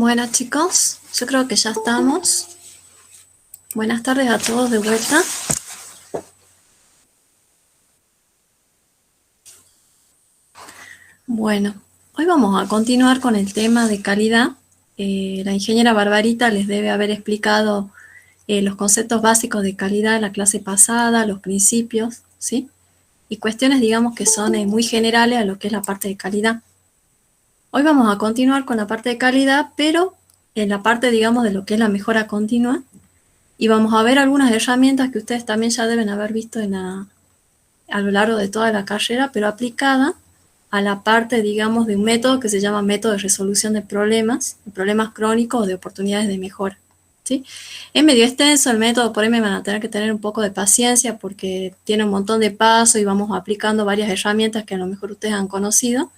Bueno, chicos, yo creo que ya estamos. Buenas tardes a todos de vuelta. Bueno, hoy vamos a continuar con el tema de calidad. La ingeniera Barbarita les debe haber explicado los conceptos básicos de calidad en la clase pasada, los principios, ¿sí? Y cuestiones, digamos, que son muy generales a lo que es la parte de calidad. Hoy vamos a continuar con la parte de calidad, pero en la parte, digamos, de lo que es la mejora continua. Y vamos a ver algunas herramientas que ustedes también ya deben haber visto a lo largo de toda la carrera, pero aplicada a la parte, digamos, de un método que se llama método de resolución de problemas crónicos o de oportunidades de mejora. ¿Sí? Es medio extenso el método, por ahí me van a tener que tener un poco de paciencia porque tiene un montón de pasos y vamos aplicando varias herramientas que a lo mejor ustedes han conocido,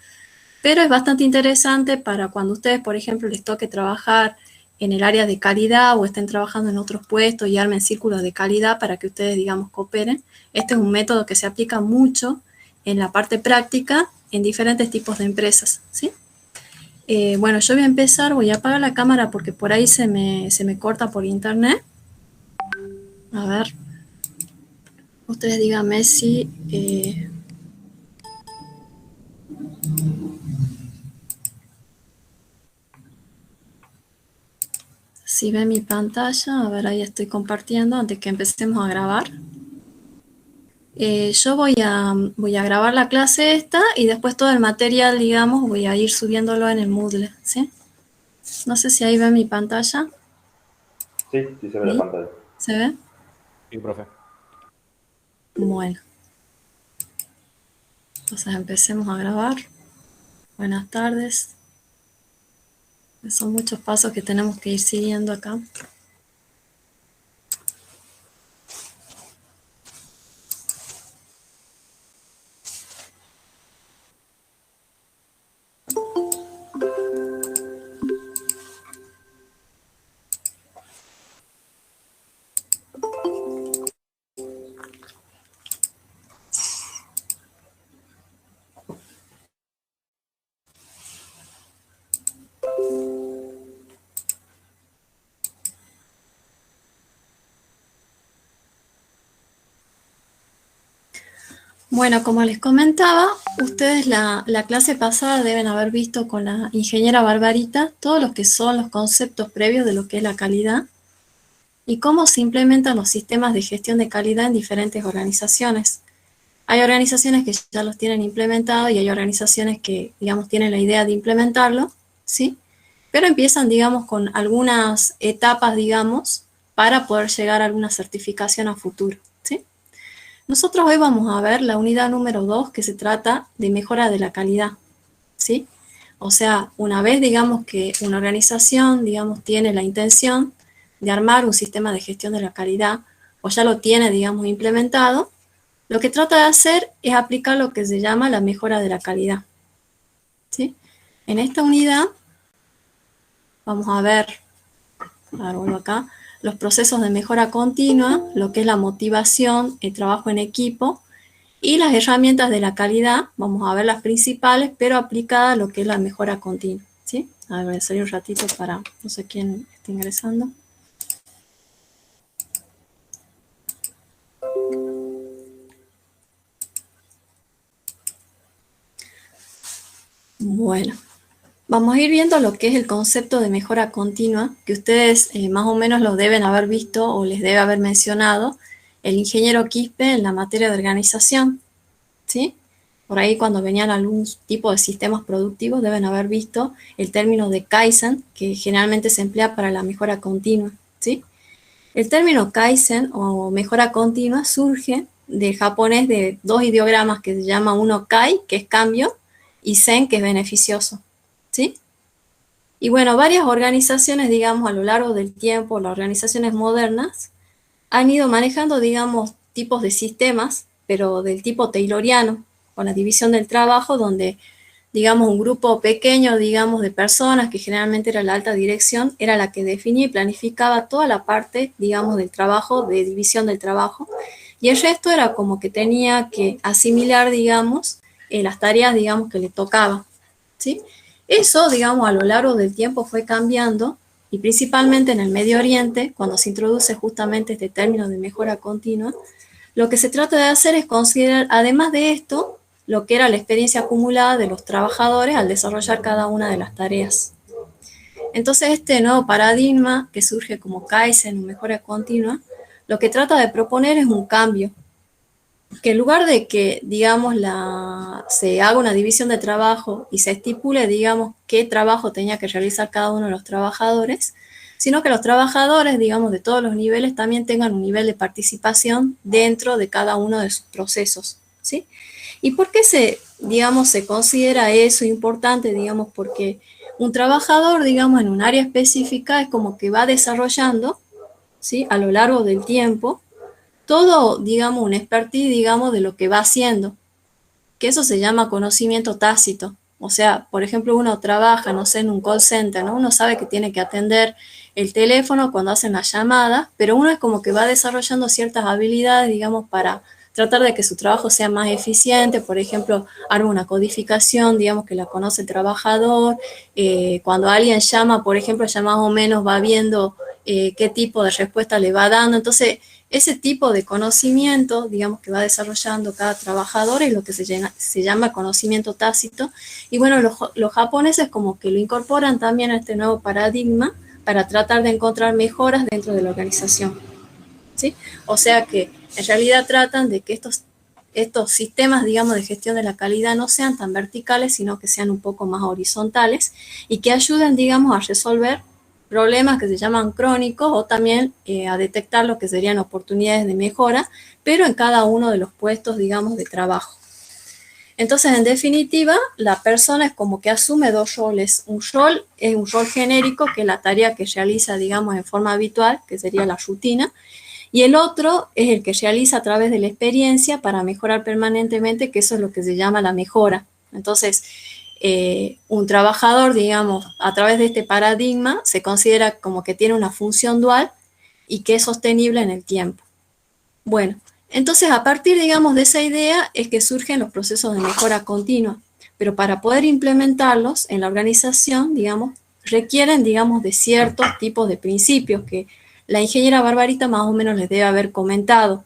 pero es bastante interesante para cuando ustedes, por ejemplo, les toque trabajar en el área de calidad o estén trabajando en otros puestos y armen círculos de calidad para que ustedes, digamos, cooperen. Este es un método que se aplica mucho en la parte práctica en diferentes tipos de empresas, ¿sí? Bueno, yo voy a empezar, voy a apagar la cámara porque por ahí se me corta por internet. A ver, ustedes díganme si ven mi pantalla. A ver, ahí estoy compartiendo antes que empecemos a grabar. Yo voy a grabar la clase esta y después todo el material, digamos, voy a ir subiéndolo en el Moodle, ¿sí? No sé si ahí ven mi pantalla. Sí, sí se ve la ¿Sí? pantalla. ¿Se ve? Sí, profe. Bueno, entonces empecemos a grabar. Buenas tardes. Son muchos pasos que tenemos que ir siguiendo acá. Bueno, como les comentaba, ustedes la clase pasada deben haber visto con la ingeniera Barbarita todos los que son los conceptos previos de lo que es la calidad y cómo se implementan los sistemas de gestión de calidad en diferentes organizaciones. Hay organizaciones que ya los tienen implementados y hay organizaciones que, digamos, tienen la idea de implementarlo, ¿sí? Pero empiezan, digamos, con algunas etapas, digamos, para poder llegar a alguna certificación a futuro, ¿sí? Nosotros hoy vamos a ver la unidad número 2 que se trata de mejora de la calidad, ¿sí? O sea, una vez, digamos, que una organización, digamos, tiene la intención de armar un sistema de gestión de la calidad o ya lo tiene, digamos, implementado, lo que trata de hacer es aplicar lo que se llama la mejora de la calidad, ¿sí? En esta unidad vamos a ver, vuelvo acá, los procesos de mejora continua, lo que es la motivación, el trabajo en equipo y las herramientas de la calidad. Vamos a ver las principales, pero aplicadas a lo que es la mejora continua, ¿sí? A ver, voy a salir un ratito para no sé quién está ingresando. Bueno, vamos a ir viendo lo que es el concepto de mejora continua, que ustedes más o menos lo deben haber visto o les debe haber mencionado el ingeniero Quispe en la materia de organización, ¿sí? Por ahí cuando venían algún tipo de sistemas productivos deben haber visto el término de Kaizen, que generalmente se emplea para la mejora continua, ¿sí? El término Kaizen o mejora continua surge del japonés de dos ideogramas que se llama uno Kai, que es cambio, y Zen, que es beneficioso, ¿sí? Y bueno, varias organizaciones, digamos, a lo largo del tiempo, las organizaciones modernas, han ido manejando, digamos, tipos de sistemas, pero del tipo tayloriano, con la división del trabajo, donde, digamos, un grupo pequeño, digamos, de personas, que generalmente era la alta dirección, era la que definía y planificaba toda la parte, digamos, del trabajo, de división del trabajo, y el resto era como que tenía que asimilar, digamos, las tareas, digamos, que le tocaba, ¿sí? Eso, digamos, a lo largo del tiempo fue cambiando y principalmente en el Medio Oriente, cuando se introduce justamente este término de mejora continua, lo que se trata de hacer es considerar, además de esto, lo que era la experiencia acumulada de los trabajadores al desarrollar cada una de las tareas. Entonces, este nuevo paradigma que surge como Kaizen, mejora continua, lo que trata de proponer es un cambio, que en lugar de que, digamos, se haga una división de trabajo y se estipule, digamos, qué trabajo tenía que realizar cada uno de los trabajadores, sino que los trabajadores, digamos, de todos los niveles también tengan un nivel de participación dentro de cada uno de sus procesos, ¿sí? ¿Y por qué digamos, se considera eso importante? Digamos, porque un trabajador, digamos, en un área específica es como que va desarrollando, ¿sí? A lo largo del tiempo, todo, digamos, un expertise, digamos, de lo que va haciendo, que eso se llama conocimiento tácito. O sea, por ejemplo, uno trabaja, no sé, en un call center, ¿no? Uno sabe que tiene que atender el teléfono cuando hacen la llamada, pero uno es como que va desarrollando ciertas habilidades, digamos, para tratar de que su trabajo sea más eficiente. Por ejemplo, arma una codificación, digamos, que la conoce el trabajador. Cuando alguien llama, por ejemplo, ya más o menos va viendo qué tipo de respuesta le va dando. Entonces, ese tipo de conocimiento, digamos, que va desarrollando cada trabajador es lo que se llama conocimiento tácito. Y bueno, los japoneses como que lo incorporan también a este nuevo paradigma para tratar de encontrar mejoras dentro de la organización, ¿sí? O sea que en realidad tratan de que estos sistemas, digamos, de gestión de la calidad no sean tan verticales, sino que sean un poco más horizontales y que ayuden, digamos, a resolver problemas que se llaman crónicos o también a detectar lo que serían oportunidades de mejora, pero en cada uno de los puestos, digamos, de trabajo. Entonces, en definitiva, la persona es como que asume dos roles. Un rol es un rol genérico, que es la tarea que realiza, digamos, en forma habitual, que sería la rutina, y el otro es el que realiza a través de la experiencia para mejorar permanentemente, que eso es lo que se llama la mejora. Entonces, un trabajador, digamos, a través de este paradigma, se considera como que tiene una función dual y que es sostenible en el tiempo. Bueno, entonces a partir, digamos, de esa idea es que surgen los procesos de mejora continua, pero para poder implementarlos en la organización, digamos, requieren, digamos, de ciertos tipos de principios que la ingeniera Barbarita más o menos les debe haber comentado.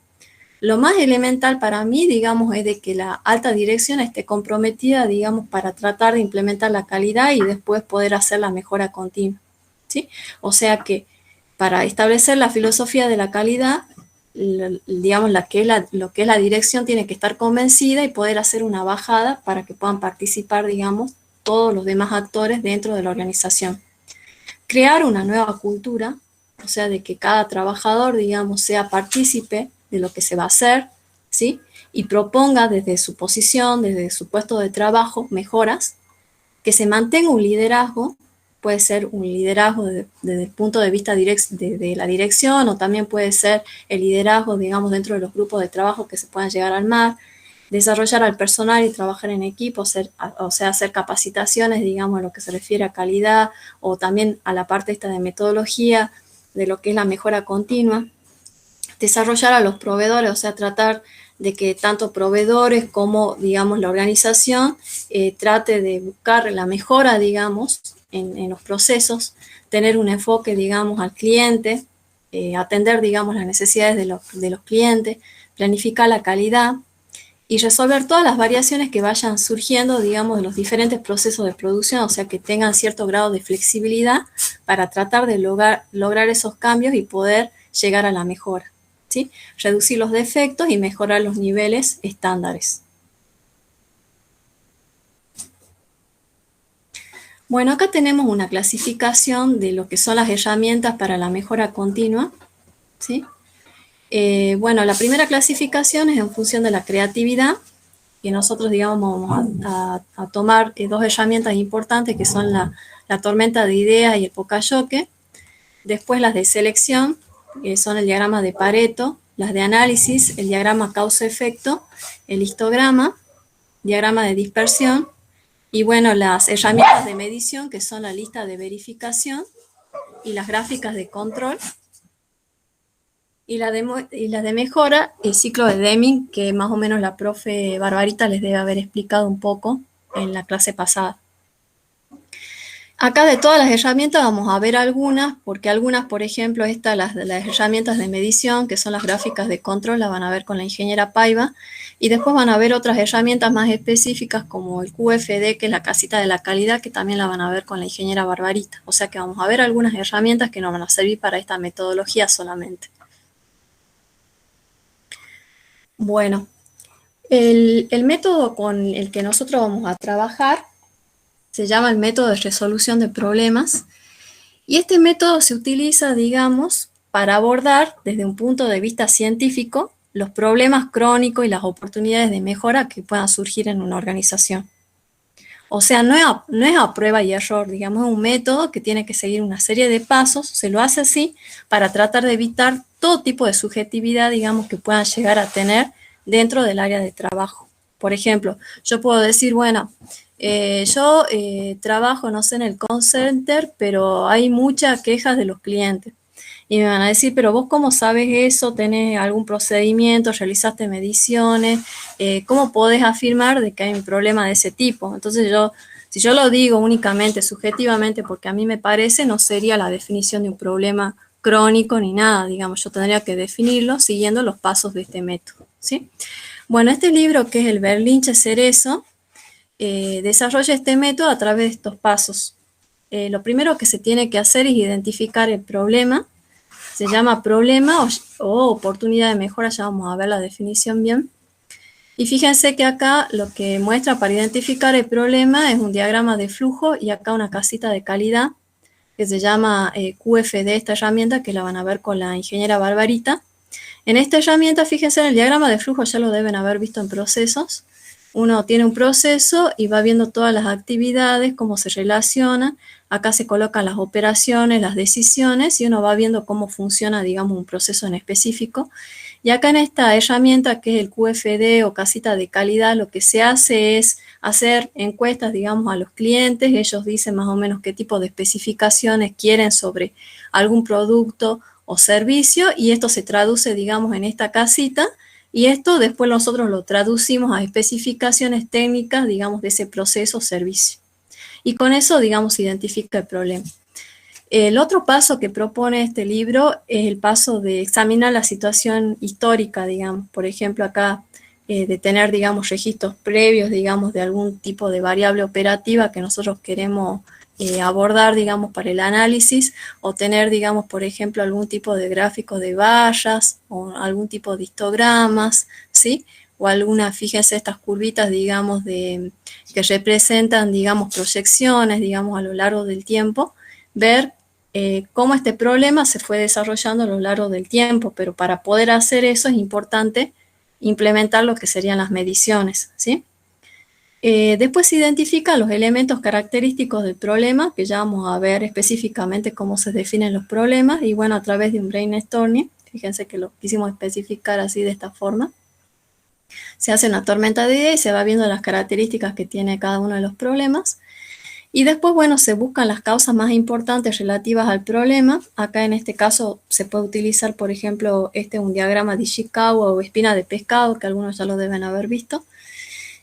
Lo más elemental para mí, digamos, es de que la alta dirección esté comprometida, digamos, para tratar de implementar la calidad y después poder hacer la mejora continua, ¿sí? O sea que para establecer la filosofía de la calidad, digamos, lo que es la dirección tiene que estar convencida y poder hacer una bajada para que puedan participar, digamos, todos los demás actores dentro de la organización. Crear una nueva cultura, o sea, de que cada trabajador, digamos, sea partícipe de lo que se va a hacer, ¿sí? Y proponga desde su posición, desde su puesto de trabajo, mejoras, que se mantenga un liderazgo, puede ser un liderazgo desde el punto de vista de la dirección, o también puede ser el liderazgo, digamos, dentro de los grupos de trabajo que se puedan llegar a armar, desarrollar al personal y trabajar en equipo, o sea, hacer capacitaciones, digamos, en lo que se refiere a calidad, o también a la parte esta de metodología, de lo que es la mejora continua, desarrollar a los proveedores, o sea, tratar de que tanto proveedores como, digamos, la organización trate de buscar la mejora, digamos, en los procesos, tener un enfoque, digamos, al cliente, atender, digamos, las necesidades de los clientes, planificar la calidad y resolver todas las variaciones que vayan surgiendo, digamos, de los diferentes procesos de producción, o sea, que tengan cierto grado de flexibilidad para tratar de lograr esos cambios y poder llegar a la mejora, ¿sí? Reducir los defectos y mejorar los niveles estándares. Bueno, acá tenemos una clasificación de lo que son las herramientas para la mejora continua, ¿sí? Bueno, la primera clasificación es en función de la creatividad, que nosotros, digamos, vamos a tomar dos herramientas importantes que son la tormenta de ideas y el pocayoke. Después las de selección, que son el diagrama de Pareto, las de análisis, el diagrama causa-efecto, el histograma, diagrama de dispersión, y bueno, las herramientas de medición, que son la lista de verificación y las gráficas de control. Y la de mejora, el ciclo de Deming, que más o menos la profe Barbarita les debe haber explicado un poco en la clase pasada. Acá de todas las herramientas vamos a ver algunas, porque algunas, por ejemplo, las herramientas de medición, que son las gráficas de control, las van a ver con la ingeniera Paiva, y después van a ver otras herramientas más específicas como el QFD, que es la casita de la calidad, que también la van a ver con la ingeniera Barbarita. O sea que vamos a ver algunas herramientas que nos van a servir para esta metodología solamente. Bueno, el método con el que nosotros vamos a trabajar se llama el método de resolución de problemas. Y este método se utiliza, digamos, para abordar desde un punto de vista científico los problemas crónicos y las oportunidades de mejora que puedan surgir en una organización. O sea, no es a prueba y error, digamos, es un método que tiene que seguir una serie de pasos, se lo hace así para tratar de evitar todo tipo de subjetividad, digamos, que puedan llegar a tener dentro del área de trabajo. Por ejemplo, yo puedo decir, bueno, yo trabajo, no sé, en el call center, pero hay muchas quejas de los clientes. Y me van a decir, pero vos cómo sabes eso, tenés algún procedimiento, realizaste mediciones, ¿cómo podés afirmar de que hay un problema de ese tipo? Entonces si yo lo digo únicamente, subjetivamente, porque a mí me parece, no sería la definición de un problema crónico ni nada, digamos, yo tendría que definirlo siguiendo los pasos de este método, ¿sí? Bueno, este libro que es el Berlinghe Cerezo, desarrolla este método a través de estos pasos. Lo primero que se tiene que hacer es identificar el problema. Se llama problema o oportunidad de mejora, ya vamos a ver la definición bien. Y fíjense que acá lo que muestra para identificar el problema es un diagrama de flujo y acá una casita de calidad que se llama QFD, esta herramienta que la van a ver con la ingeniera Barbarita. En esta herramienta, fíjense en el diagrama de flujo, ya lo deben haber visto en procesos. Uno tiene un proceso y va viendo todas las actividades, cómo se relacionan. Acá se colocan las operaciones, las decisiones, y uno va viendo cómo funciona, digamos, un proceso en específico. Y acá en esta herramienta, que es el QFD o casita de calidad, lo que se hace es hacer encuestas, digamos, a los clientes. Ellos dicen más o menos qué tipo de especificaciones quieren sobre algún producto o servicio, y esto se traduce, digamos, en esta casita. Y esto después nosotros lo traducimos a especificaciones técnicas, digamos, de ese proceso o servicio. Y con eso, digamos, se identifica el problema. El otro paso que propone este libro es el paso de examinar la situación histórica, digamos. Por ejemplo, acá de tener, digamos, registros previos, digamos, de algún tipo de variable operativa que nosotros queremos abordar, digamos, para el análisis, o tener, digamos, por ejemplo, algún tipo de gráfico de barras o algún tipo de histogramas, ¿sí? O alguna, fíjense estas curvitas, digamos, que representan, digamos, proyecciones, digamos, a lo largo del tiempo, ver cómo este problema se fue desarrollando a lo largo del tiempo, pero para poder hacer eso es importante implementar lo que serían las mediciones, ¿sí? Después se identifican los elementos característicos del problema, que ya vamos a ver específicamente cómo se definen los problemas, y bueno, a través de un brainstorming, fíjense que lo quisimos especificar así de esta forma. Se hace una tormenta de ideas y se va viendo las características que tiene cada uno de los problemas. Y después, bueno, se buscan las causas más importantes relativas al problema. Acá en este caso se puede utilizar, por ejemplo, un diagrama de Ishikawa o espina de pescado, que algunos ya lo deben haber visto.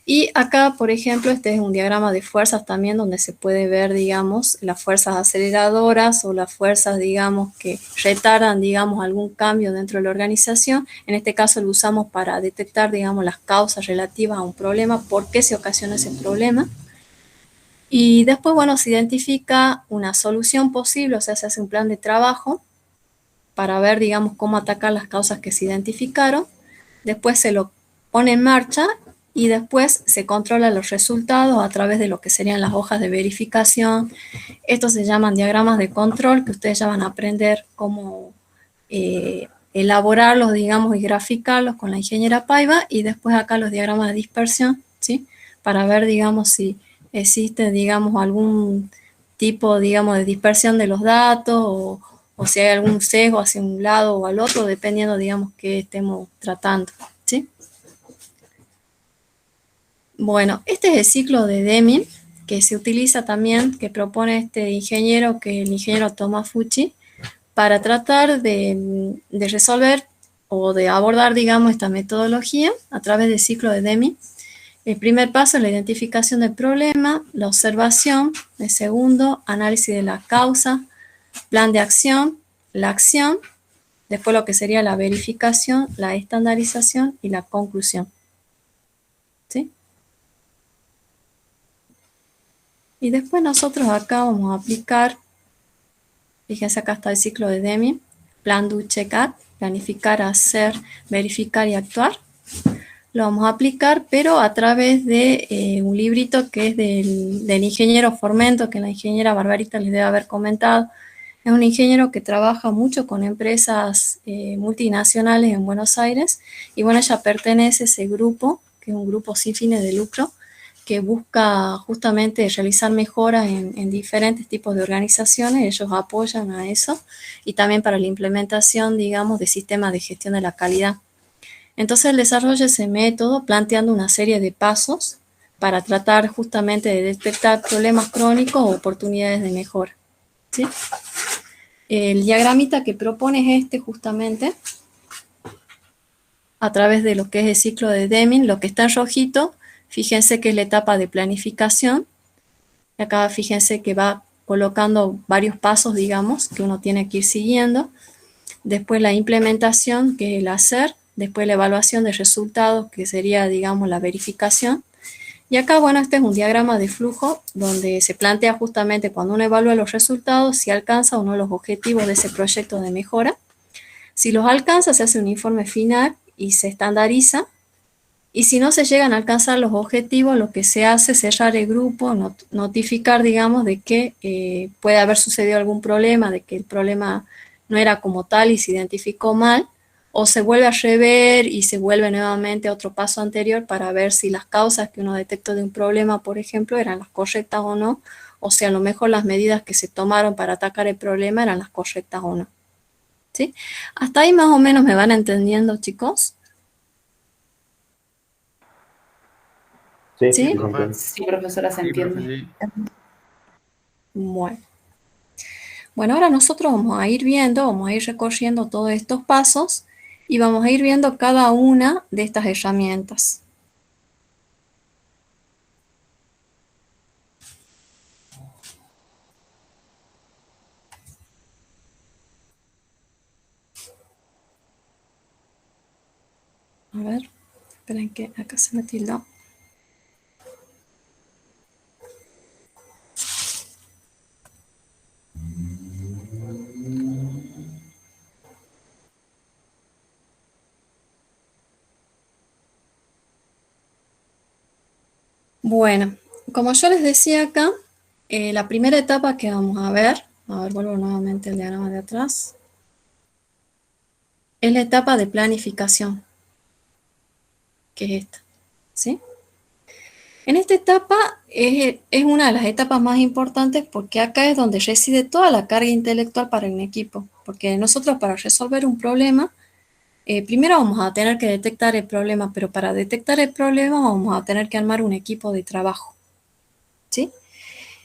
Y acá, por ejemplo, este es un diagrama de fuerzas también, donde se puede ver, digamos, las fuerzas aceleradoras o las fuerzas, digamos, que retardan, digamos, algún cambio dentro de la organización. En este caso lo usamos para detectar, digamos, las causas relativas a un problema, por qué se ocasiona ese problema. Y después, bueno, se identifica una solución posible, o sea, se hace un plan de trabajo para ver, digamos, cómo atacar las causas que se identificaron. Después se lo pone en marcha y después se controlan los resultados a través de lo que serían las hojas de verificación. Estos se llaman diagramas de control, que ustedes ya van a aprender cómo elaborarlos, digamos, y graficarlos con la ingeniera Paiva. Y después acá los diagramas de dispersión, ¿sí? Para ver, digamos, si existe, digamos, algún tipo, digamos, de dispersión de los datos, o si hay algún sesgo hacia un lado o al otro, dependiendo, digamos, que estemos tratando, ¿sí? Bueno, este es el ciclo de Deming, que se utiliza también, que propone este ingeniero, que es el ingeniero Tomafuchi, para tratar de resolver o de abordar, digamos, esta metodología a través del ciclo de Deming. El primer paso es la identificación del problema, la observación. El segundo, análisis de la causa, plan de acción, la acción. Después lo que sería la verificación, la estandarización y la conclusión. ¿Sí? Y después nosotros acá vamos a aplicar, fíjense acá está el ciclo de Deming, plan, do, check, act, planificar, hacer, verificar y actuar. Lo vamos a aplicar, pero a través de un librito que es del ingeniero Formento, que la ingeniera Barbarita les debe haber comentado. Es un ingeniero que trabaja mucho con empresas multinacionales en Buenos Aires, y bueno, ella pertenece a ese grupo, que es un grupo sin fines de lucro, que busca justamente realizar mejoras en diferentes tipos de organizaciones. Ellos apoyan a eso, y también para la implementación, digamos, de sistemas de gestión de la calidad. Entonces él desarrolla ese método planteando una serie de pasos para tratar justamente de detectar problemas crónicos o oportunidades de mejora. ¿Sí? El diagramita que propone es este justamente, a través de lo que es el ciclo de Deming. Lo que está en rojito, fíjense que es la etapa de planificación. Acá fíjense que va colocando varios pasos, digamos, que uno tiene que ir siguiendo. Después la implementación, que es el hacer. Después la evaluación de resultados, que sería, digamos, la verificación. Y acá, bueno, este es un diagrama de flujo donde se plantea justamente cuando uno evalúa los resultados, si alcanza o no los objetivos de ese proyecto de mejora. Si los alcanza, se hace un informe final y se estandariza. Y si no se llegan a alcanzar los objetivos, lo que se hace es cerrar el grupo, notificar, digamos, de que puede haber sucedido algún problema, de que el problema no era como tal y se identificó mal, o se vuelve a rever y se vuelve nuevamente a otro paso anterior para ver si las causas que uno detectó de un problema, por ejemplo, eran las correctas o no, o si a lo mejor las medidas que se tomaron para atacar el problema eran las correctas o no. ¿Sí? Hasta ahí más o menos me van entendiendo, chicos. Sí, ¿Sí? sí, se entiende. Sí, profesora, se Sí, profe, entiende. sí. Bueno, ahora nosotros vamos a ir viendo, vamos a ir recorriendo todos estos pasos y vamos a ir viendo cada una de estas herramientas. A ver, esperen que acá se me tildó. Bueno, como yo les decía acá, la primera etapa que vamos a ver, vuelvo nuevamente al diagrama de atrás, es la etapa de planificación, que es esta, ¿sí? En esta etapa es una de las etapas más importantes porque acá es donde reside toda la carga intelectual para un equipo, porque nosotros para resolver un problema, primero vamos a tener que detectar el problema, pero para detectar el problema vamos a tener que armar un equipo de trabajo, ¿sí?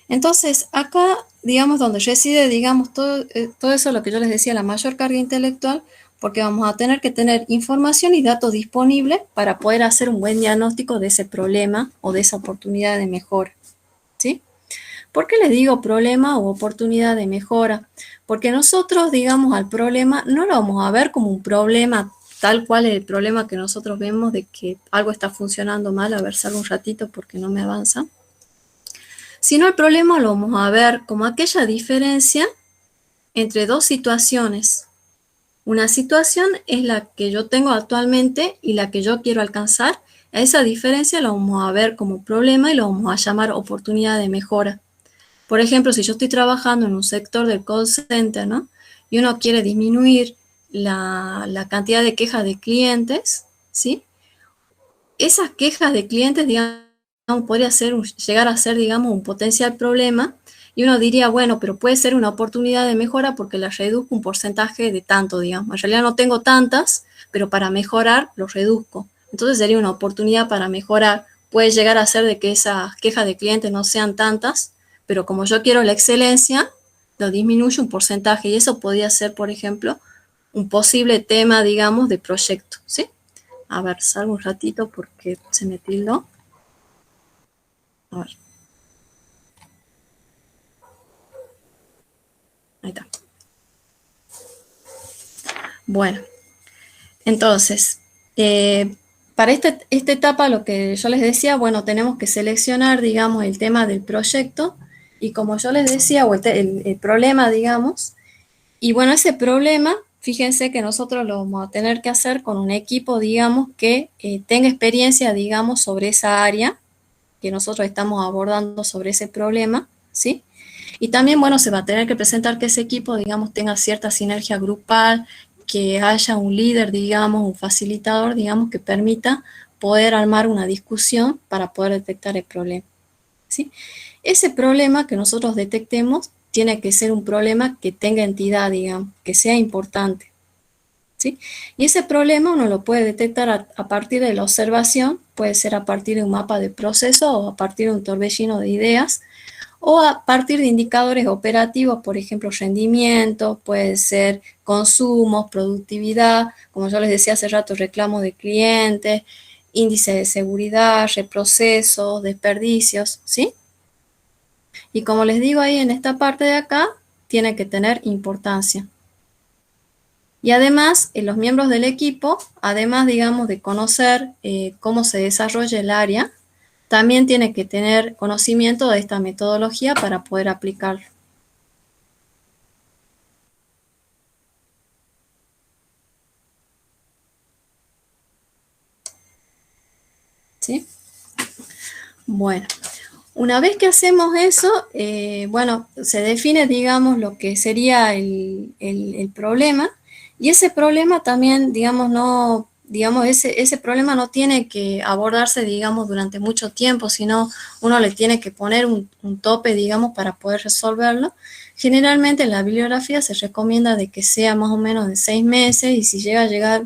Entonces, acá, digamos, donde reside, digamos, todo eso, lo que yo les decía, la mayor carga intelectual, porque vamos a tener que tener información y datos disponibles para poder hacer un buen diagnóstico de ese problema o de esa oportunidad de mejora, ¿sí? ¿Por qué les digo problema o oportunidad de mejora? Porque nosotros, digamos, al problema no lo vamos a ver como un problema tal cual el problema que nosotros vemos de que algo está funcionando mal. A ver, salgo un ratito porque no me avanza. Sino el problema lo vamos a ver como aquella diferencia entre dos situaciones. Una situación es la que yo tengo actualmente y la que yo quiero alcanzar. A esa diferencia la vamos a ver como problema y lo vamos a llamar oportunidad de mejora. Por ejemplo, si yo estoy trabajando en un sector del call center, ¿no? Y uno quiere disminuir la cantidad de quejas de clientes, ¿sí? Esas quejas de clientes, digamos, podría llegar a ser, digamos, un potencial problema, y uno diría, bueno, pero puede ser una oportunidad de mejora porque la reduzco un porcentaje de tanto, digamos. En realidad no tengo tantas, pero para mejorar lo reduzco. Entonces sería una oportunidad para mejorar. Puede llegar a ser de que esas quejas de clientes no sean tantas, pero como yo quiero la excelencia, lo disminuyo un porcentaje, y eso podría ser, por ejemplo, un posible tema, digamos, de proyecto, ¿sí? A ver, salgo un ratito porque se me tildó. A ver. Ahí está. Bueno, entonces, para esta etapa, lo que yo les decía, bueno, tenemos que seleccionar, digamos, el tema del proyecto y como yo les decía, o el problema, digamos, y bueno, ese problema, fíjense que nosotros lo vamos a tener que hacer con un equipo, digamos, que tenga experiencia, digamos, sobre esa área que nosotros estamos abordando sobre ese problema, ¿sí? Y también, bueno, se va a tener que presentar que ese equipo, digamos, tenga cierta sinergia grupal, que haya un líder, digamos, un facilitador, digamos, que permita poder armar una discusión para poder detectar el problema, ¿sí? Ese problema que nosotros detectemos tiene que ser un problema que tenga entidad, digamos, que sea importante, ¿sí? Y ese problema uno lo puede detectar a partir de la observación, puede ser a partir de un mapa de proceso o a partir de un torbellino de ideas, o a partir de indicadores operativos, por ejemplo, rendimiento, puede ser consumos, productividad, como yo les decía hace rato, reclamos de clientes, índice de seguridad, reprocesos, desperdicios, ¿sí? Y como les digo ahí en esta parte de acá, tiene que tener importancia. Y además, los miembros del equipo, además, digamos, de conocer cómo se desarrolla el área, también tiene que tener conocimiento de esta metodología para poder aplicarlo. ¿Sí? Bueno, una vez que hacemos eso, bueno, se define, digamos, lo que sería el problema, y ese problema también, digamos, no, digamos, ese problema no tiene que abordarse, digamos, durante mucho tiempo, sino uno le tiene que poner un tope, digamos, para poder resolverlo. Generalmente en la bibliografía se recomienda de que sea más o menos de 6 meses, y si llega a llegar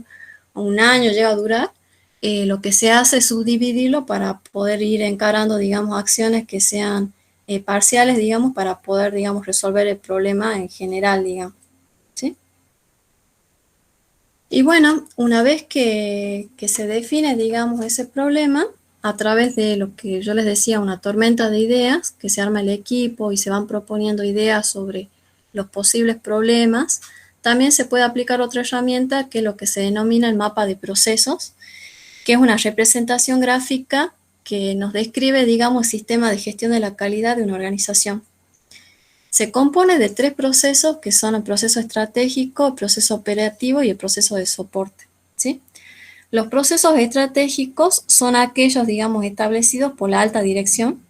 a un año, llega a durar, lo que se hace es subdividirlo para poder ir encarando, digamos, acciones que sean parciales, digamos, para poder, digamos, resolver el problema en general, digamos, ¿sí? Y bueno, una vez que se define, digamos, ese problema, a través de lo que yo les decía, una tormenta de ideas, que se arma el equipo y se van proponiendo ideas sobre los posibles problemas, también se puede aplicar otra herramienta que es lo que se denomina el mapa de procesos, que es una representación gráfica que nos describe, digamos, el sistema de gestión de la calidad de una organización. Se compone de 3 procesos que son el proceso estratégico, el proceso operativo y el proceso de soporte, ¿sí? Los procesos estratégicos son aquellos, digamos, establecidos por la alta dirección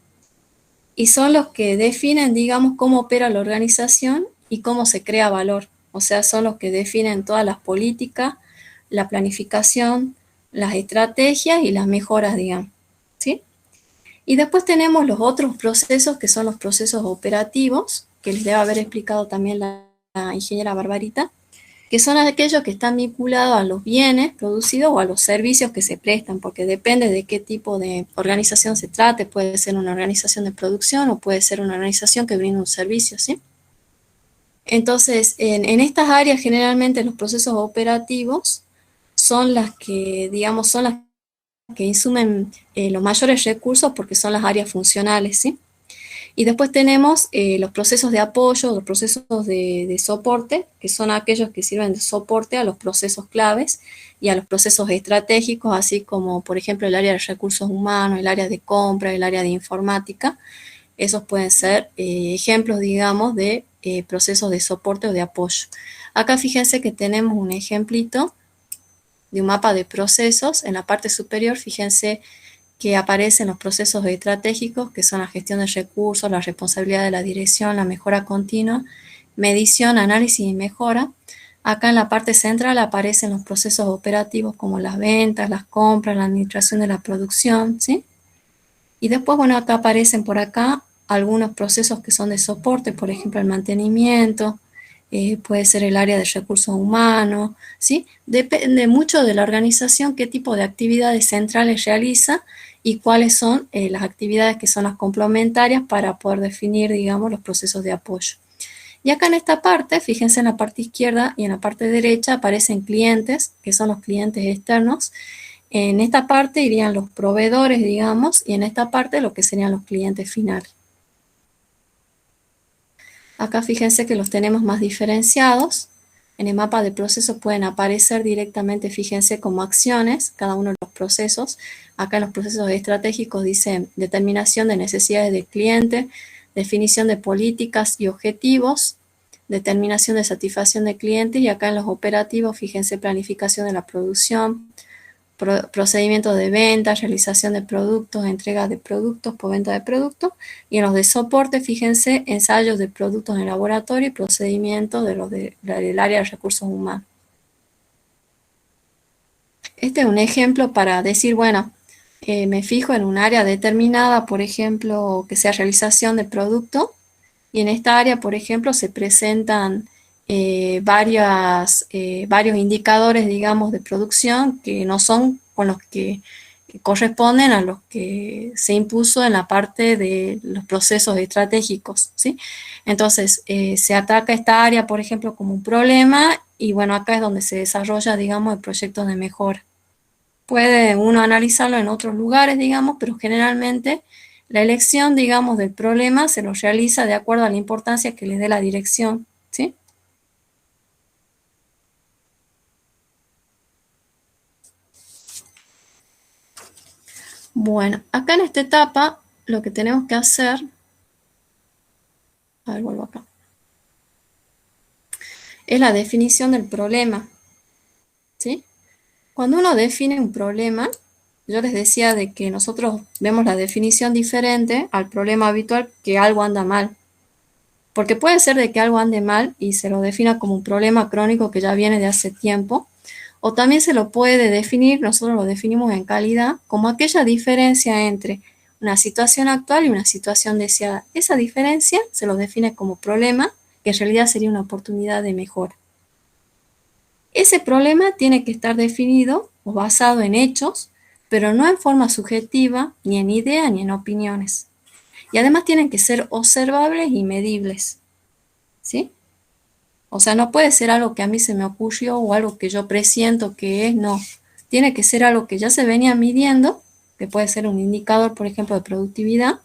y son los que definen, digamos, cómo opera la organización y cómo se crea valor. O sea, son los que definen todas las políticas, la planificación, las estrategias y las mejoras, digamos, ¿sí? Y después tenemos los otros procesos que son los procesos operativos, que les debe haber explicado también la ingeniera Barbarita, que son aquellos que están vinculados a los bienes producidos o a los servicios que se prestan, porque depende de qué tipo de organización se trate, puede ser una organización de producción o puede ser una organización que brinda un servicio, ¿sí? Entonces, en estas áreas generalmente los procesos operativos son las que, digamos, son las que insumen los mayores recursos porque son las áreas funcionales, ¿sí? Y después tenemos los procesos de apoyo, los procesos de soporte, que son aquellos que sirven de soporte a los procesos claves y a los procesos estratégicos, así como, por ejemplo, el área de recursos humanos, el área de compra, el área de informática. Esos pueden ser ejemplos, digamos, de procesos de soporte o de apoyo. Acá fíjense que tenemos un ejemplito de un mapa de procesos. En la parte superior, fíjense que aparecen los procesos estratégicos, que son la gestión de recursos, la responsabilidad de la dirección, la mejora continua, medición, análisis y mejora. Acá en la parte central aparecen los procesos operativos como las ventas, las compras, la administración de la producción, ¿sí? Y después, bueno, acá aparecen por acá algunos procesos que son de soporte, por ejemplo, el mantenimiento, puede ser el área de recursos humanos, ¿sí? Depende mucho de la organización qué tipo de actividades centrales realiza y cuáles son las actividades que son las complementarias para poder definir, digamos, los procesos de apoyo. Y acá en esta parte, fíjense en la parte izquierda y en la parte derecha aparecen clientes, que son los clientes externos, En esta parte irían los proveedores, digamos, y en esta parte lo que serían los clientes finales. Acá fíjense que los tenemos más diferenciados. En el mapa de procesos pueden aparecer directamente, fíjense, como acciones, cada uno de los procesos. Acá en los procesos estratégicos dice determinación de necesidades del cliente, definición de políticas y objetivos, determinación de satisfacción del cliente, y acá en los operativos, fíjense, planificación de la producción, procedimiento de venta, realización de productos, entrega de productos, postventa de productos, y en los de soporte, fíjense, ensayos de productos en laboratorio y procedimientos del área de recursos humanos. Este es un ejemplo para decir, bueno, me fijo en un área determinada, por ejemplo, que sea realización de producto, y en esta área, por ejemplo, se presentan varios indicadores, digamos, de producción que no son con los que corresponden a los que se impuso en la parte de los procesos estratégicos, ¿sí? Entonces, se ataca esta área, por ejemplo, como un problema, y bueno, acá es donde se desarrolla, digamos, el proyecto de mejora. Puede uno analizarlo en otros lugares, digamos, pero generalmente la elección, digamos, del problema se lo realiza de acuerdo a la importancia que le dé la dirección, ¿sí? Bueno, acá en esta etapa lo que tenemos que hacer, a ver, vuelvo acá, es la definición del problema, ¿sí? Cuando uno define un problema, yo les decía de que nosotros vemos la definición diferente al problema habitual, que algo anda mal. Porque puede ser de que algo ande mal y se lo defina como un problema crónico que ya viene de hace tiempo, o también se lo puede definir, nosotros lo definimos en calidad, como aquella diferencia entre una situación actual y una situación deseada. Esa diferencia se lo define como problema, que en realidad sería una oportunidad de mejora. Ese problema tiene que estar definido o basado en hechos, pero no en forma subjetiva, ni en ideas, ni en opiniones. Y además tienen que ser observables y medibles, ¿sí? O sea, no puede ser algo que a mí se me ocurrió o algo que yo presiento que es, no. Tiene que ser algo que ya se venía midiendo, que puede ser un indicador, por ejemplo, de productividad,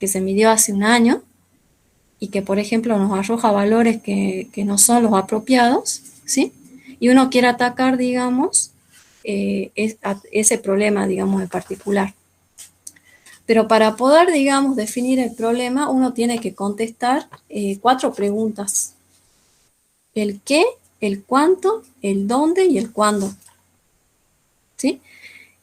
que se midió hace un año y que, por ejemplo, nos arroja valores que no son los apropiados, ¿sí? Y uno quiere atacar, digamos, ese problema, digamos, en particular. Pero para poder, digamos, definir el problema, uno tiene que contestar 4 preguntas. El qué, el cuánto, el dónde y el cuándo, ¿sí?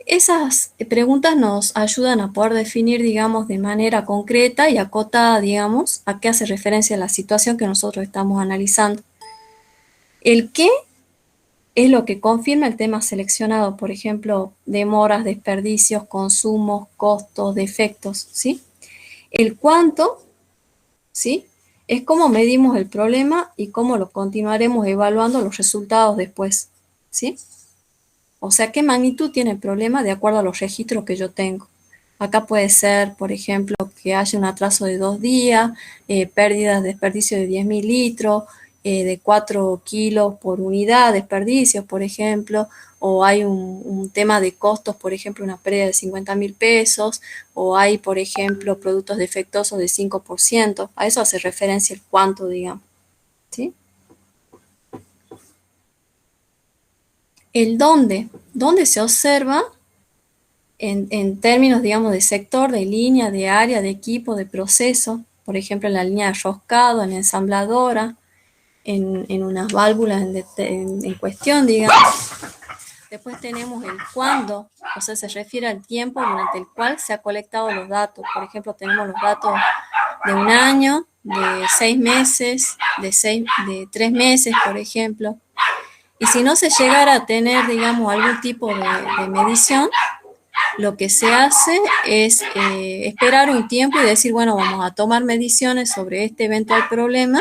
Esas preguntas nos ayudan a poder definir, digamos, de manera concreta y acotada, digamos, a qué hace referencia la situación que nosotros estamos analizando. El qué es lo que confirma el tema seleccionado, por ejemplo, demoras, desperdicios, consumos, costos, defectos, ¿sí? El cuánto, ¿sí? Es cómo medimos el problema y cómo lo continuaremos evaluando los resultados después, ¿sí? O sea, qué magnitud tiene el problema de acuerdo a los registros que yo tengo. Acá puede ser, por ejemplo, que haya un atraso de 2 días, pérdidas, desperdicio de 10.000 litros, de 4 kilos por unidad, desperdicios, por ejemplo, o hay un tema de costos, por ejemplo, una pérdida de 50.000 pesos, o hay, por ejemplo, productos defectuosos de 5%. A eso hace referencia el cuánto, digamos, ¿sí? El dónde se observa en términos, digamos, de sector, de línea, de área, de equipo, de proceso, por ejemplo, en la línea de roscado, en ensambladora, en unas válvulas en cuestión, digamos. Después tenemos el cuándo, o sea, se refiere al tiempo durante el cual se ha colectado los datos. Por ejemplo, tenemos los datos de un año, de 6 meses, de 3 meses, por ejemplo. Y si no se llegara a tener, digamos, algún tipo de medición, lo que se hace es esperar un tiempo y decir, bueno, vamos a tomar mediciones sobre este eventual problema,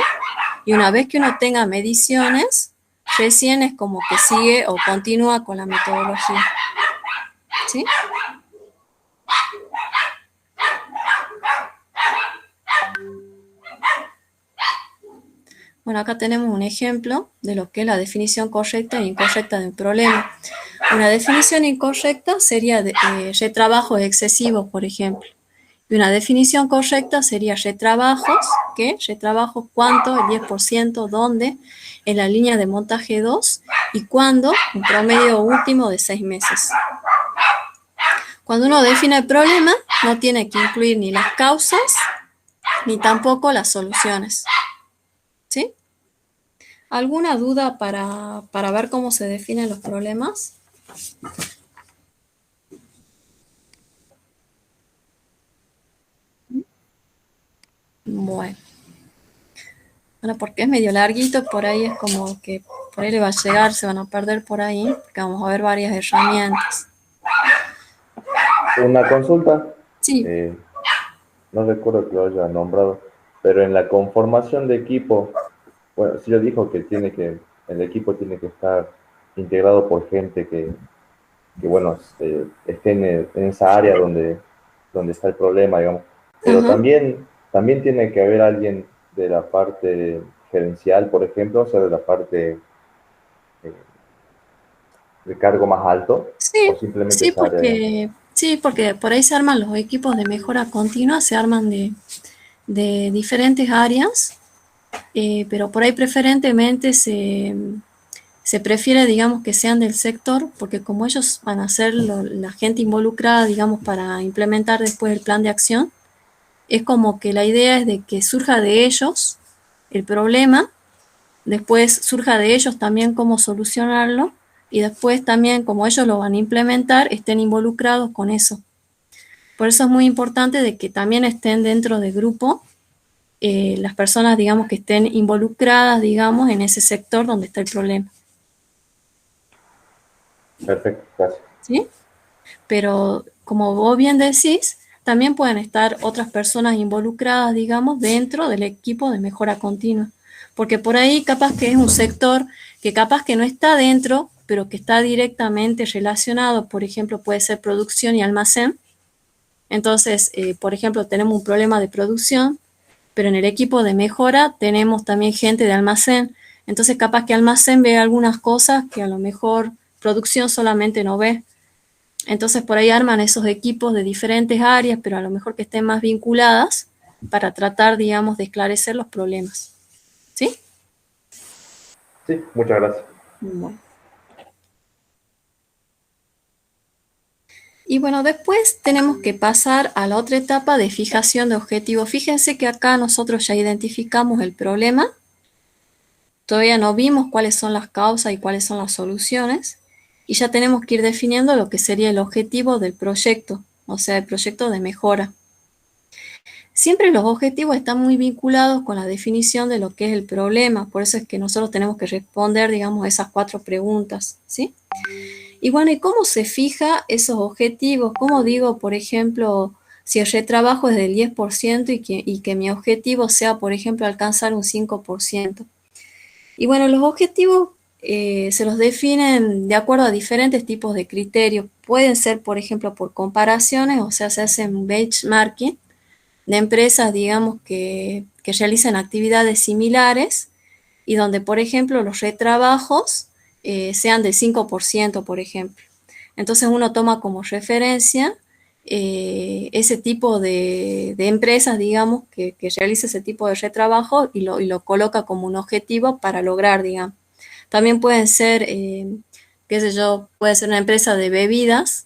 y una vez que uno tenga mediciones, recién es como que sigue o continúa con la metodología, ¿sí? Bueno, acá tenemos un ejemplo de lo que es la definición correcta e incorrecta de un problema. Una definición incorrecta sería retrabajos excesivos, por ejemplo. Y una definición correcta sería retrabajos, ¿qué? Retrabajos, ¿cuánto? El 10%, ¿dónde? En la línea de montaje 2 y cuándo, un promedio último de 6 meses. Cuando uno define el problema, no tiene que incluir ni las causas, ni tampoco las soluciones. ¿Sí? ¿Alguna duda para ver cómo se definen los problemas? Bueno, porque es medio larguito, por ahí es como que por ahí le va a llegar, se van a perder por ahí, porque vamos a ver varias herramientas. Una consulta, Sí. no recuerdo que lo haya nombrado, pero en la conformación de equipo, bueno, sí lo dijo que el equipo tiene que estar integrado por gente que bueno, esté en esa área donde está el problema, digamos. Pero Ajá. también tiene que haber alguien de la parte gerencial, por ejemplo, o sea, de la parte eh, de cargo más alto, o Sí, simplemente sí, esa área, digamos. porque por ahí se arman los equipos de mejora continua, se arman de diferentes áreas, pero por ahí preferentemente se prefiere, digamos, que sean del sector, porque como ellos van a ser la gente involucrada, digamos, para implementar después el plan de acción, es como que la idea es de que surja de ellos el problema, después surja de ellos también cómo solucionarlo, y después también como ellos lo van a implementar, estén involucrados con eso. Por eso es muy importante de que también estén dentro del grupo las personas, digamos, que estén involucradas, digamos, en ese sector donde está el problema. Perfecto, gracias. ¿Sí? Pero como vos bien decís, también pueden estar otras personas involucradas, digamos, dentro del equipo de mejora continua. Porque por ahí capaz que es un sector que capaz que no está dentro, pero que está directamente relacionado, por ejemplo, puede ser producción y almacén. Entonces, por ejemplo, tenemos un problema de producción, pero en el equipo de mejora tenemos también gente de almacén. Entonces, capaz que almacén ve algunas cosas que a lo mejor producción solamente no ve. Entonces por ahí arman esos equipos de diferentes áreas, pero a lo mejor que estén más vinculadas para tratar, digamos, de esclarecer los problemas. ¿Sí? Sí, muchas gracias. Bueno. Y bueno, después tenemos que pasar a la otra etapa de fijación de objetivos. Fíjense que acá nosotros ya identificamos el problema, todavía no vimos cuáles son las causas y cuáles son las soluciones, y ya tenemos que ir definiendo lo que sería el objetivo del proyecto, o sea, el proyecto de mejora. Siempre los objetivos están muy vinculados con la definición de lo que es el problema, por eso es que nosotros tenemos que responder, digamos, esas 4 preguntas, ¿sí? Y bueno, ¿y cómo se fija esos objetivos? ¿Cómo digo, por ejemplo, si el retrabajo es del 10% y que mi objetivo sea, por ejemplo, alcanzar un 5%? Y bueno, los objetivos se los definen de acuerdo a diferentes tipos de criterios. Pueden ser, por ejemplo, por comparaciones, o sea, se hacen benchmarking de empresas, digamos, que realicen actividades similares y donde, por ejemplo, los retrabajos sean del 5%, por ejemplo. Entonces uno toma como referencia ese tipo de empresas, digamos, que realiza ese tipo de retrabajo y lo coloca como un objetivo para lograr, digamos. También pueden ser, qué sé yo, puede ser una empresa de bebidas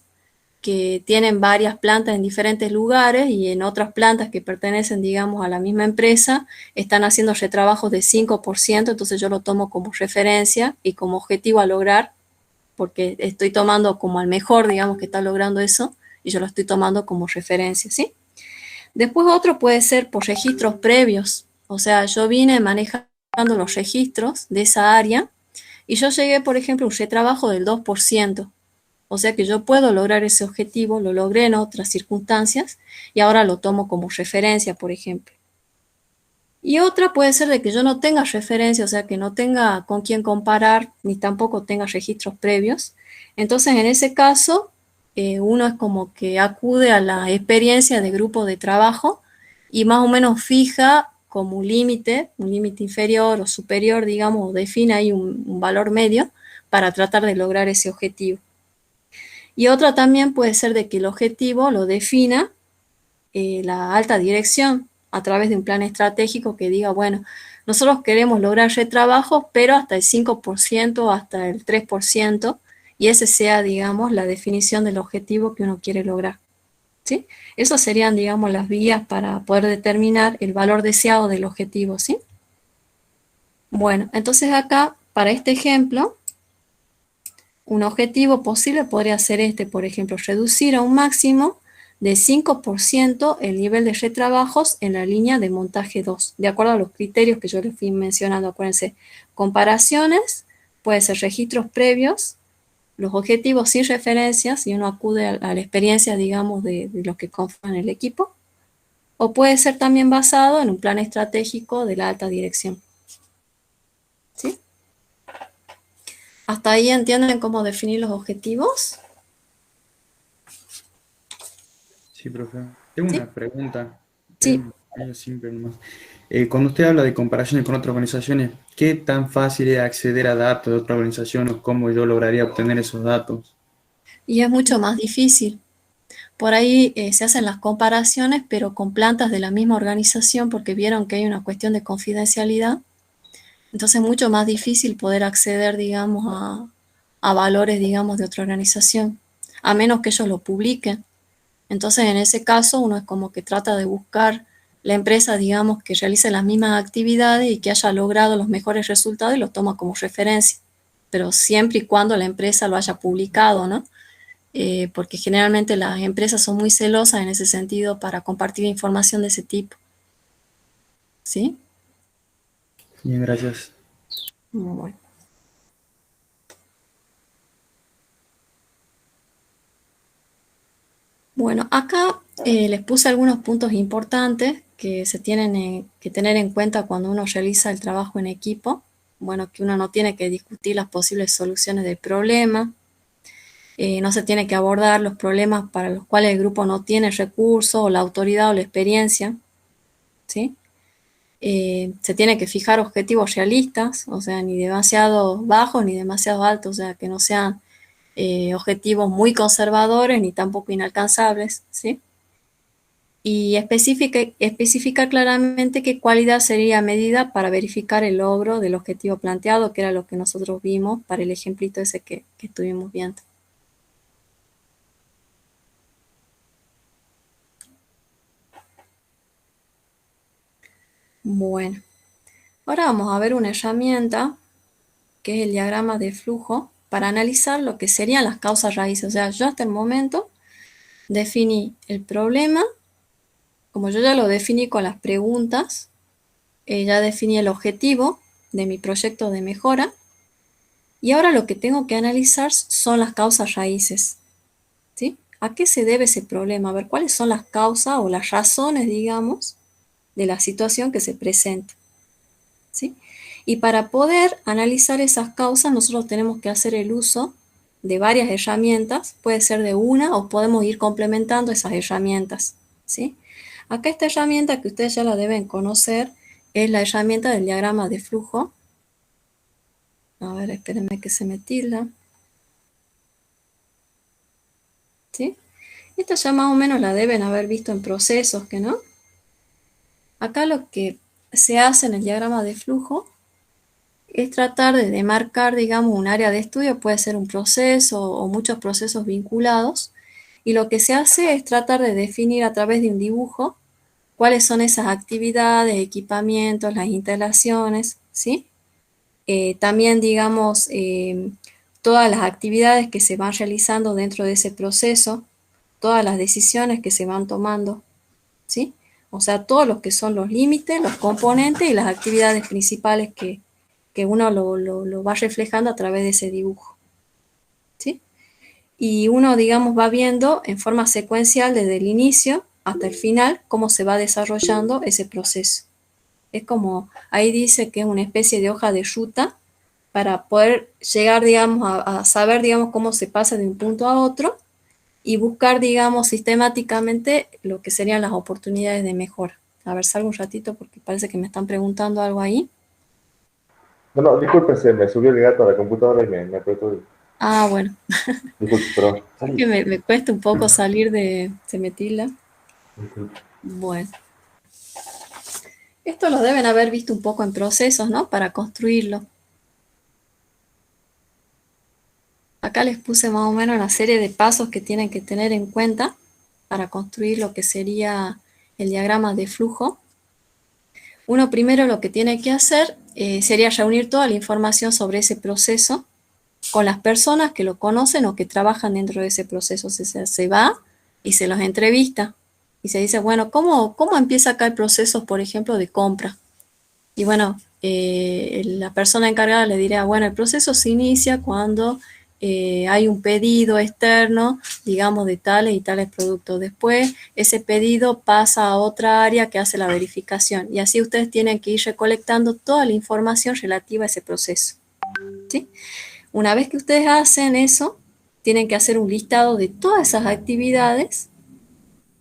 que tienen varias plantas en diferentes lugares y en otras plantas que pertenecen, digamos, a la misma empresa, están haciendo retrabajos de 5%, entonces yo lo tomo como referencia y como objetivo a lograr, porque estoy tomando como al mejor, digamos, que está logrando eso, y yo lo estoy tomando como referencia, ¿sí? Después otro puede ser por registros previos, o sea, yo vine manejando los registros de esa área y yo llegué, por ejemplo, a un retrabajo del 2%. O sea que yo puedo lograr ese objetivo, lo logré en otras circunstancias y ahora lo tomo como referencia, por ejemplo. Y otra puede ser de que yo no tenga referencia, o sea, que no tenga con quién comparar, ni tampoco tenga registros previos. Entonces, en ese caso, uno es como que acude a la experiencia de grupo de trabajo y más o menos fija como un límite inferior o superior, digamos, o define ahí un valor medio para tratar de lograr ese objetivo. Y otra también puede ser de que el objetivo lo defina la alta dirección a través de un plan estratégico que diga, bueno, nosotros queremos lograr retrabajos, pero hasta el 5%, hasta el 3%, y ese sea, digamos, la definición del objetivo que uno quiere lograr. ¿Sí? Esas serían, digamos, las vías para poder determinar el valor deseado del objetivo, ¿sí? Bueno, entonces acá, para este ejemplo, un objetivo posible podría ser este, por ejemplo, reducir a un máximo de 5% el nivel de retrabajos en la línea de montaje 2, de acuerdo a los criterios que yo les fui mencionando. Acuérdense, comparaciones, puede ser registros previos, los objetivos sin referencias, y uno acude a la experiencia, digamos, de los que conforman el equipo, o puede ser también basado en un plan estratégico de la alta dirección. ¿Sí? ¿Hasta ahí entienden cómo definir los objetivos? Sí, profe. Tengo ¿Sí? una pregunta, es Sí. medio simple nomás. Cuando usted habla de comparaciones con otras organizaciones, ¿qué tan fácil es acceder a datos de otra organización o cómo yo lograría obtener esos datos? Y es mucho más difícil. Por ahí se hacen las comparaciones, pero con plantas de la misma organización, porque vieron que hay una cuestión de confidencialidad. Entonces es mucho más difícil poder acceder, digamos, a valores, digamos, de otra organización, a menos que ellos lo publiquen. Entonces, en ese caso, uno es como que trata de buscar la empresa, digamos, que realice las mismas actividades y que haya logrado los mejores resultados y los toma como referencia. Pero siempre y cuando la empresa lo haya publicado, ¿no? Porque generalmente las empresas son muy celosas en ese sentido para compartir información de ese tipo. ¿Sí? Bien, gracias. Bueno. Bueno, acá les puse algunos puntos importantes que se tienen que tener en cuenta cuando uno realiza el trabajo en equipo. Bueno, que uno no tiene que discutir las posibles soluciones del problema, no se tiene que abordar los problemas para los cuales el grupo no tiene recursos o la autoridad o la experiencia, ¿sí? Se tiene que fijar objetivos realistas, o sea, ni demasiado bajos ni demasiado altos, o sea, que no sean objetivos muy conservadores ni tampoco inalcanzables, ¿sí? Y especifica claramente qué cualidad sería medida para verificar el logro del objetivo planteado, que era lo que nosotros vimos para el ejemplito ese que estuvimos viendo. Bueno, ahora vamos a ver una herramienta que es el diagrama de flujo para analizar lo que serían las causas raíces. O sea, yo hasta el momento definí el problema, como yo ya lo definí con las preguntas, ya definí el objetivo de mi proyecto de mejora, y ahora lo que tengo que analizar son las causas raíces, ¿sí? ¿A qué se debe ese problema? A ver, ¿cuáles son las causas o las razones, digamos, de la situación que se presenta? ¿Sí? Y para poder analizar esas causas, nosotros tenemos que hacer el uso de varias herramientas, puede ser de una o podemos ir complementando esas herramientas, ¿sí? Acá esta herramienta que ustedes ya la deben conocer es la herramienta del diagrama de flujo. A ver, espérenme que se me tilda. ¿Sí? Esta ya más o menos la deben haber visto en procesos, ¿que no? Acá lo que se hace en el diagrama de flujo es tratar de demarcar, digamos, un área de estudio, puede ser un proceso o muchos procesos vinculados, y lo que se hace es tratar de definir a través de un dibujo cuáles son esas actividades, equipamientos, las instalaciones, ¿sí? También, digamos, todas las actividades que se van realizando dentro de ese proceso, todas las decisiones que se van tomando, ¿sí? O sea, todos los que son los límites, los componentes y las actividades principales que uno lo va reflejando a través de ese dibujo, ¿sí? Y uno, digamos, va viendo en forma secuencial desde el inicio hasta el final cómo se va desarrollando ese proceso. Es como, ahí dice que es una especie de hoja de ruta para poder llegar, digamos, a saber, digamos, cómo se pasa de un punto a otro y buscar, digamos, sistemáticamente lo que serían las oportunidades de mejora. A ver, salgo un ratito porque parece que me están preguntando algo ahí. No, no, disculpe, se me subió el gato a la computadora y me apretó. Ah, bueno, Disculpe, pero es que me cuesta un poco salir se me tilda. disculpe. Bueno, esto lo deben haber visto un poco en procesos, ¿no? Para construirlo. Acá les puse más o menos una serie de pasos que tienen que tener en cuenta para construir lo que sería el diagrama de flujo. Uno primero lo que tiene que hacer sería reunir toda la información sobre ese proceso con las personas que lo conocen o que trabajan dentro de ese proceso. Se va y se los entrevista y se dice, bueno, ¿cómo empieza acá el proceso, por ejemplo, de compra? Y bueno, la persona encargada le dirá, bueno, el proceso se inicia cuando hay un pedido externo, digamos, de tales y tales productos. Después, ese pedido pasa a otra área que hace la verificación. Y así ustedes tienen que ir recolectando toda la información relativa a ese proceso. ¿Sí? Una vez que ustedes hacen eso, tienen que hacer un listado de todas esas actividades,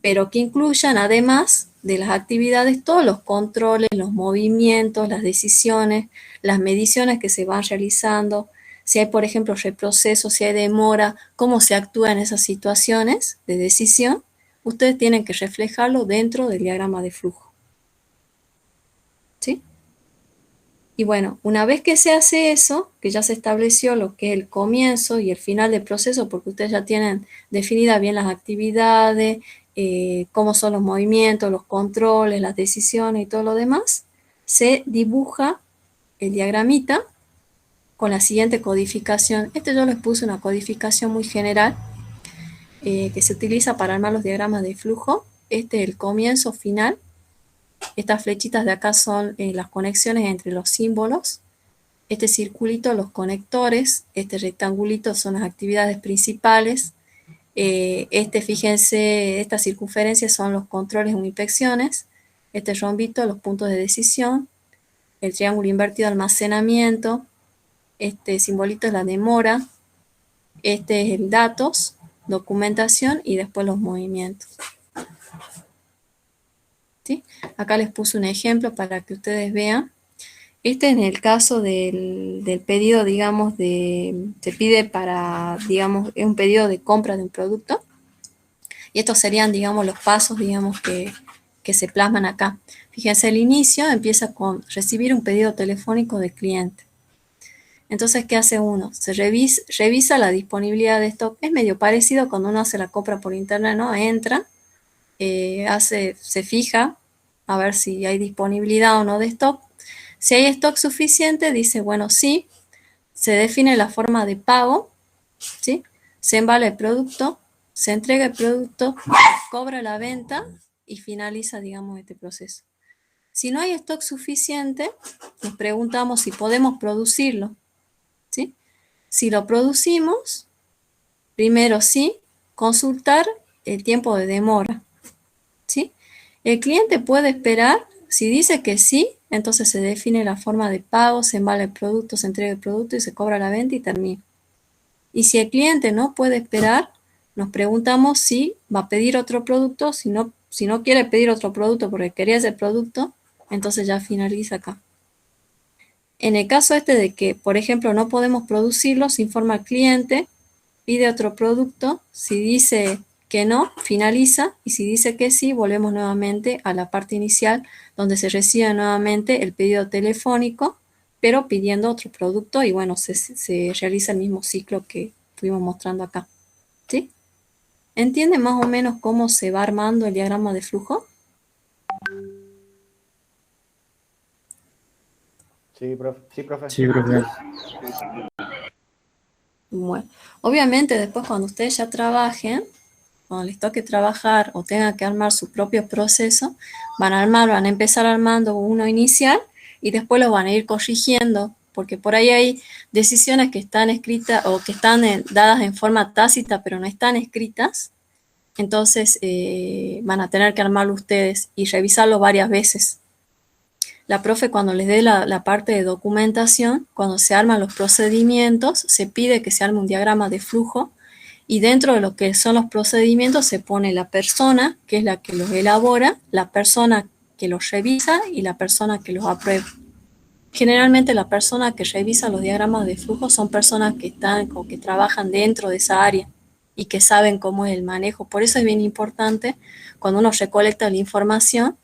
pero que incluyan además de las actividades todos los controles, los movimientos, las decisiones, las mediciones que se van realizando, si hay, por ejemplo, reproceso, si hay demora, cómo se actúa en esas situaciones de decisión, ustedes tienen que reflejarlo dentro del diagrama de flujo. ¿Sí? Y bueno, una vez que se hace eso, que ya se estableció lo que es el comienzo y el final del proceso, porque ustedes ya tienen definidas bien las actividades, cómo son los movimientos, los controles, las decisiones y todo lo demás, se dibuja el diagramita con la siguiente codificación. Yo les puse una codificación muy general que se utiliza para armar los diagramas de flujo. Este es el comienzo final. Estas flechitas de acá son las conexiones entre los símbolos. Este circulito, los conectores. Este rectangulito son las actividades principales. Fíjense, estas circunferencias son los controles o inspecciones. Este rombito, los puntos de decisión. El triángulo invertido, almacenamiento. Este simbolito es la demora. Este es el datos, documentación y después los movimientos. ¿Sí? Acá les puse un ejemplo para que ustedes vean. Este es en el caso del pedido, digamos, se pide para, digamos, es un pedido de compra de un producto. Y estos serían, digamos, los pasos, digamos, que se plasman acá. Fíjense, el inicio empieza con recibir un pedido telefónico del cliente. Entonces, ¿qué hace uno? Se revisa la disponibilidad de stock. Es medio parecido cuando uno hace la compra por internet, ¿no? Entra, se fija a ver si hay disponibilidad o no de stock. Si hay stock suficiente, dice, bueno, sí, se define la forma de pago, ¿sí? Se embala el producto, se entrega el producto, cobra la venta y finaliza, digamos, este proceso. Si no hay stock suficiente, nos preguntamos si podemos producirlo, ¿sí? Si lo producimos, primero sí, consultar el tiempo de demora, ¿sí? El cliente puede esperar, si dice que sí, entonces se define la forma de pago, se embala el producto, se entrega el producto y se cobra la venta y termina. Y si el cliente no puede esperar, nos preguntamos si va a pedir otro producto, si no quiere pedir otro producto porque quería ese producto, entonces ya finaliza acá. En el caso de que, por ejemplo, no podemos producirlo, se informa al cliente, pide otro producto, si dice que no, finaliza, y si dice que sí, volvemos nuevamente a la parte inicial, donde se recibe nuevamente el pedido telefónico, pero pidiendo otro producto, y bueno, se realiza el mismo ciclo que fuimos mostrando acá. ¿Sí? ¿Entiende más o menos cómo se va armando el diagrama de flujo? Sí, profe. Sí, profe. Sí, profe. Bueno, obviamente después cuando ustedes ya trabajen, cuando les toque trabajar o tengan que armar su propio proceso, van a empezar armando uno inicial y después lo van a ir corrigiendo, porque por ahí hay decisiones que están escritas o que están dadas en forma tácita, pero no están escritas. Entonces van a tener que armarlo ustedes y revisarlo varias veces. La profe, cuando les dé la parte de documentación, cuando se arman los procedimientos, se pide que se arme un diagrama de flujo y dentro de lo que son los procedimientos se pone la persona, que es la que los elabora, la persona que los revisa y la persona que los aprueba. Generalmente la persona que revisa los diagramas de flujo son personas que están o que trabajan dentro de esa área y que saben cómo es el manejo. Por eso es bien importante cuando uno recolecta la información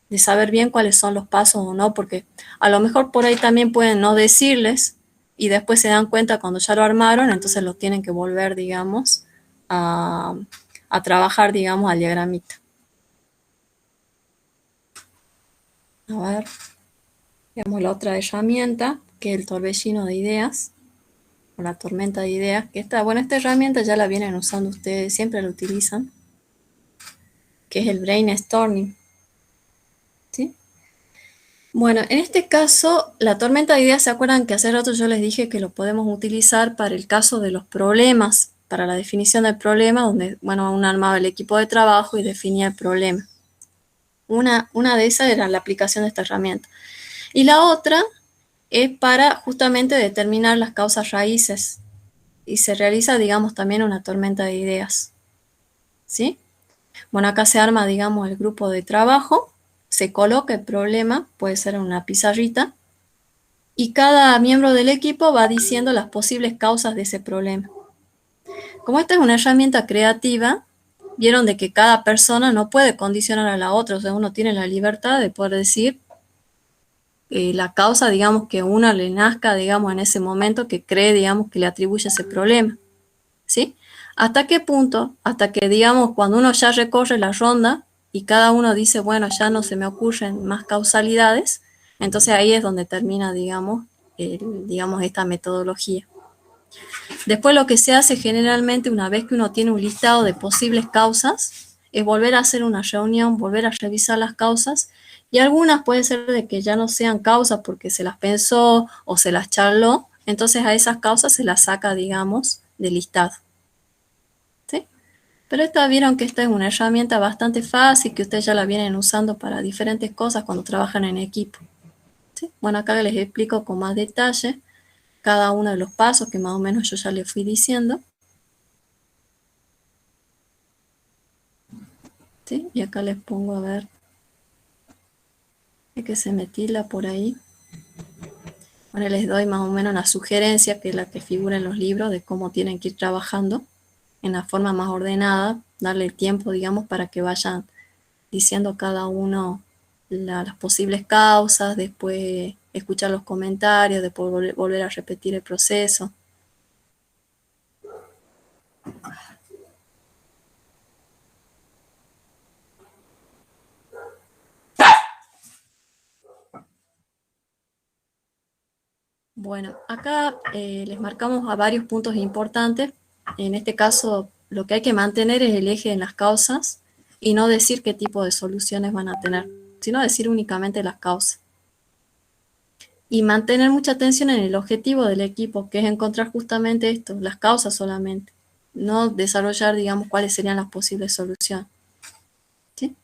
de saber bien cuáles son los pasos o no, porque a lo mejor por ahí también pueden no decirles y después se dan cuenta cuando ya lo armaron, entonces lo tienen que volver, digamos, a trabajar, digamos, al diagramita. A ver, veamos la otra herramienta, que es el torbellino de ideas, o la tormenta de ideas, que esta herramienta ya la vienen usando ustedes, siempre la utilizan, que es el brainstorming, ¿sí? Bueno, en este caso, la tormenta de ideas, ¿se acuerdan que hace rato yo les dije que lo podemos utilizar para el caso de los problemas, para la definición del problema, donde, bueno, uno armaba el equipo de trabajo y definía el problema? Una de esas era la aplicación de esta herramienta. Y la otra es para justamente determinar las causas raíces. Y se realiza, digamos, también una tormenta de ideas, ¿sí? Bueno, acá se arma, digamos, el grupo de trabajo, se coloca el problema, puede ser en una pizarrita, y cada miembro del equipo va diciendo las posibles causas de ese problema. Como esta es una herramienta creativa, vieron de que cada persona no puede condicionar a la otra, o sea, uno tiene la libertad de poder decir la causa, digamos, que uno le nazca, digamos, en ese momento que cree, digamos, que le atribuye ese problema, ¿sí? ¿Hasta qué punto? Hasta que, digamos, cuando uno ya recorre la ronda y cada uno dice, bueno, ya no se me ocurren más causalidades, entonces ahí es donde termina, digamos, esta metodología. Después lo que se hace generalmente una vez que uno tiene un listado de posibles causas es volver a hacer una reunión, volver a revisar las causas y algunas puede ser de que ya no sean causas porque se las pensó o se las charló, entonces a esas causas se las saca, digamos, del listado. ¿Sí? Pero vieron que esta es una herramienta bastante fácil que ustedes ya la vienen usando para diferentes cosas cuando trabajan en equipo. ¿Sí? Bueno, acá les explico con más detalle cada uno de los pasos que más o menos yo ya les fui diciendo. ¿Sí? Y acá les pongo a ver, hay que se metila por ahí. Ahora les doy más o menos una sugerencia que es la que figura en los libros de cómo tienen que ir trabajando en la forma más ordenada, darle tiempo, digamos, para que vayan diciendo cada uno las posibles causas, después escuchar los comentarios, después volver a repetir el proceso. Bueno, acá les marcamos a varios puntos importantes. En este caso, lo que hay que mantener es el eje en las causas y no decir qué tipo de soluciones van a tener, sino decir únicamente las causas. Y mantener mucha atención en el objetivo del equipo, que es encontrar justamente esto, las causas solamente, no desarrollar, digamos, cuáles serían las posibles soluciones. ¿Sí?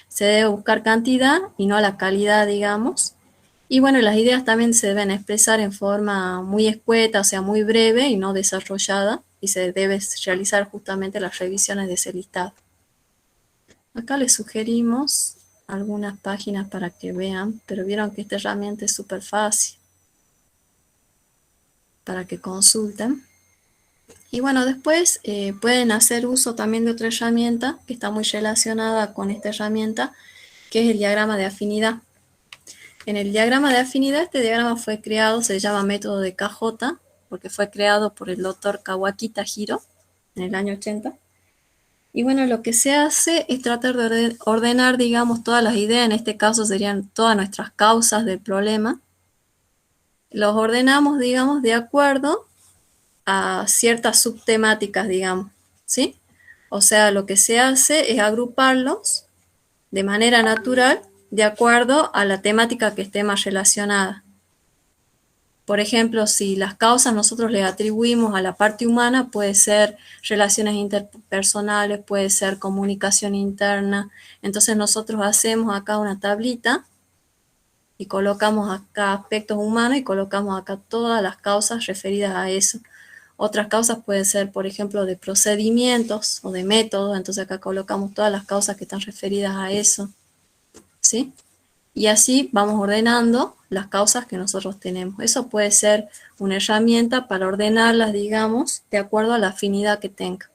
Se debe buscar cantidad y no la calidad, digamos. Y bueno, las ideas también se deben expresar en forma muy escueta, o sea, muy breve y no desarrollada, y se debe realizar justamente las revisiones de ese listado. Acá les sugerimos algunas páginas para que vean, pero vieron que esta herramienta es súper fácil para que consulten. Y bueno, después pueden hacer uso también de otra herramienta que está muy relacionada con esta herramienta, que es el diagrama de afinidad. En el diagrama de afinidad, este diagrama fue creado, se llama método de KJ, porque fue creado por el doctor Kawaki Tajiro en el año 80. Y bueno, lo que se hace es tratar de ordenar, digamos, todas las ideas, en este caso serían todas nuestras causas del problema. Los ordenamos, digamos, de acuerdo a ciertas subtemáticas, digamos, ¿sí? O sea, lo que se hace es agruparlos de manera natural de acuerdo a la temática que esté más relacionada. Por ejemplo, si las causas nosotros le atribuimos a la parte humana, puede ser relaciones interpersonales, puede ser comunicación interna. Entonces nosotros hacemos acá una tablita y colocamos acá aspectos humanos y colocamos acá todas las causas referidas a eso. Otras causas pueden ser, por ejemplo, de procedimientos o de métodos, entonces acá colocamos todas las causas que están referidas a eso, ¿sí? y así vamos ordenando las causas que nosotros tenemos. Eso puede ser una herramienta para ordenarlas, digamos, de acuerdo a la afinidad que tenga.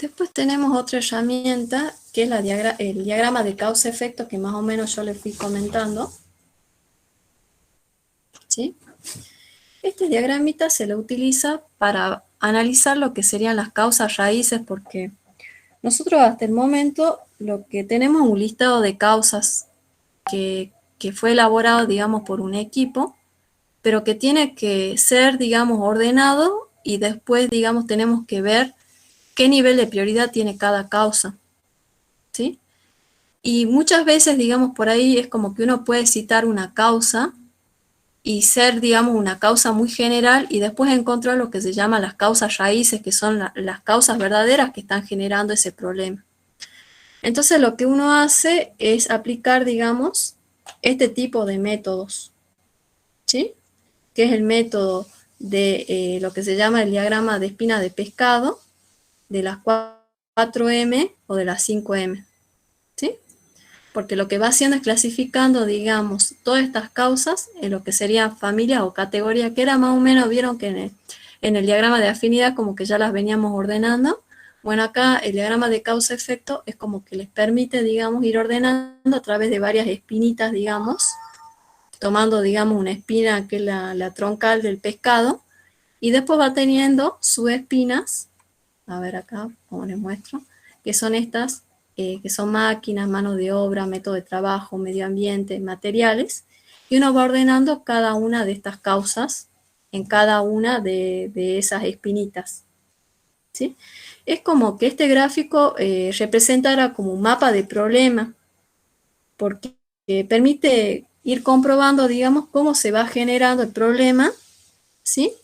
Después tenemos otra herramienta que es el diagrama de causa-efecto, que más o menos yo les fui comentando. ¿Sí? Este diagramita se lo utiliza para analizar lo que serían las causas raíces, porque nosotros hasta el momento lo que tenemos es un listado de causas que fue elaborado, digamos, por un equipo, pero que tiene que ser, digamos, ordenado y después, digamos, tenemos que ver qué nivel de prioridad tiene cada causa, ¿sí? Y muchas veces, digamos, por ahí es como que uno puede citar una causa y ser, digamos, una causa muy general y después encontrar lo que se llama las causas raíces, que son las causas verdaderas que están generando ese problema. Entonces lo que uno hace es aplicar, digamos, este tipo de métodos, ¿sí? Que es el método de lo que se llama el diagrama de espina de pescado, de las 4M o de las 5M, ¿sí? Porque lo que va haciendo es clasificando, digamos, todas estas causas en lo que serían familias o categorías, que era más o menos, vieron que en el diagrama de afinidad como que ya las veníamos ordenando. Bueno, acá el diagrama de causa-efecto es como que les permite, digamos, ir ordenando a través de varias espinitas, digamos, tomando, digamos, una espina que es la troncal del pescado, y después va teniendo subespinas, a ver acá, como les muestro, que son estas, que son máquinas, mano de obra, método de trabajo, medio ambiente, materiales, y uno va ordenando cada una de estas causas en cada una de esas espinitas, ¿sí? Es como que este gráfico representara como un mapa de problema, porque permite ir comprobando, digamos, cómo se va generando el problema, ¿sí?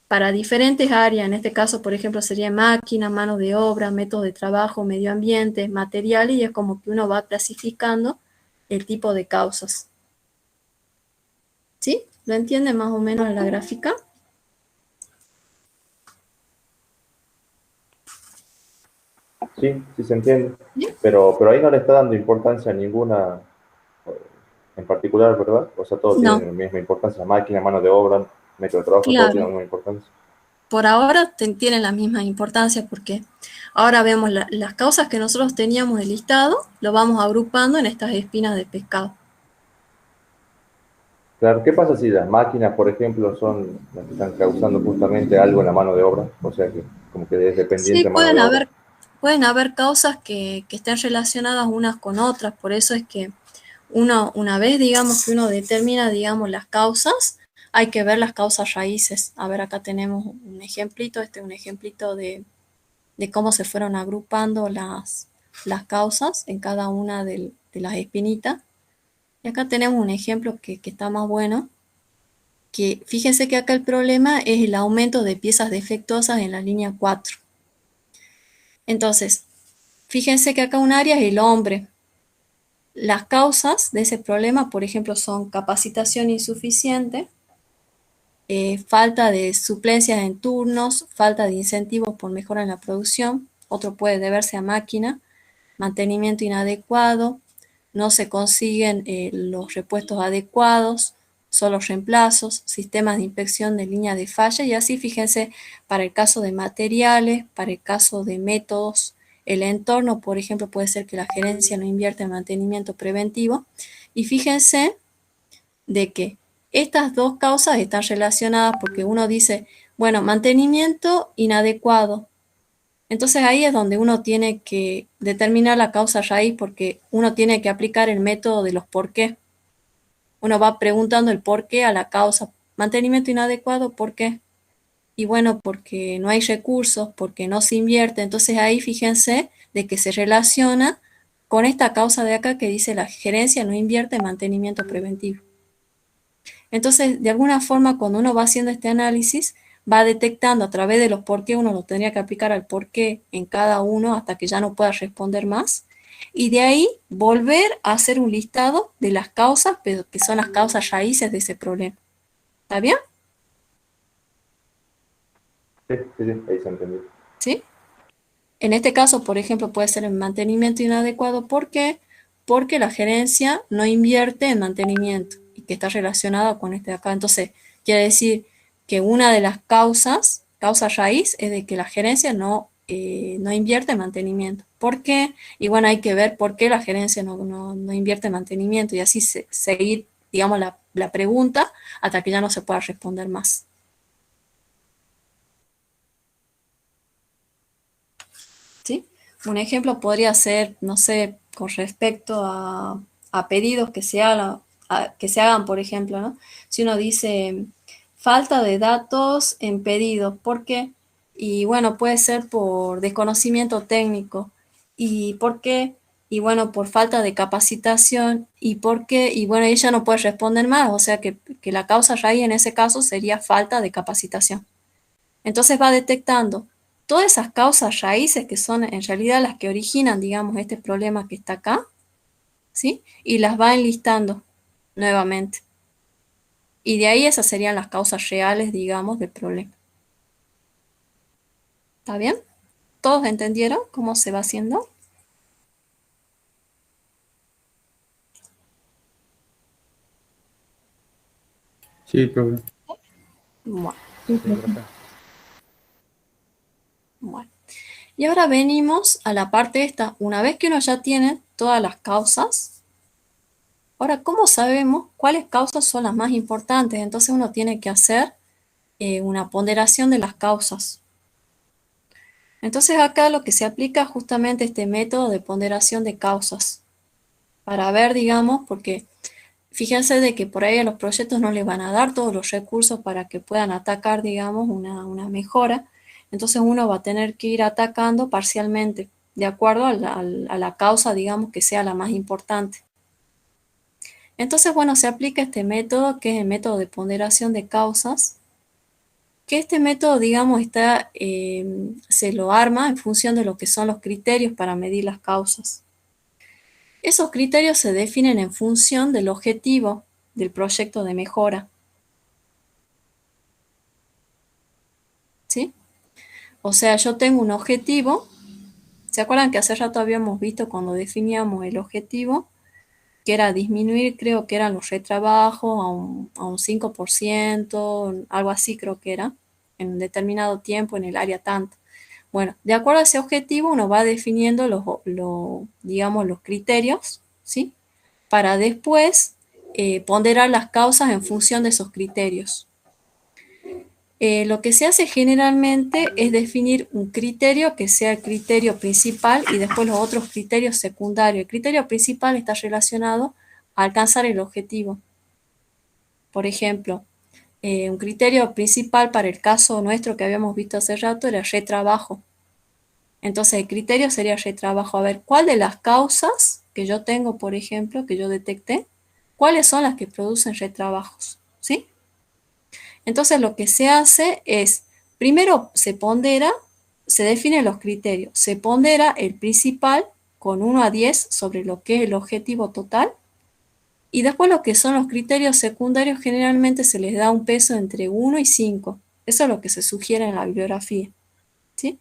Para diferentes áreas, en este caso, por ejemplo, sería máquina, mano de obra, método de trabajo, medio ambiente, materiales, y es como que uno va clasificando el tipo de causas. ¿Sí? ¿Lo entiende más o menos en la gráfica? Sí, sí se entiende. ¿Sí? Pero ahí no le está dando importancia a ninguna en particular, ¿verdad? O sea, todo tiene No, la misma importancia. Máquina, mano de obra, método de trabajo, todo tiene claro. la misma importancia. Por ahora tienen la misma importancia porque ahora vemos las causas que nosotros teníamos de listado, lo vamos agrupando en estas espinas de pescado. Claro, ¿qué pasa si las máquinas, por ejemplo, son las que están causando justamente algo en la mano de obra? O sea, que como que es Sí, dependiente mano de obra. pueden haber causas que estén relacionadas unas con otras, por eso es que una vez, digamos, que uno determina, digamos, las causas, hay que ver las causas raíces. A ver, acá tenemos un ejemplito, este es un ejemplito de cómo se fueron agrupando las causas en cada una de las espinitas. Y acá tenemos un ejemplo que está más bueno, que fíjense que acá el problema es el aumento de piezas defectuosas en la línea 4. Entonces, fíjense que acá un área es el hombre. Las causas de ese problema, por ejemplo, son capacitación insuficiente, falta de suplencias en turnos, falta de incentivos por mejora en la producción, otro puede deberse a máquina, mantenimiento inadecuado, no se consiguen los repuestos adecuados, solo reemplazos, sistemas de inspección de línea de falla, y así fíjense para el caso de materiales, para el caso de métodos, el entorno, por ejemplo, puede ser que la gerencia no invierte en mantenimiento preventivo, y fíjense de que estas dos causas están relacionadas porque uno dice, bueno, mantenimiento inadecuado. Entonces ahí es donde uno tiene que determinar la causa raíz porque uno tiene que aplicar el método de los por qué. Uno va preguntando el por qué a la causa. Mantenimiento inadecuado, ¿por qué? Y bueno, porque no hay recursos, porque no se invierte. Entonces ahí fíjense de que se relaciona con esta causa de acá que dice la gerencia no invierte en mantenimiento preventivo. Entonces, de alguna forma, cuando uno va haciendo este análisis, va detectando a través de los por qué, uno lo tendría que aplicar al por qué en cada uno hasta que ya no pueda responder más. Y de ahí volver a hacer un listado de las causas, pero que son las causas raíces de ese problema. ¿Está bien? Sí, sí, sí, ahí se entendió. ¿sí? En este caso, por ejemplo, puede ser el mantenimiento inadecuado. ¿Por qué? Porque la gerencia no invierte en mantenimiento y que está relacionada con este de acá. Entonces, quiere decir que una de las causa raíz, es de que la gerencia no invierte en mantenimiento. ¿Por qué? Y bueno, hay que ver por qué la gerencia no invierte en mantenimiento y así seguir, digamos, la pregunta hasta que ya no se pueda responder más. ¿Sí? Un ejemplo podría ser, no sé, con respecto a pedidos que se hagan, por ejemplo, ¿no? Si uno dice falta de datos en pedidos, ¿por qué? Y bueno, puede ser por desconocimiento técnico. ¿Y por qué? Y bueno, por falta de capacitación. ¿Y por qué? Y bueno, ella no puede responder más, o sea que la causa raíz en ese caso sería falta de capacitación. Entonces va detectando todas esas causas raíces que son en realidad las que originan, digamos, este problema que está acá, ¿sí? Y las va enlistando nuevamente. Y de ahí esas serían las causas reales, digamos, del problema. ¿Está bien? ¿Todos entendieron cómo se va haciendo? Sí, profe. Bueno, Sí, profe. bueno. Y ahora venimos a la parte esta. Una vez que uno ya tiene todas las causas, ahora, ¿cómo sabemos cuáles causas son las más importantes? Entonces uno tiene que hacer una ponderación de las causas. Entonces acá lo que se aplica es justamente este método de ponderación de causas para ver, digamos, porque fíjense de que por ahí a los proyectos no les van a dar todos los recursos para que puedan atacar, digamos, una mejora. Entonces uno va a tener que ir atacando parcialmente, de acuerdo a la causa, digamos, que sea la más importante. Entonces, bueno, se aplica este método que es el método de ponderación de causas, que este método, digamos, se lo arma en función de lo que son los criterios para medir las causas. Esos criterios se definen en función del objetivo del proyecto de mejora, ¿sí? O sea, yo tengo un objetivo. ¿Se acuerdan que hace rato habíamos visto cuando definíamos el objetivo? Que era disminuir, creo que eran los retrabajos a un 5%, algo así creo que era, en un determinado tiempo en el área tanto. Bueno, de acuerdo a ese objetivo uno va definiendo digamos, los criterios, ¿sí? Para después ponderar las causas en función de esos criterios. Lo que se hace generalmente es definir un criterio que sea el criterio principal y después los otros criterios secundarios. El criterio principal está relacionado a alcanzar el objetivo. Por ejemplo, un criterio principal para el caso nuestro que habíamos visto hace rato era el retrabajo. Entonces el criterio sería retrabajo. A ver, ¿cuál de las causas que yo tengo, por ejemplo, que yo detecté, cuáles son las que producen retrabajos? ¿Sí? Entonces lo que se hace es, primero se definen los criterios, se pondera el principal con 1 a 10 sobre lo que es el objetivo total y después lo que son los criterios secundarios generalmente se les da un peso entre 1 y 5. Eso es lo que se sugiere en la bibliografía, ¿sí?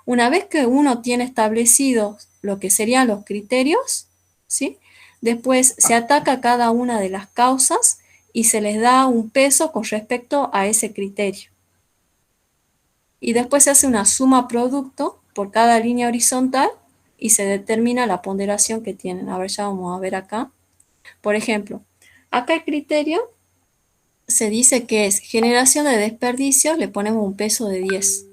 Una vez que uno tiene establecidos lo que serían los criterios, ¿sí? Después se ataca cada una de las causas y se les da un peso con respecto a ese criterio. Y después se hace una suma producto por cada línea horizontal y se determina la ponderación que tienen. A ver, ya vamos a ver acá. Por ejemplo, acá el criterio se dice que es generación de desperdicios, le ponemos un peso de 10.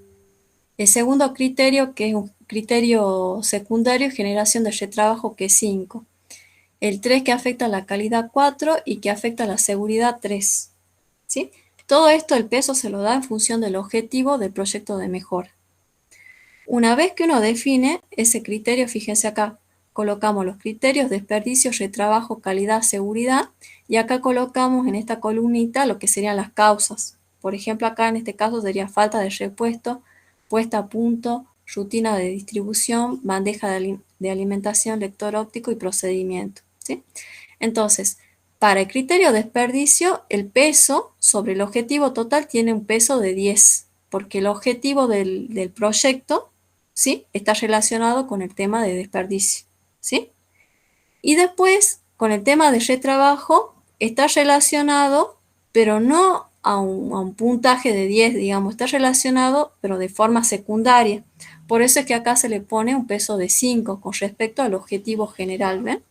El segundo criterio, que es un criterio secundario, generación de retrabajo, que es 5. El 3 que afecta a la calidad 4 y que afecta a la seguridad 3. ¿Sí? Todo esto el peso se lo da en función del objetivo del proyecto de mejora. Una vez que uno define ese criterio, fíjense acá, colocamos los criterios, desperdicio, retrabajo, calidad, seguridad, y acá colocamos en esta columnita lo que serían las causas. Por ejemplo, acá en este caso sería falta de repuesto, puesta a punto, rutina de distribución, bandeja de alimentación, lector óptico y procedimiento. ¿Sí? Entonces, para el criterio desperdicio, el peso sobre el objetivo total tiene un peso de 10. porque el objetivo del proyecto, ¿sí?, está relacionado con el tema de desperdicio, ¿sí? Y después, con el tema de retrabajo, está relacionado, pero no a un puntaje de 10, digamos, está relacionado, pero de forma secundaria. Por eso es que acá se le pone un peso de 5 con respecto al objetivo general, ¿ven?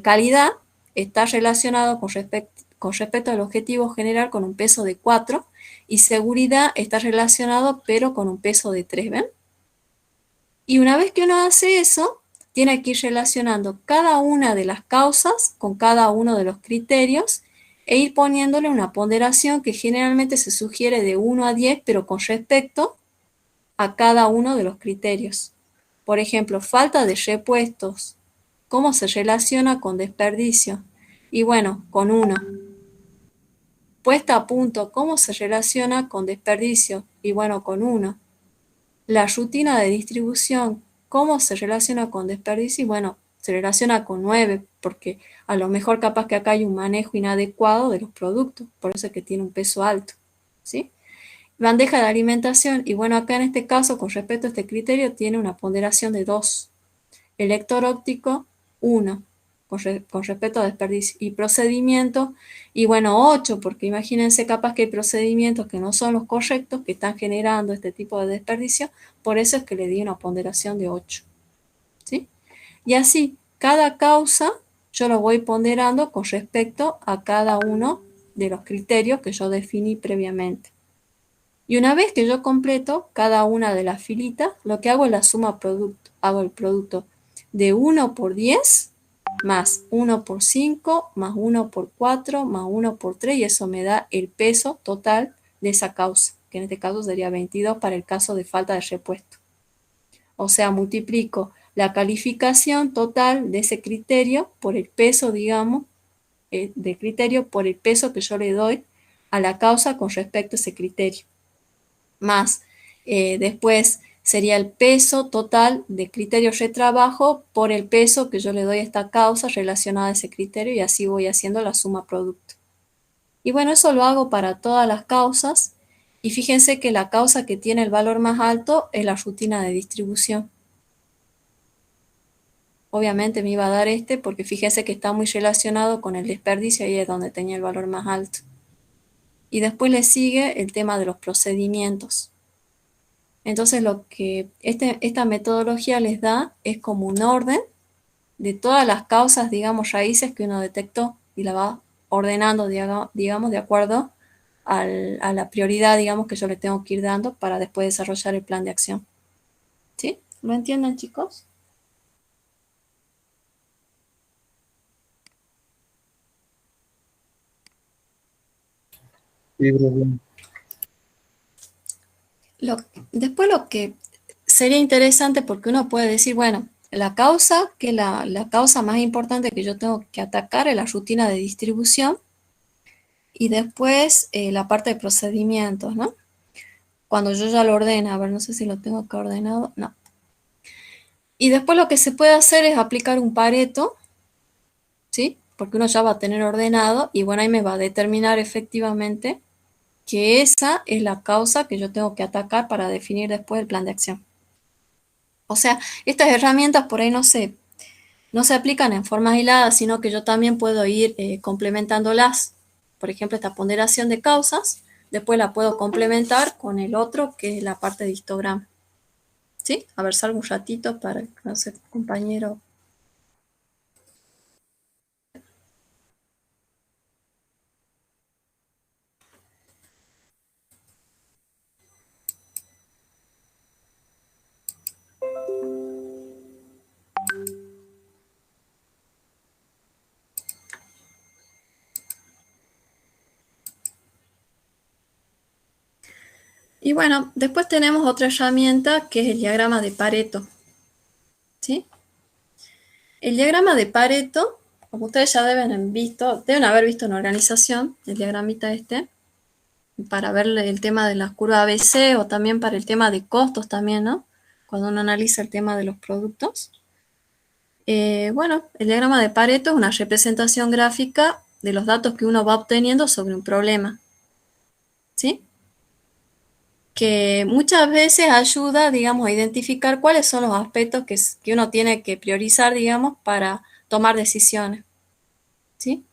Calidad está relacionado con respecto al objetivo general con un peso de 4 y seguridad está relacionado pero con un peso de 3, ¿ven? Y una vez que uno hace eso, tiene que ir relacionando cada una de las causas con cada uno de los criterios e ir poniéndole una ponderación que generalmente se sugiere de 1 a 10, pero con respecto a cada uno de los criterios. Por ejemplo, falta de repuestos. ¿Cómo se relaciona con desperdicio? Y bueno, con 1. Puesta a punto, ¿cómo se relaciona con desperdicio? Y bueno, con 1. La rutina de distribución, ¿cómo se relaciona con desperdicio? Y bueno, se relaciona con 9, porque a lo mejor capaz que acá hay un manejo inadecuado de los productos, por eso es que tiene un peso alto, ¿sí? Bandeja de alimentación, y bueno, acá en este caso, con respecto a este criterio, tiene una ponderación de 2. El lector óptico, 1, con respecto a desperdicio. Y procedimiento, y bueno, 8, porque imagínense capaz que hay procedimientos que no son los correctos, que están generando este tipo de desperdicio, por eso es que le di una ponderación de 8. ¿Sí? Y así, cada causa yo lo voy ponderando con respecto a cada uno de los criterios que yo definí previamente. Y una vez que yo completo cada una de las filitas, lo que hago es la suma producto. Hago el producto de 1 por 10, más 1 por 5, más 1 por 4, más 1 por 3, y eso me da el peso total de esa causa, que en este caso sería 22 para el caso de falta de repuesto. O sea, multiplico la calificación total de ese criterio por el peso, digamos, de criterio por el peso que yo le doy a la causa con respecto a ese criterio. Más después sería el peso total de criterio retrabajo por el peso que yo le doy a esta causa relacionada a ese criterio, y así voy haciendo la suma producto. Y bueno, eso lo hago para todas las causas, y fíjense que la causa que tiene el valor más alto es la rutina de distribución. Obviamente me iba a dar porque fíjense que está muy relacionado con el desperdicio, ahí es donde tenía el valor más alto. Y después le sigue el tema de los procedimientos. Entonces lo que esta metodología les da es como un orden de todas las causas, digamos, raíces que uno detectó, y la va ordenando, digamos, de acuerdo a la prioridad, digamos, que yo le tengo que ir dando para después desarrollar el plan de acción. ¿Sí? ¿Lo entienden, chicos? Sí, profe. Después lo que sería interesante, porque uno puede decir, bueno, la causa más importante que yo tengo que atacar es la rutina de distribución, y después la parte de procedimientos, ¿no? Cuando yo ya lo ordeno, a ver, no sé si lo tengo acá ordenado, no. Y después lo que se puede hacer es aplicar un Pareto, ¿sí? Porque uno ya va a tener ordenado, y bueno, ahí me va a determinar efectivamente que esa es la causa que yo tengo que atacar para definir después el plan de acción. O sea, estas herramientas por ahí no se aplican en forma aislada, sino que yo también puedo ir complementándolas. Por ejemplo, esta ponderación de causas, después la puedo complementar con el otro, que es la parte de histograma. ¿Sí? A ver, salgo un ratito para que no sé, compañero. Y bueno, después tenemos otra herramienta que es el diagrama de Pareto. ¿Sí? El diagrama de Pareto, como ustedes ya deben haber visto en organización, el diagramita para ver el tema de las curvas ABC, o también para el tema de costos también, ¿no? Cuando uno analiza el tema de los productos. Bueno, el diagrama de Pareto es una representación gráfica de los datos que uno va obteniendo sobre un problema. ¿Sí? que muchas veces ayuda, digamos, a identificar cuáles son los aspectos que uno tiene que priorizar, digamos, para tomar decisiones, ¿sí?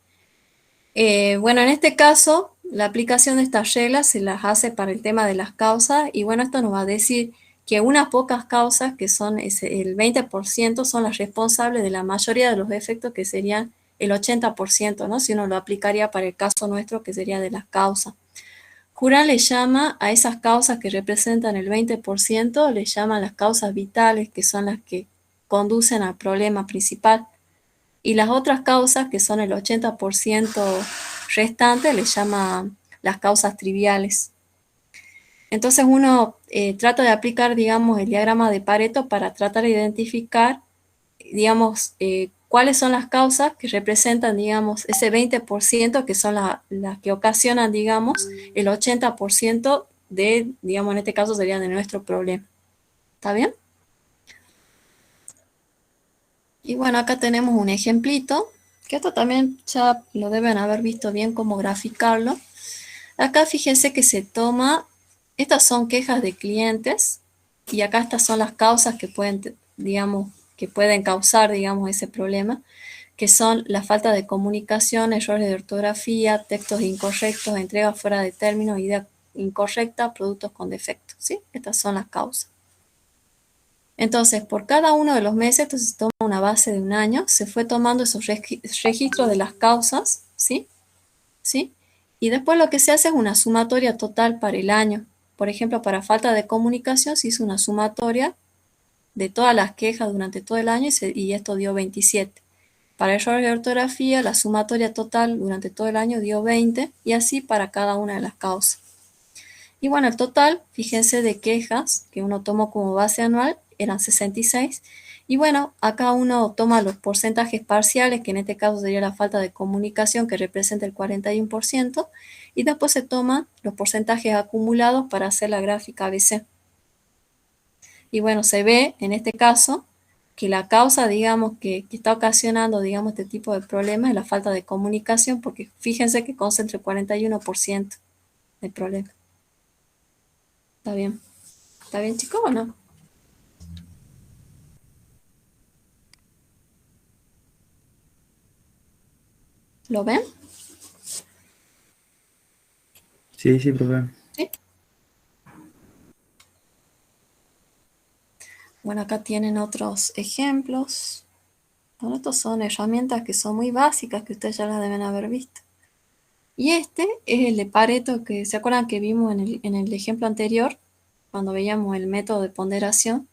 Bueno, en este caso, la aplicación de estas reglas se las hace para el tema de las causas y bueno, esto nos va a decir que unas pocas causas, que son el 20%, son las responsables de la mayoría de los efectos, que serían el 80%, ¿no? Si uno lo aplicaría para el caso nuestro, que sería de las causas. Juran le llama a esas causas que representan el 20%, le llaman las causas vitales, que son las que conducen al problema principal. Y las otras causas, que son el 80% restante, le llama las causas triviales. Entonces uno trata de aplicar, digamos, el diagrama de Pareto para tratar de identificar, digamos, cuáles son las causas que representan, digamos, ese 20% que son las que ocasionan, digamos, el 80% de, digamos, en este caso sería de nuestro problema. ¿Está bien? Y bueno, acá tenemos un ejemplito, que esto también ya lo deben haber visto bien cómo graficarlo. Acá fíjense que se toma, estas son quejas de clientes, y acá estas son las causas que pueden, digamos, que pueden causar, digamos, ese problema, que son la falta de comunicación, errores de ortografía, textos incorrectos, entrega fuera de término, idea incorrecta, productos con defectos, ¿sí? Estas son las causas. Entonces, por cada uno de los meses, entonces se toma una base de un año, se fue tomando esos registros de las causas, ¿sí? ¿Sí? Y después lo que se hace es una sumatoria total para el año. Por ejemplo, para falta de comunicación se hizo una sumatoria de todas las quejas durante todo el año y esto dio 27. Para errores de ortografía, la sumatoria total durante todo el año dio 20 y así para cada una de las causas. Y bueno, el total, fíjense, de quejas que uno tomó como base anual eran 66. Y bueno, acá uno toma los porcentajes parciales, que en este caso sería la falta de comunicación, que representa el 41%, y después se toman los porcentajes acumulados para hacer la gráfica ABC. Y bueno, se ve en este caso que la causa, digamos, que está ocasionando, digamos, este tipo de problemas es la falta de comunicación, porque fíjense que concentra el 41% del problema. ¿Está bien? ¿Está bien, chicos, o no? ¿Lo ven? Sí, sí, profe. Sí. Bueno, acá tienen otros ejemplos. Bueno, estos son herramientas que son muy básicas, que ustedes ya las deben haber visto. Y este es el de Pareto, que se acuerdan que vimos en el ejemplo anterior, cuando veíamos el método de ponderación.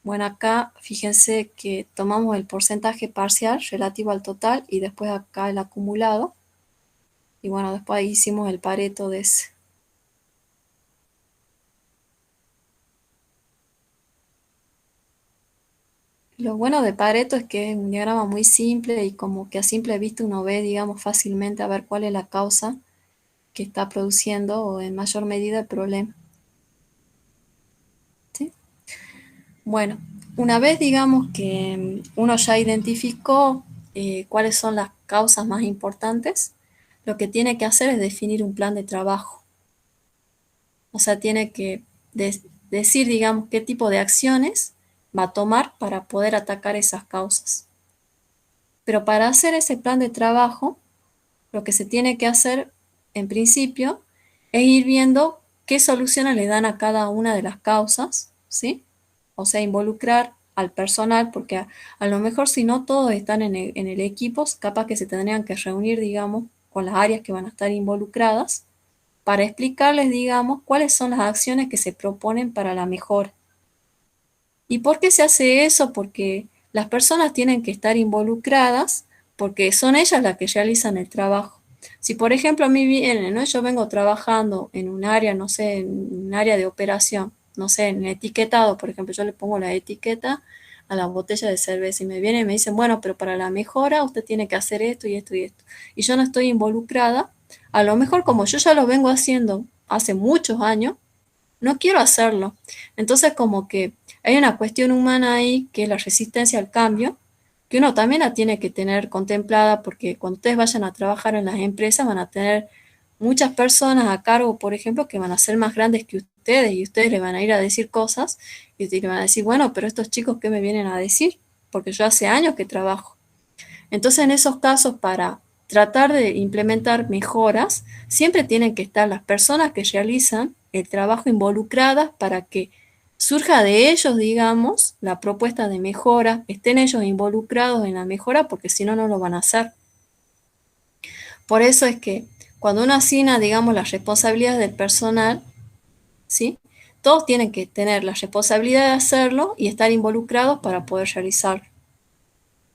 Bueno, acá fíjense que tomamos el porcentaje parcial relativo al total y después acá el acumulado. Y bueno, después ahí hicimos el Pareto de ese. Lo bueno de Pareto es que es un diagrama muy simple y como que a simple vista uno ve, digamos, fácilmente a ver cuál es la causa que está produciendo o en mayor medida el problema. ¿Sí? Bueno, una vez digamos que uno ya identificó cuáles son las causas más importantes, lo que tiene que hacer es definir un plan de trabajo. O sea, tiene que decir, digamos, qué tipo de acciones va a tomar para poder atacar esas causas. Pero para hacer ese plan de trabajo, lo que se tiene que hacer en principio es ir viendo qué soluciones le dan a cada una de las causas, ¿sí? O sea, involucrar al personal, porque a lo mejor si no todos están en el equipo, capaz que se tendrían que reunir, digamos, con las áreas que van a estar involucradas para explicarles, digamos, cuáles son las acciones que se proponen para la mejora. ¿Y por qué se hace eso? Porque las personas tienen que estar involucradas porque son ellas las que realizan el trabajo. Si por ejemplo a mí viene, ¿no? Yo vengo trabajando en un área, no sé, en un área de operación, no sé, en etiquetado, por ejemplo, yo le pongo la etiqueta a la botella de cerveza y me vienen y me dicen, bueno, pero para la mejora usted tiene que hacer esto y esto y esto. Y yo no estoy involucrada, a lo mejor como yo ya lo vengo haciendo hace muchos años, no quiero hacerlo. Entonces como que hay una cuestión humana ahí que es la resistencia al cambio, que uno también la tiene que tener contemplada porque cuando ustedes vayan a trabajar en las empresas van a tener muchas personas a cargo, por ejemplo, que van a ser más grandes que ustedes y ustedes le van a ir a decir cosas y ustedes le van a decir, bueno, pero estos chicos, ¿qué me vienen a decir? Porque yo hace años que trabajo. Entonces, en esos casos, para tratar de implementar mejoras, siempre tienen que estar las personas que realizan el trabajo involucradas para que surja de ellos, digamos, la propuesta de mejora, estén ellos involucrados en la mejora, porque si no, no lo van a hacer. Por eso es que cuando uno asigna, digamos, las responsabilidades del personal, ¿sí? Todos tienen que tener la responsabilidad de hacerlo y estar involucrados para poder realizarlo.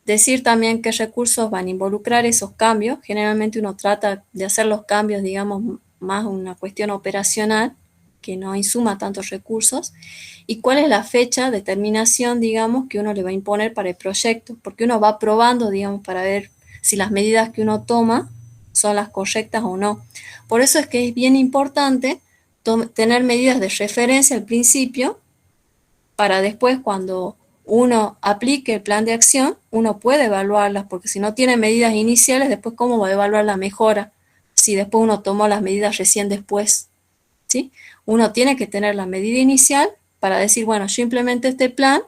Decir también qué recursos van a involucrar esos cambios. Generalmente uno trata de hacer los cambios, digamos, más una cuestión operacional, que no insuma tantos recursos. Y cuál es la fecha de terminación, digamos, que uno le va a imponer para el proyecto. Porque uno va probando, digamos, para ver si las medidas que uno toma son las correctas o no. Por eso es que es bien importante tener medidas de referencia al principio, para después, cuando uno aplique el plan de acción, uno puede evaluarlas, porque si no tiene medidas iniciales, después ¿cómo va a evaluar la mejora? Si después uno tomó las medidas recién después, ¿sí? Uno tiene que tener la medida inicial para decir, bueno, yo implementé este plan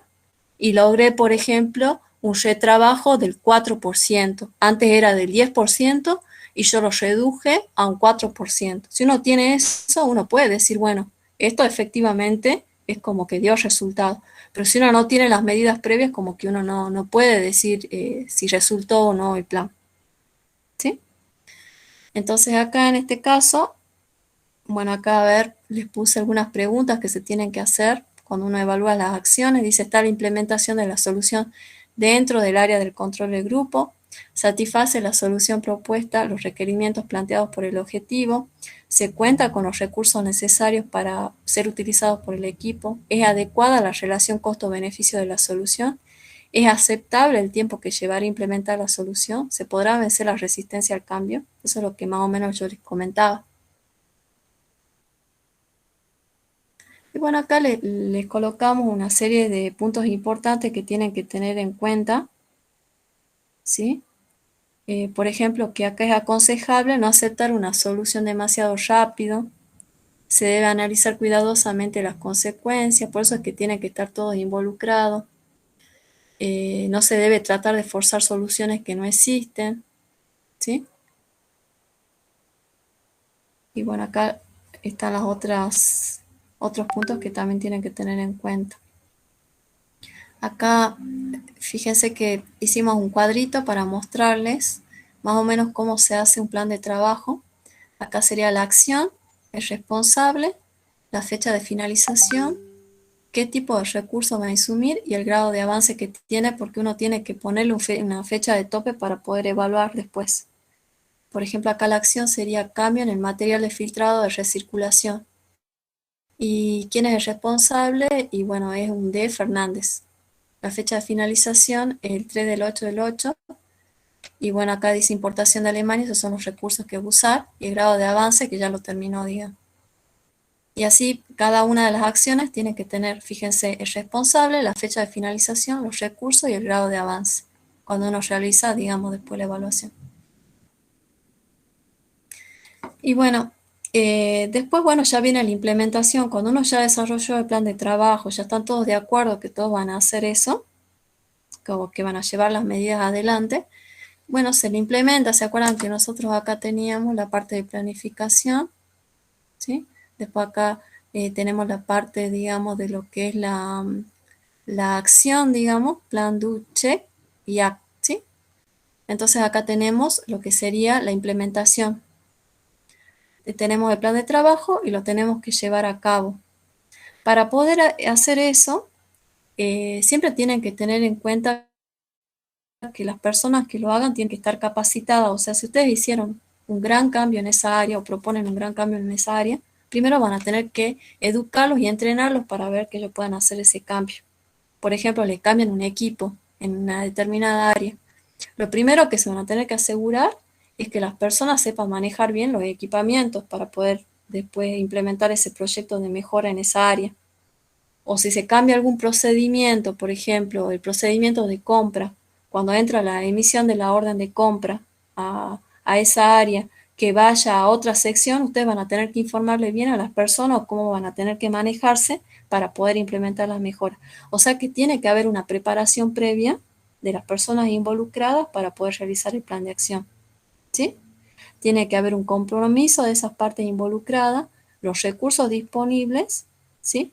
y logré, por ejemplo, un retrabajo del 4%. Antes era del 10% y yo lo reduje a un 4%. Si uno tiene eso, uno puede decir, bueno, esto efectivamente es como que dio resultado. Pero si uno no tiene las medidas previas, como que uno no puede decir si resultó o no el plan. ¿Sí? Entonces acá en este caso, bueno, acá a ver, les puse algunas preguntas que se tienen que hacer cuando uno evalúa las acciones. Dice, ¿está la implementación de la solución dentro del área del control del grupo? ¿Satisface la solución propuesta los requerimientos planteados por el objetivo? ¿Se cuenta con los recursos necesarios para ser utilizados por el equipo? ¿Es adecuada la relación costo-beneficio de la solución? ¿Es aceptable el tiempo que llevará a implementar la solución? ¿Se podrá vencer la resistencia al cambio? Eso es lo que más o menos yo les comentaba. Y bueno, acá les colocamos una serie de puntos importantes que tienen que tener en cuenta, ¿sí? Por ejemplo, que acá es aconsejable no aceptar una solución demasiado rápido. Se debe analizar cuidadosamente las consecuencias, por eso es que tienen que estar todos involucrados. No se debe tratar de forzar soluciones que no existen, ¿sí? Y bueno, acá están los otros puntos que también tienen que tener en cuenta. Acá, fíjense que hicimos un cuadrito para mostrarles más o menos cómo se hace un plan de trabajo. Acá sería la acción, el responsable, la fecha de finalización, qué tipo de recursos va a insumir y el grado de avance que tiene, porque uno tiene que ponerle una fecha de tope para poder evaluar después. Por ejemplo, acá la acción sería cambio en el material de filtrado de recirculación. ¿Y quién es el responsable? Y bueno, es un D. Fernández. La fecha de finalización, el 3 del 8 del 8. Y bueno, acá dice importación de Alemania, esos son los recursos que va a usar. Y el grado de avance, que ya lo terminó, digamos. Y así, cada una de las acciones tiene que tener, fíjense, el responsable, la fecha de finalización, los recursos y el grado de avance. Cuando uno realiza, digamos, después la evaluación. Y bueno, después, bueno, ya viene la implementación. Cuando uno ya desarrolló el plan de trabajo, ya están todos de acuerdo que todos van a hacer eso, como que van a llevar las medidas adelante. Bueno, se le implementa. ¿Se acuerdan que nosotros acá teníamos la parte de planificación? ¿Sí? Después acá tenemos la parte, digamos, de lo que es la acción, digamos, plan, do, check y act, ¿sí? Entonces acá tenemos lo que sería la implementación. Tenemos el plan de trabajo y lo tenemos que llevar a cabo. Para poder hacer eso, siempre tienen que tener en cuenta que las personas que lo hagan tienen que estar capacitadas. O sea, si ustedes hicieron un gran cambio en esa área o proponen un gran cambio en esa área, primero van a tener que educarlos y entrenarlos para ver que ellos puedan hacer ese cambio. Por ejemplo, les cambian un equipo en una determinada área. Lo primero que se van a tener que asegurar es que las personas sepan manejar bien los equipamientos para poder después implementar ese proyecto de mejora en esa área. O si se cambia algún procedimiento, por ejemplo, el procedimiento de compra, cuando entra la emisión de la orden de compra a esa área, que vaya a otra sección, ustedes van a tener que informarle bien a las personas cómo van a tener que manejarse para poder implementar las mejoras. O sea que tiene que haber una preparación previa de las personas involucradas para poder realizar el plan de acción, ¿sí? Tiene que haber un compromiso de esas partes involucradas, los recursos disponibles, ¿sí?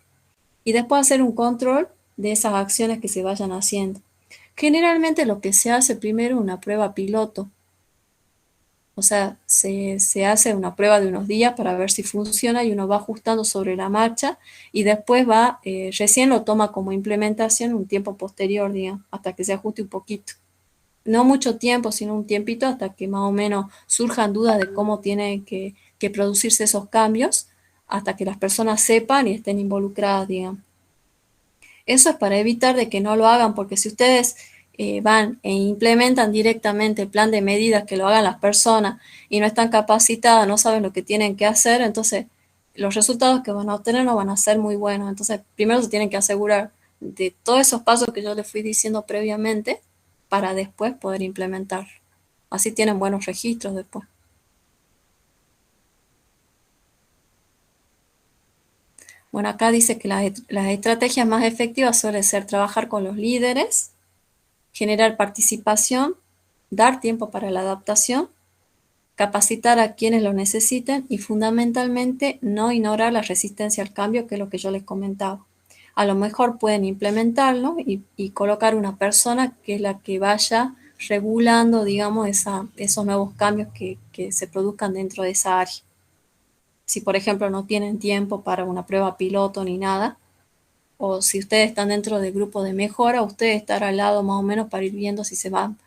Y después hacer un control de esas acciones que se vayan haciendo. Generalmente lo que se hace primero es una prueba piloto. O sea, se hace una prueba de unos días para ver si funciona y uno va ajustando sobre la marcha y después recién lo toma como implementación un tiempo posterior, digamos, hasta que se ajuste un poquito. No mucho tiempo, sino un tiempito hasta que más o menos surjan dudas de cómo tienen que producirse esos cambios, hasta que las personas sepan y estén involucradas, digamos. Eso es para evitar de que no lo hagan, porque si ustedes van e implementan directamente el plan de medidas que lo hagan las personas y no están capacitadas, no saben lo que tienen que hacer, entonces los resultados que van a obtener no van a ser muy buenos. Entonces, primero se tienen que asegurar de todos esos pasos que yo les fui diciendo previamente para después poder implementar. Así tienen buenos registros después. Bueno, acá dice que las estrategias más efectivas suelen ser trabajar con los líderes, generar participación, dar tiempo para la adaptación, capacitar a quienes lo necesiten y fundamentalmente no ignorar la resistencia al cambio, que es lo que yo les comentaba. A lo mejor pueden implementarlo y colocar una persona que es la que vaya regulando, digamos, esos nuevos cambios que se produzcan dentro de esa área. Si, por ejemplo, no tienen tiempo para una prueba piloto ni nada, o si ustedes están dentro del grupo de mejora, ustedes estar al lado más o menos para ir viendo si si van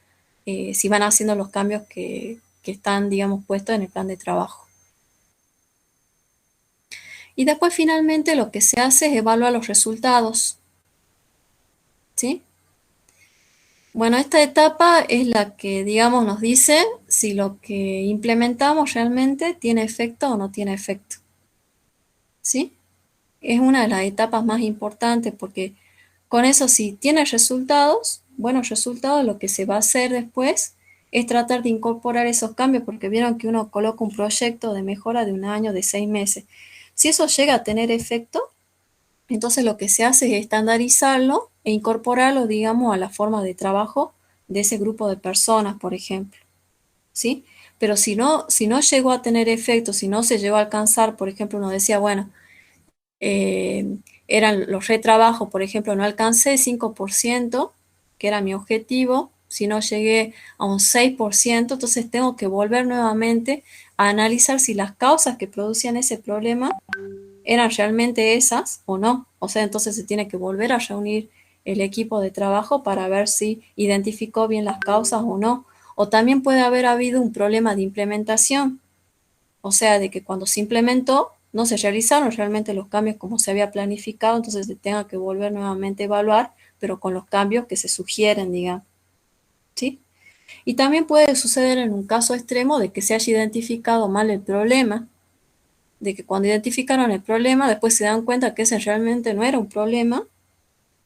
haciendo los cambios que están, digamos, puestos en el plan de trabajo. Y después finalmente lo que se hace es evaluar los resultados, ¿sí? Bueno, esta etapa es la que, digamos, nos dice si lo que implementamos realmente tiene efecto o no tiene efecto, ¿sí? Es una de las etapas más importantes porque con eso, si tiene resultados, buenos resultados, lo que se va a hacer después es tratar de incorporar esos cambios, porque vieron que uno coloca un proyecto de mejora de un año, de 6 meses. Si eso llega a tener efecto, entonces lo que se hace es estandarizarlo e incorporarlo, digamos, a la forma de trabajo de ese grupo de personas, por ejemplo, ¿sí? Pero si no llegó a tener efecto, si no se llegó a alcanzar, por ejemplo, uno decía, bueno, eran los retrabajos, por ejemplo, no alcancé 5%, que era mi objetivo, si no llegué a un 6%, entonces tengo que volver nuevamente a analizar si las causas que producían ese problema eran realmente esas o no. O sea, entonces se tiene que volver a reunir el equipo de trabajo para ver si identificó bien las causas o no. O también puede haber habido un problema de implementación, o sea, de que cuando se implementó no se realizaron realmente los cambios como se había planificado, entonces se tenga que volver nuevamente a evaluar, pero con los cambios que se sugieren, digamos, ¿sí? Y también puede suceder en un caso extremo de que se haya identificado mal el problema, de que cuando identificaron el problema, después se dan cuenta que ese realmente no era un problema,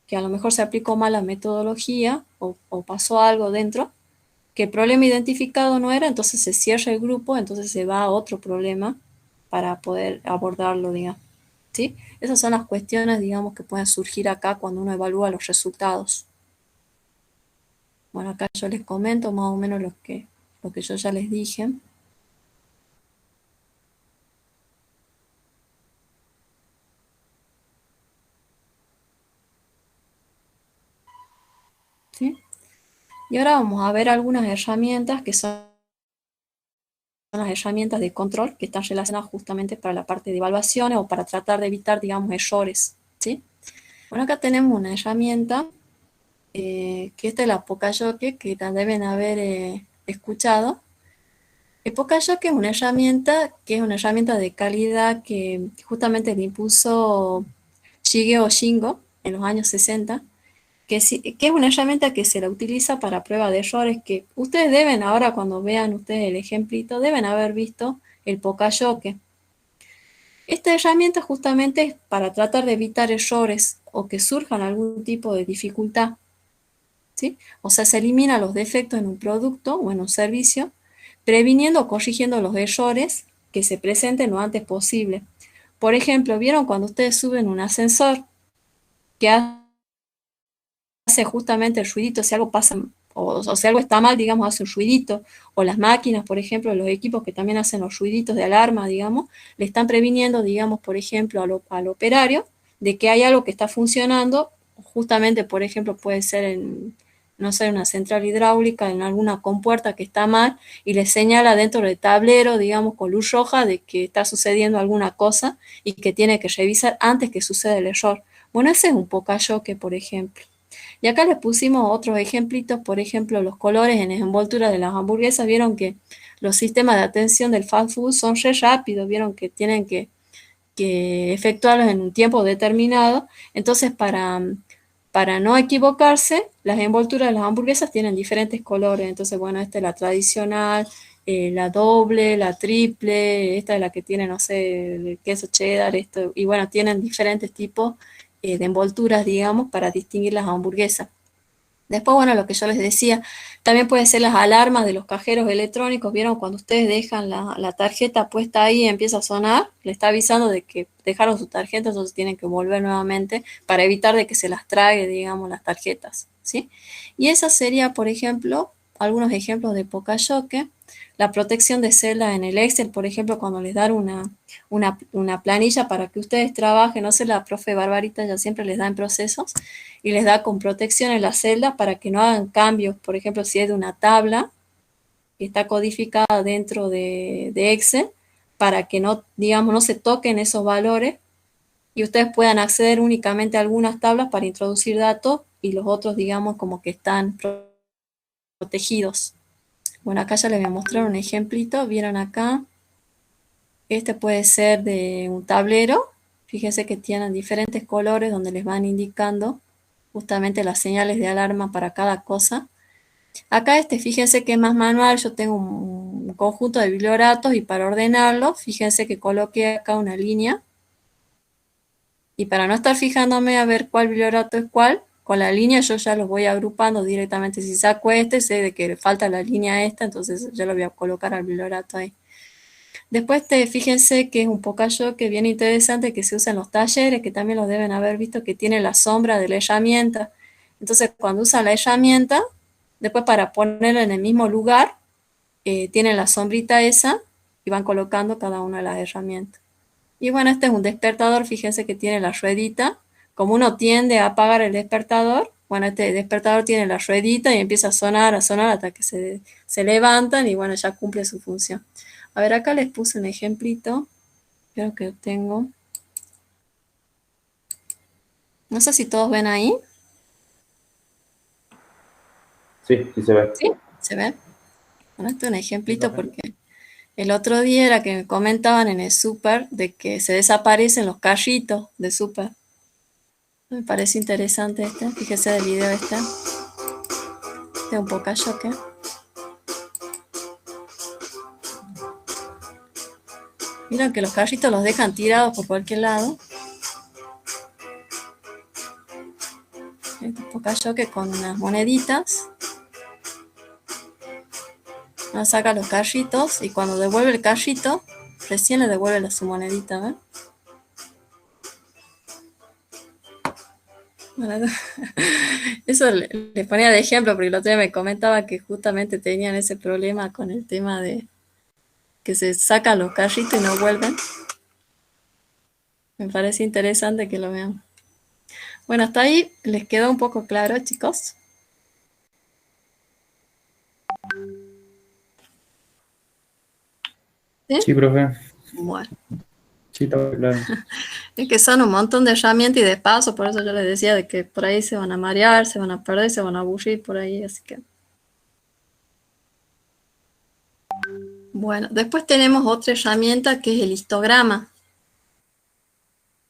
que a lo mejor se aplicó mal la metodología o pasó algo dentro, que el problema identificado no era, entonces se cierra el grupo, entonces se va a otro problema para poder abordarlo, digamos, ¿sí? Esas son las cuestiones, digamos, que pueden surgir acá cuando uno evalúa los resultados. Bueno, acá yo les comento más o menos lo que yo ya les dije. ¿Sí? Y ahora vamos a ver algunas herramientas que son las herramientas de control que están relacionadas justamente para la parte de evaluaciones o para tratar de evitar, digamos, errores, ¿sí? Bueno, acá tenemos una herramienta que esta es la Pokayoke, que la deben haber escuchado. El Pokayoke es una herramienta de calidad que justamente le impuso Shigeo Shingo en los años 60, que es una herramienta que se la utiliza para prueba de errores, que ustedes deben, ahora cuando vean ustedes el ejemplito, deben haber visto el Pokayoke. Esta herramienta justamente es para tratar de evitar errores o que surjan algún tipo de dificultad, ¿sí? O sea, se eliminan los defectos en un producto o en un servicio, previniendo o corrigiendo los errores que se presenten lo antes posible. Por ejemplo, ¿vieron cuando ustedes suben un ascensor que hace justamente el ruidito, si algo pasa o si algo está mal, digamos, hace un ruidito, o las máquinas, por ejemplo, los equipos que también hacen los ruiditos de alarma, digamos, le están previniendo, digamos, por ejemplo, al operario de que hay algo que está funcionando, justamente, por ejemplo, puede ser en, no sé, una central hidráulica, en alguna compuerta que está mal, y le señala dentro del tablero, digamos, con luz roja, de que está sucediendo alguna cosa y que tiene que revisar antes que suceda el error. Bueno, ese es un choque, por ejemplo. Y acá les pusimos otros ejemplitos, por ejemplo, los colores en las envolturas de las hamburguesas. Vieron que los sistemas de atención del fast food son re rápidos, vieron que tienen que efectuarlos en un tiempo determinado. Entonces, para no equivocarse, las envolturas de las hamburguesas tienen diferentes colores. Entonces, bueno, esta es la tradicional, la doble, la triple, esta es la que tiene, no sé, el queso cheddar, esto, y bueno, tienen diferentes tipos de envolturas, digamos, para distinguir las hamburguesas. Después, bueno, lo que yo les decía, también pueden ser las alarmas de los cajeros electrónicos. ¿Vieron cuando ustedes dejan la tarjeta puesta ahí y empieza a sonar? Le está avisando de que dejaron su tarjeta, entonces tienen que volver nuevamente para evitar de que se las trague, digamos, las tarjetas, ¿sí? Y esa sería, por ejemplo, algunos ejemplos de choque. La protección de celdas en el Excel, por ejemplo, cuando les dan una planilla para que ustedes trabajen, no sé, la profe Barbarita ya siempre les da en procesos, y les da con protección en las celdas para que no hagan cambios. Por ejemplo, si es de una tabla que está codificada dentro de Excel, para que no, digamos, no se toquen esos valores y ustedes puedan acceder únicamente a algunas tablas para introducir datos y los otros, digamos, como que están protegidos. Bueno, acá ya les voy a mostrar un ejemplito. ¿Vieron acá? Este puede ser de un tablero. Fíjense que tienen diferentes colores donde les van indicando justamente las señales de alarma para cada cosa. Acá fíjense que es más manual, yo tengo un conjunto de biblioratos y para ordenarlo, fíjense que coloqué acá una línea. Y para no estar fijándome a ver cuál bibliorato es cuál, con la línea yo ya los voy agrupando directamente. Si saco sé de que le falta la línea esta, entonces yo lo voy a colocar al bibliorato ahí. Después fíjense que es un que bien interesante que se usa en los talleres, que también los deben haber visto, que tiene la sombra de la herramienta. Entonces cuando usan la herramienta, después para ponerla en el mismo lugar, tienen la sombrita esa y van colocando cada una de las herramientas. Y bueno, este es un despertador, fíjense que tiene la ruedita. Como uno tiende a apagar el despertador, bueno, este despertador tiene la ruedita y empieza a sonar hasta que se levantan y bueno, ya cumple su función. A ver, acá les puse un ejemplito. Creo que tengo. No sé si todos ven ahí. Sí, sí se ve. ¿Sí? ¿Se ve? Bueno, este es un ejemplito porque el otro día era que me comentaban en el súper de que se desaparecen los carritos de súper. Me parece interesante fíjese del video Este es un choque. Miren que los carritos los dejan tirados por cualquier lado. Este choque con unas moneditas. Uno saca los carritos y cuando devuelve el carrito, recién le devuelve su monedita, ¿ven? Bueno, eso les ponía de ejemplo porque el otro día me comentaba que justamente tenían ese problema con el tema de que se sacan los carritos y no vuelven. Me parece interesante que lo vean. Bueno, hasta ahí les quedó un poco claro, chicos. ¿Sí? Sí, profe. Bueno. Sí, está claro. Es que son un montón de herramientas y de pasos, por eso yo les decía de que por ahí se van a marear, se van a perder, se van a aburrir por ahí, así que... Bueno, después tenemos otra herramienta que es el histograma.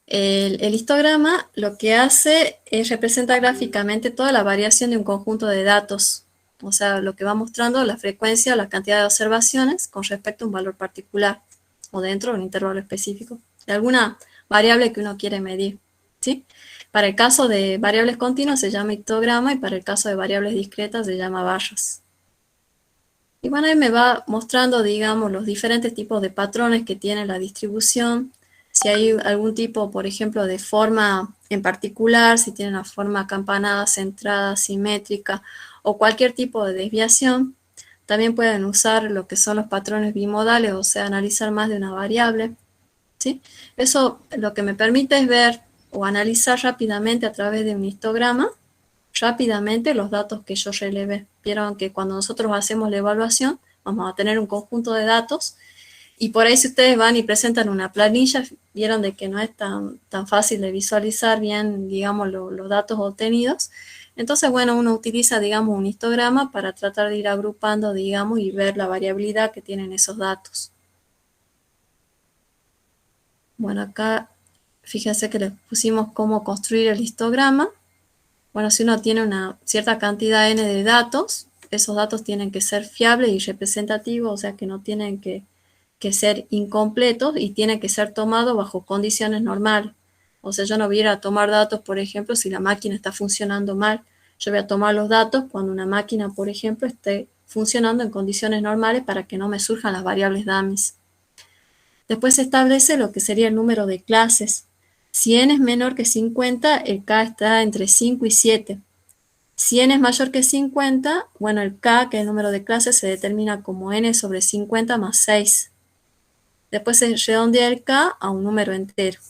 El histograma lo que hace es representar gráficamente toda la variación de un conjunto de datos. O sea, lo que va mostrando la frecuencia o la cantidad de observaciones con respecto a un valor particular o dentro de un intervalo específico de alguna variable que uno quiere medir, ¿sí? Para el caso de variables continuas se llama histograma y para el caso de variables discretas se llama barras. Y bueno, ahí me va mostrando, digamos, los diferentes tipos de patrones que tiene la distribución. Si hay algún tipo, por ejemplo, de forma en particular, si tiene una forma acampanada, centrada, simétrica o cualquier tipo de desviación. También pueden usar lo que son los patrones bimodales, o sea, analizar más de una variable, ¿sí? Eso lo que me permite es ver o analizar rápidamente a través de un histograma, rápidamente los datos que yo relevé. Vieron que cuando nosotros hacemos la evaluación, vamos a tener un conjunto de datos, y por ahí si ustedes van y presentan una planilla, vieron de que no es tan fácil de visualizar bien, digamos, los datos obtenidos. Entonces, bueno, uno utiliza, digamos, un histograma para tratar de ir agrupando, digamos, y ver la variabilidad que tienen esos datos. Bueno, acá fíjense que les pusimos cómo construir el histograma. Bueno, si uno tiene una cierta cantidad n de datos, esos datos tienen que ser fiables y representativos, o sea que no tienen que ser incompletos y tienen que ser tomados bajo condiciones normales. O sea, yo no voy a ir a tomar datos, por ejemplo, si la máquina está funcionando mal. Yo voy a tomar los datos cuando una máquina, por ejemplo, esté funcionando en condiciones normales para que no me surjan las variables dummies. Después se establece lo que sería el número de clases. Si n es menor que 50, el k está entre 5 y 7. Si n es mayor que 50, bueno, el k, que es el número de clases, se determina como n sobre 50 más 6. Después se redondea el k a un número entero.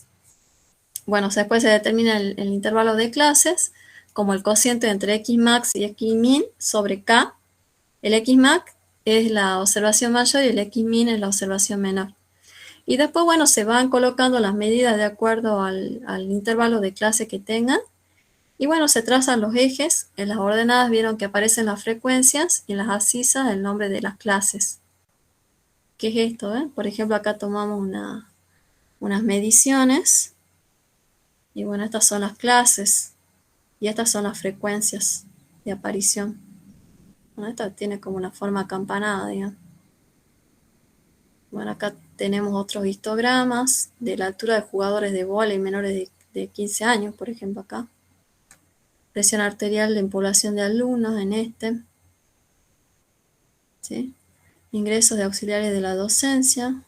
Bueno, después se determina el intervalo de clases como el cociente entre xmax y xmin sobre k. El xmax es la observación mayor y el xmin es la observación menor. Y después, bueno, se van colocando las medidas de acuerdo al intervalo de clase que tengan. Y bueno, se trazan los ejes. En las ordenadas vieron que aparecen las frecuencias y en las abscisas el nombre de las clases. ¿Qué es esto? Por ejemplo, acá tomamos unas mediciones. Y bueno, estas son las clases. Y estas son las frecuencias de aparición. Bueno, esta tiene como una forma acampanada, digamos. Bueno, acá tenemos otros histogramas de la altura de jugadores de vóley menores de 15 años, por ejemplo, acá. Presión arterial en población de alumnos en este. ¿Sí? Ingresos de auxiliares de la docencia.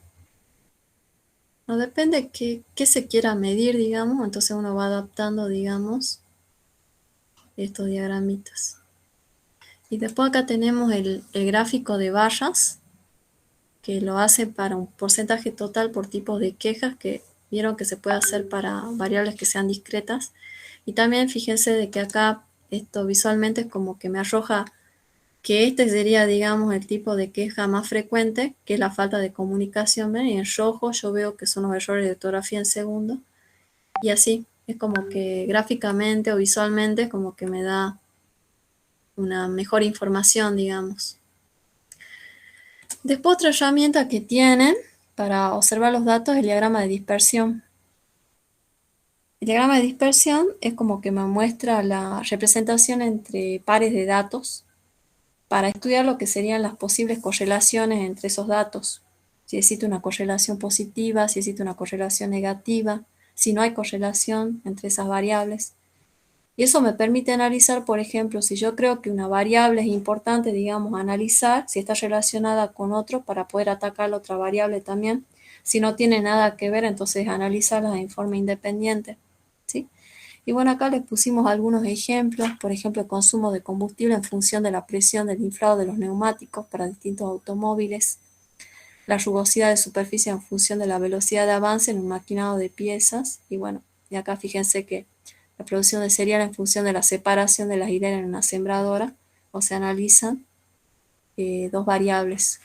No depende qué se quiera medir, digamos, entonces uno va adaptando, digamos, estos diagramitas. Y después acá tenemos el gráfico de barras, que lo hace para un porcentaje total por tipos de quejas, que vieron que se puede hacer para variables que sean discretas. Y también fíjense de que acá esto visualmente es como que me arroja que este sería, digamos, el tipo de queja más frecuente, que es la falta de comunicación. ¿Ven? Y en rojo yo veo que son los errores de ortografía en segundo. Y así, es como que gráficamente o visualmente como que me da una mejor información, digamos. Después otra herramienta que tienen para observar los datos es el diagrama de dispersión. El diagrama de dispersión es como que me muestra la representación entre pares de datos para estudiar lo que serían las posibles correlaciones entre esos datos. Si existe una correlación positiva, si existe una correlación negativa, si no hay correlación entre esas variables. Y eso me permite analizar, por ejemplo, si yo creo que una variable es importante, digamos, analizar si está relacionada con otro para poder atacar la otra variable también. Si no tiene nada que ver, entonces analizarlas en forma independiente, ¿sí? Y bueno, acá les pusimos algunos ejemplos, por ejemplo, el consumo de combustible en función de la presión del inflado de los neumáticos para distintos automóviles, la rugosidad de superficie en función de la velocidad de avance en un maquinado de piezas, y bueno, y acá fíjense que la producción de cereal en función de la separación de las hileras en una sembradora, o se analizan dos variables.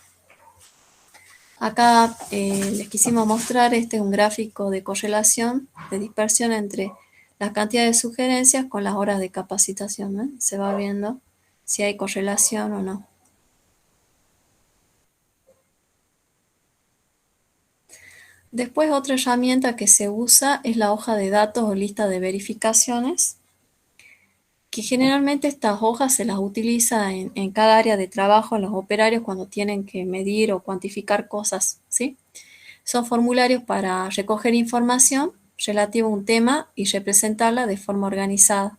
Acá les quisimos mostrar, este es un gráfico de correlación, de dispersión entre la cantidad de sugerencias con las horas de capacitación, ¿no? Se va viendo si hay correlación o no. Después otra herramienta que se usa es la hoja de datos o lista de verificaciones, que generalmente estas hojas se las utiliza en cada área de trabajo, en los operarios cuando tienen que medir o cuantificar cosas, ¿sí? Son formularios para recoger información relativa a un tema y representarla de forma organizada.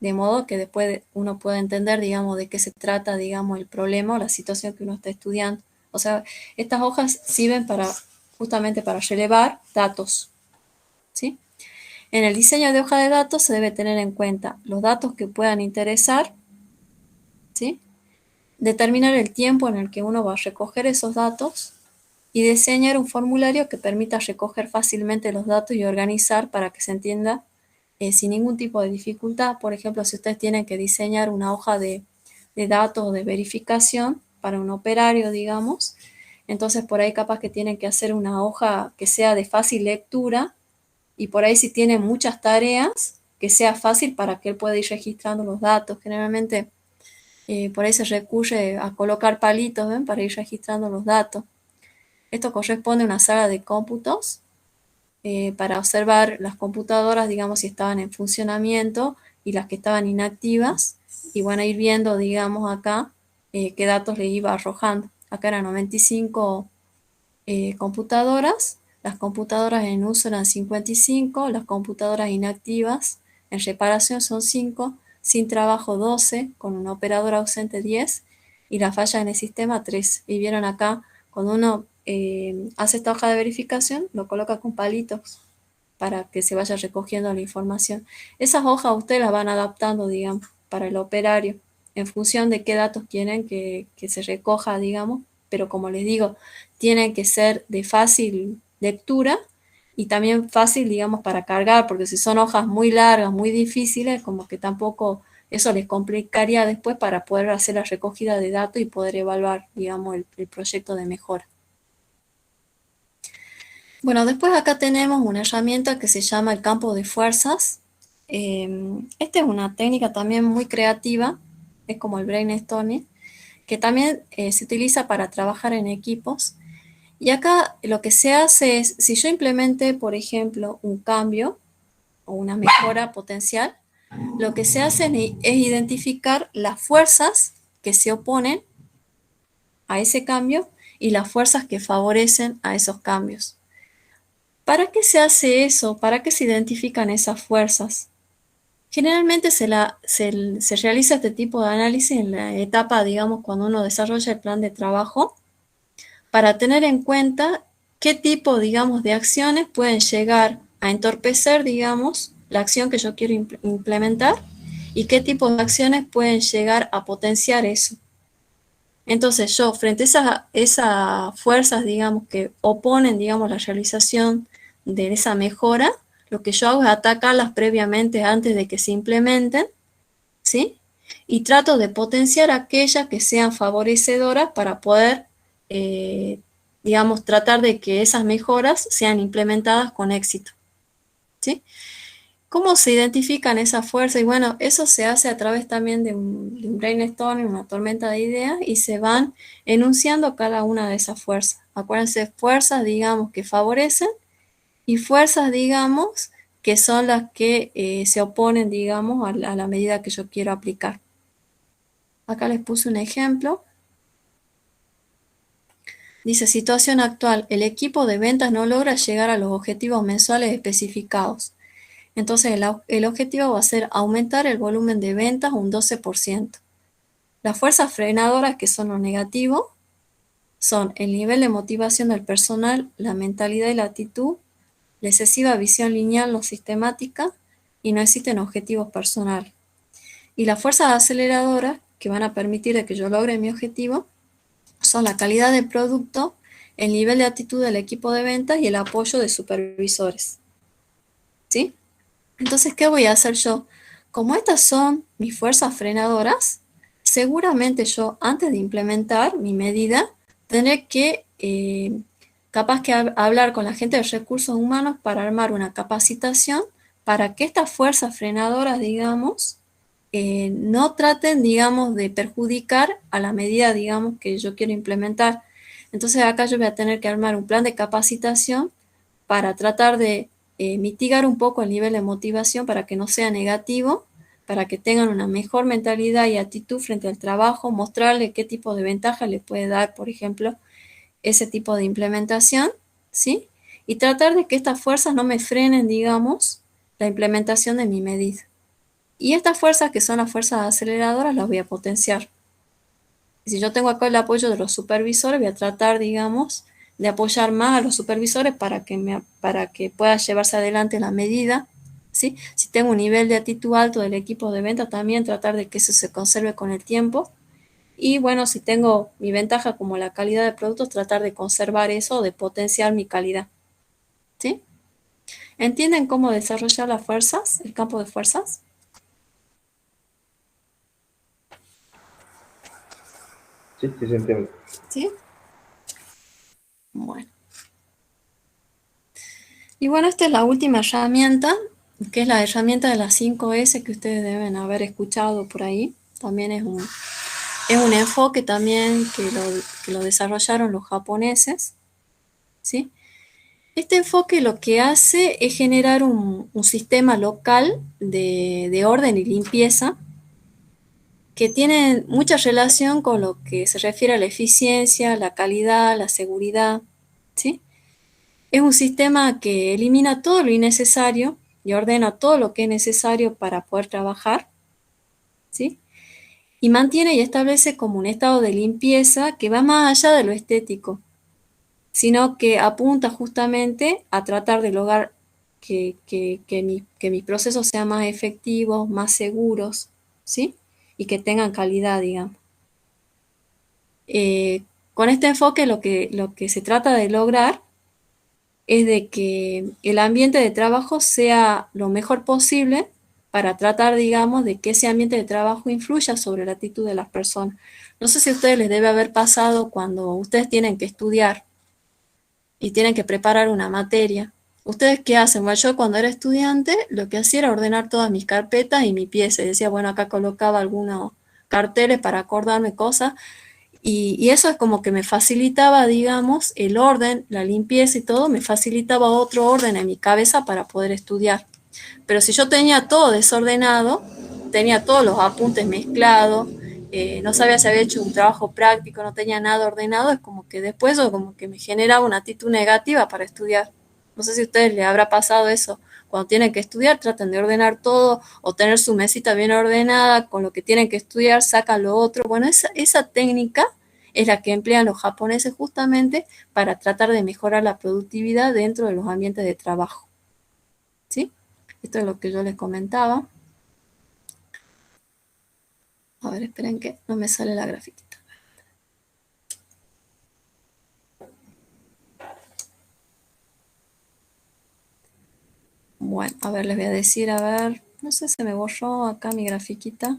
de modo que después uno pueda entender, digamos, de qué se trata, digamos, el problema o la situación que uno está estudiando. O sea, estas hojas sirven justamente para relevar datos, ¿sí? En el diseño de hoja de datos se debe tener en cuenta los datos que puedan interesar, ¿sí? Determinar el tiempo en el que uno va a recoger esos datos y diseñar un formulario que permita recoger fácilmente los datos y organizar para que se entienda sin ningún tipo de dificultad. Por ejemplo, si ustedes tienen que diseñar una hoja de datos de verificación para un operario, digamos, entonces por ahí capaz que tienen que hacer una hoja que sea de fácil lectura y por ahí si tiene muchas tareas, que sea fácil para que él pueda ir registrando los datos. Generalmente por ahí se recurre a colocar palitos, ¿ven? Para ir registrando los datos. Esto corresponde a una sala de cómputos para observar las computadoras, digamos, si estaban en funcionamiento y las que estaban inactivas. Y van a ir viendo, digamos, acá qué datos le iba arrojando. Acá eran 95 computadoras. Las computadoras en uso eran 55, las computadoras inactivas en reparación son 5, sin trabajo 12, con un operador ausente 10 y la falla en el sistema 3. Y vieron acá, cuando uno hace esta hoja de verificación, lo coloca con palitos para que se vaya recogiendo la información. Esas hojas ustedes las van adaptando, digamos, para el operario, en función de qué datos quieren que se recoja, digamos, pero como les digo, tienen que ser de fácil lectura y también fácil, digamos, para cargar, porque si son hojas muy largas, muy difíciles, como que tampoco eso les complicaría después para poder hacer la recogida de datos y poder evaluar, digamos, el proyecto de mejora. Bueno, después acá tenemos una herramienta que se llama el campo de fuerzas. Esta es una técnica también muy creativa, es como el brainstorming, que también se utiliza para trabajar en equipos. Y acá lo que se hace es, si yo implemente, por ejemplo, un cambio o una mejora potencial, lo que se hace es identificar las fuerzas que se oponen a ese cambio y las fuerzas que favorecen a esos cambios. ¿Para qué se hace eso? ¿Para qué se identifican esas fuerzas? Generalmente se realiza este tipo de análisis en la etapa, digamos, cuando uno desarrolla el plan de trabajo, para tener en cuenta qué tipo, digamos, de acciones pueden llegar a entorpecer, digamos, la acción que yo quiero implementar y qué tipo de acciones pueden llegar a potenciar eso. Entonces yo, frente a esas fuerzas, digamos, que oponen, digamos, la realización de esa mejora, lo que yo hago es atacarlas previamente antes de que se implementen, ¿sí? Y trato de potenciar aquellas que sean favorecedoras para poder, digamos, tratar de que esas mejoras sean implementadas con éxito, ¿sí? ¿Cómo se identifican esas fuerzas? Y bueno, eso se hace a través también de un brainstorming, una tormenta de ideas, y se van enunciando cada una de esas fuerzas. Acuérdense, fuerzas, digamos, que favorecen y fuerzas, digamos, que son las que se oponen, digamos, a la medida que yo quiero aplicar. Acá les puse un ejemplo. Dice, situación actual, el equipo de ventas no logra llegar a los objetivos mensuales especificados. Entonces el objetivo va a ser aumentar el volumen de ventas un 12%. Las fuerzas frenadoras, que son lo negativo, son el nivel de motivación del personal, la mentalidad y la actitud, la excesiva visión lineal no sistemática y no existen objetivos personales. Y las fuerzas aceleradoras, que van a permitir de que yo logre mi objetivo, son la calidad del producto, el nivel de actitud del equipo de ventas y el apoyo de supervisores. ¿Sí? Entonces, ¿qué voy a hacer yo? Como estas son mis fuerzas frenadoras, seguramente yo, antes de implementar mi medida, tendré que, capaz que hablar con la gente de recursos humanos para armar una capacitación para que estas fuerzas frenadoras, digamos, no traten, digamos, de perjudicar a la medida, digamos, que yo quiero implementar. Entonces, acá yo voy a tener que armar un plan de capacitación para tratar de mitigar un poco el nivel de motivación para que no sea negativo, para que tengan una mejor mentalidad y actitud frente al trabajo, mostrarle qué tipo de ventaja le puede dar, por ejemplo, ese tipo de implementación, ¿sí? Y tratar de que estas fuerzas no me frenen, digamos, la implementación de mi medida. Y estas fuerzas, que son las fuerzas aceleradoras, las voy a potenciar. Si yo tengo acá el apoyo de los supervisores, voy a tratar, digamos, de apoyar más a los supervisores para que pueda llevarse adelante la medida, ¿sí? Si tengo un nivel de actitud alto del equipo de venta, también tratar de que eso se conserve con el tiempo. Y bueno, si tengo mi ventaja como la calidad de productos, tratar de conservar eso, de potenciar mi calidad, ¿sí? ¿Entienden cómo desarrollar las fuerzas, el campo de fuerzas? Sí, sí se entiende. ¿Sí? Bueno. Y bueno, esta es la última herramienta, que es la herramienta de las 5S que ustedes deben haber escuchado por ahí. También es un enfoque también que lo desarrollaron los japoneses, ¿sí? Este enfoque lo que hace es generar un sistema local de orden y limpieza que tiene mucha relación con lo que se refiere a la eficiencia, la calidad, la seguridad, ¿sí? Es un sistema que elimina todo lo innecesario y ordena todo lo que es necesario para poder trabajar, ¿sí? Y mantiene y establece como un estado de limpieza que va más allá de lo estético, sino que apunta justamente a tratar de lograr que mis procesos sean más efectivos, más seguros, ¿sí? Y que tengan calidad, digamos. Con este enfoque lo que se trata de lograr es de que el ambiente de trabajo sea lo mejor posible para tratar, digamos, de que ese ambiente de trabajo influya sobre la actitud de las personas. No sé si a ustedes les debe haber pasado cuando ustedes tienen que estudiar y tienen que preparar una materia. ¿Ustedes qué hacen? Bueno, yo cuando era estudiante lo que hacía era ordenar todas mis carpetas y mi pieza. Y decía, bueno, acá colocaba algunos carteles para acordarme cosas. Y eso es como que me facilitaba, digamos, el orden, la limpieza y todo, me facilitaba otro orden en mi cabeza para poder estudiar. Pero si yo tenía todo desordenado, tenía todos los apuntes mezclados, no sabía si había hecho un trabajo práctico, no tenía nada ordenado, es como que después o como que me generaba una actitud negativa para estudiar. No sé si a ustedes les habrá pasado eso. Cuando tienen que estudiar, tratan de ordenar todo o tener su mesita bien ordenada, con lo que tienen que estudiar, sacan lo otro. Bueno, esa técnica es la que emplean los japoneses justamente para tratar de mejorar la productividad dentro de los ambientes de trabajo. ¿Sí? Esto es lo que yo les comentaba. A ver, esperen que no me sale la grafiquita. Bueno, a ver, les voy a decir, a ver, no sé, se me borró acá mi grafiquita.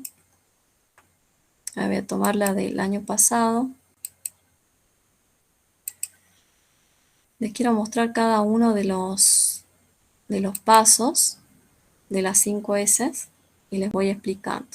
Voy a tomar la del año pasado. Les quiero mostrar cada uno de los pasos de las 5 S y les voy explicando.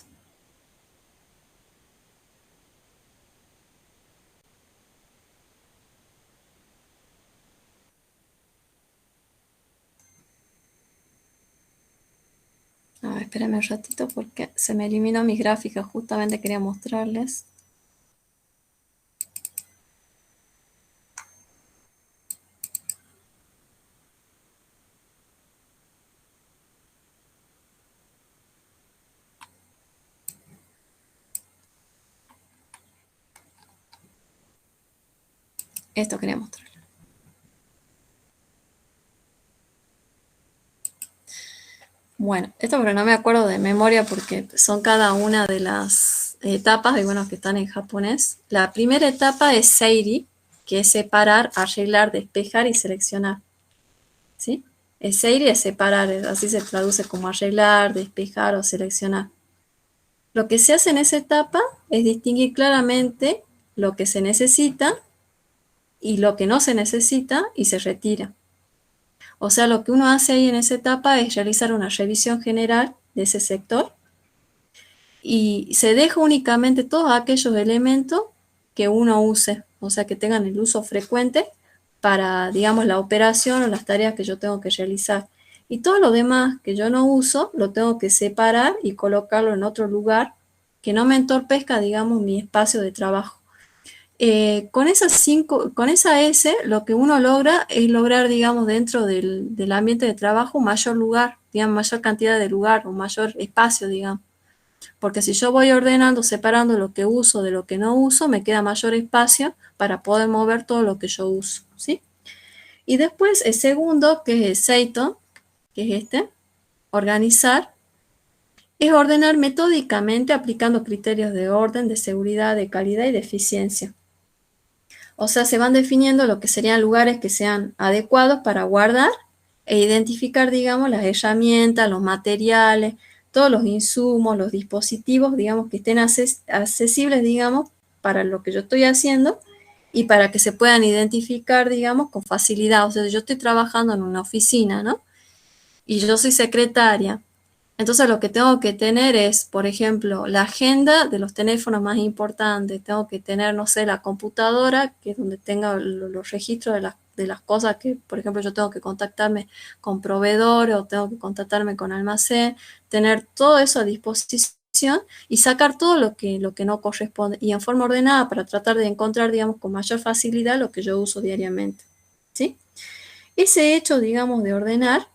A ver, espérenme un ratito porque se me eliminó mi gráfica, justamente quería mostrarles. Esto quería mostrarles. Bueno, esto porque no me acuerdo de memoria porque son cada una de las etapas, de bueno, que están en japonés. La primera etapa es seiri, que es separar, arreglar, despejar y seleccionar. ¿Sí? El seiri es separar, así se traduce como arreglar, despejar o seleccionar. Lo que se hace en esa etapa es distinguir claramente lo que se necesita y lo que no se necesita y se retira. O sea, lo que uno hace ahí en esa etapa es realizar una revisión general de ese sector y se deja únicamente todos aquellos elementos que uno use, o sea, que tengan el uso frecuente para, digamos, la operación o las tareas que yo tengo que realizar. Y todo lo demás que yo no uso, lo tengo que separar y colocarlo en otro lugar que no me entorpezca, digamos, mi espacio de trabajo. Con con esa S, lo que uno logra es lograr, digamos, dentro del ambiente de trabajo, un mayor lugar, digamos, mayor cantidad de lugar, un mayor espacio, digamos. Porque si yo voy ordenando, separando lo que uso de lo que no uso, me queda mayor espacio para poder mover todo lo que yo uso, ¿sí? Y después el segundo, que es el Seito, que es este, organizar, es ordenar metódicamente aplicando criterios de orden, de seguridad, de calidad y de eficiencia. O sea, se van definiendo lo que serían lugares que sean adecuados para guardar e identificar, digamos, las herramientas, los materiales, todos los insumos, los dispositivos, digamos, que estén accesibles, digamos, para lo que yo estoy haciendo y para que se puedan identificar, digamos, con facilidad. O sea, yo estoy trabajando en una oficina, ¿no? Y yo soy secretaria. Entonces lo que tengo que tener es, por ejemplo, la agenda de los teléfonos más importantes. Tengo que tener, no sé, la computadora, que es donde tenga los registros de las cosas que, por ejemplo, yo tengo que contactarme con proveedores o tengo que contactarme con almacén, tener todo eso a disposición y sacar todo lo que no corresponde y en forma ordenada para tratar de encontrar, digamos, con mayor facilidad lo que yo uso diariamente, ¿sí? Ese hecho, digamos, de ordenar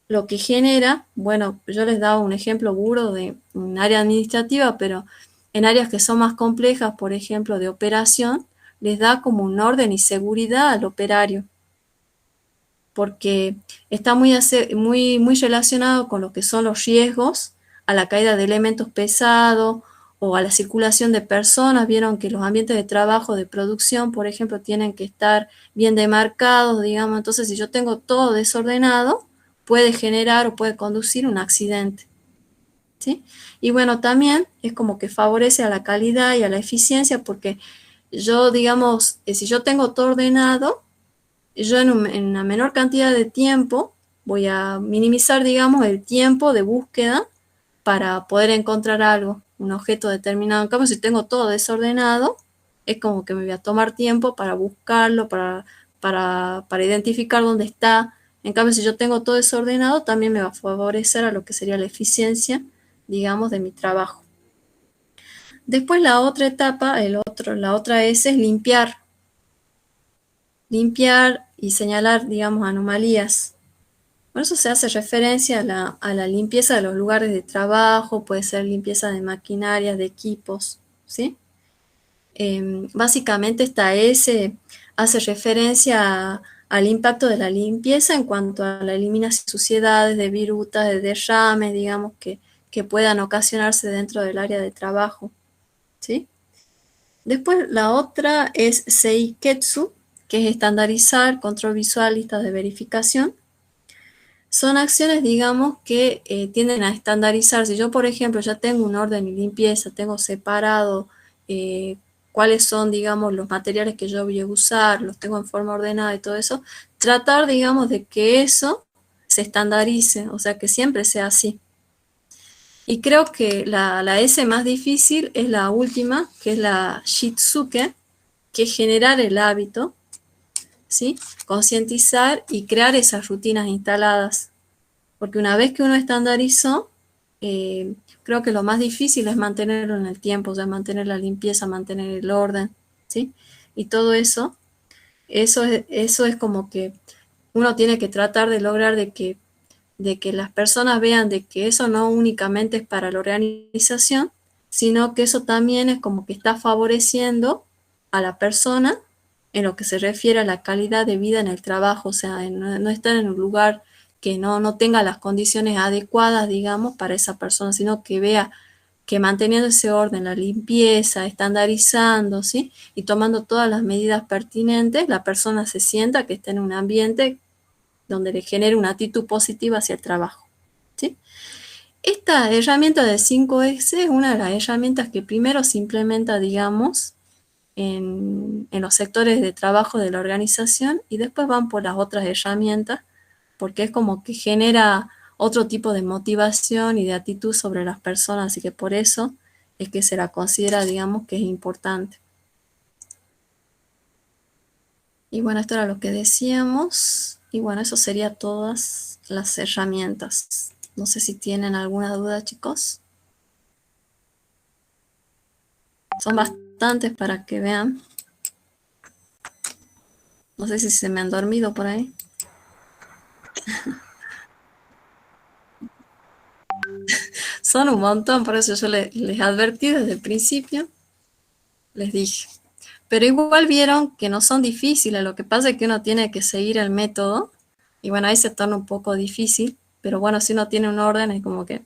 lo que genera, bueno, yo les daba un ejemplo burdo de un área administrativa, pero en áreas que son más complejas, por ejemplo, de operación, les da como un orden y seguridad al operario, porque está muy relacionado con lo que son los riesgos a la caída de elementos pesados o a la circulación de personas. Vieron que los ambientes de trabajo, de producción, por ejemplo, tienen que estar bien demarcados, digamos. Entonces, si yo tengo todo desordenado, puede generar o puede conducir un accidente, ¿sí? Y bueno, también es como que favorece a la calidad y a la eficiencia porque yo, digamos, si yo tengo todo ordenado, yo en una menor cantidad de tiempo voy a minimizar, digamos, el tiempo de búsqueda para poder encontrar algo, un objeto determinado. En cambio, si tengo todo desordenado, es como que me voy a tomar tiempo para buscarlo, para identificar dónde está. En cambio, si yo tengo todo desordenado, también me va a favorecer a lo que sería la eficiencia, digamos, de mi trabajo. Después la otra etapa, la otra S es limpiar. Limpiar y señalar, digamos, anomalías. Por eso se hace referencia a la limpieza de los lugares de trabajo, puede ser limpieza de maquinarias, de equipos, ¿sí? Básicamente esta S hace referencia al impacto de la limpieza en cuanto a la eliminación de suciedades, de virutas, de derrames, digamos, que puedan ocasionarse dentro del área de trabajo, ¿sí? Después la otra es Seiketsu, que es estandarizar, control visual, listas de verificación. Son acciones, digamos, que tienden a estandarizar. Si yo, por ejemplo, ya tengo un orden y limpieza, tengo separado cuáles son, digamos, los materiales que yo voy a usar, los tengo en forma ordenada y todo eso, tratar, digamos, de que eso se estandarice, o sea, que siempre sea así. Y creo que la S más difícil es la última, que es la Shitsuke, que es generar el hábito, ¿sí? Concientizar y crear esas rutinas instaladas. Porque una vez que uno estandarizó, creo que lo más difícil es mantenerlo en el tiempo, o sea, mantener la limpieza, mantener el orden, ¿sí? Y todo eso, eso es como que uno tiene que tratar de lograr de que las personas vean de que eso no únicamente es para la organización, sino que eso también es como que está favoreciendo a la persona en lo que se refiere a la calidad de vida en el trabajo, o sea, no estar en un lugar que no tenga las condiciones adecuadas, digamos, para esa persona, sino que vea que manteniendo ese orden, la limpieza, estandarizando, ¿sí? Y tomando todas las medidas pertinentes, la persona se sienta que está en un ambiente donde le genere una actitud positiva hacia el trabajo, ¿sí? Esta herramienta de 5S es una de las herramientas que primero se implementa, digamos, en los sectores de trabajo de la organización y después van por las otras herramientas, porque es como que genera otro tipo de motivación y de actitud sobre las personas, así que por eso es que se la considera, digamos, que es importante. Y bueno, esto era lo que decíamos. Y bueno, eso sería todas las herramientas. No sé si tienen alguna duda, chicos. Son bastantes para que vean. No sé si se me han dormido por ahí. Son un montón, por eso yo les advertí desde el principio, les dije. Pero igual vieron que no son difíciles, lo que pasa es que uno tiene que seguir el método, y bueno, ahí se torna un poco difícil, pero bueno, si uno tiene un orden es como que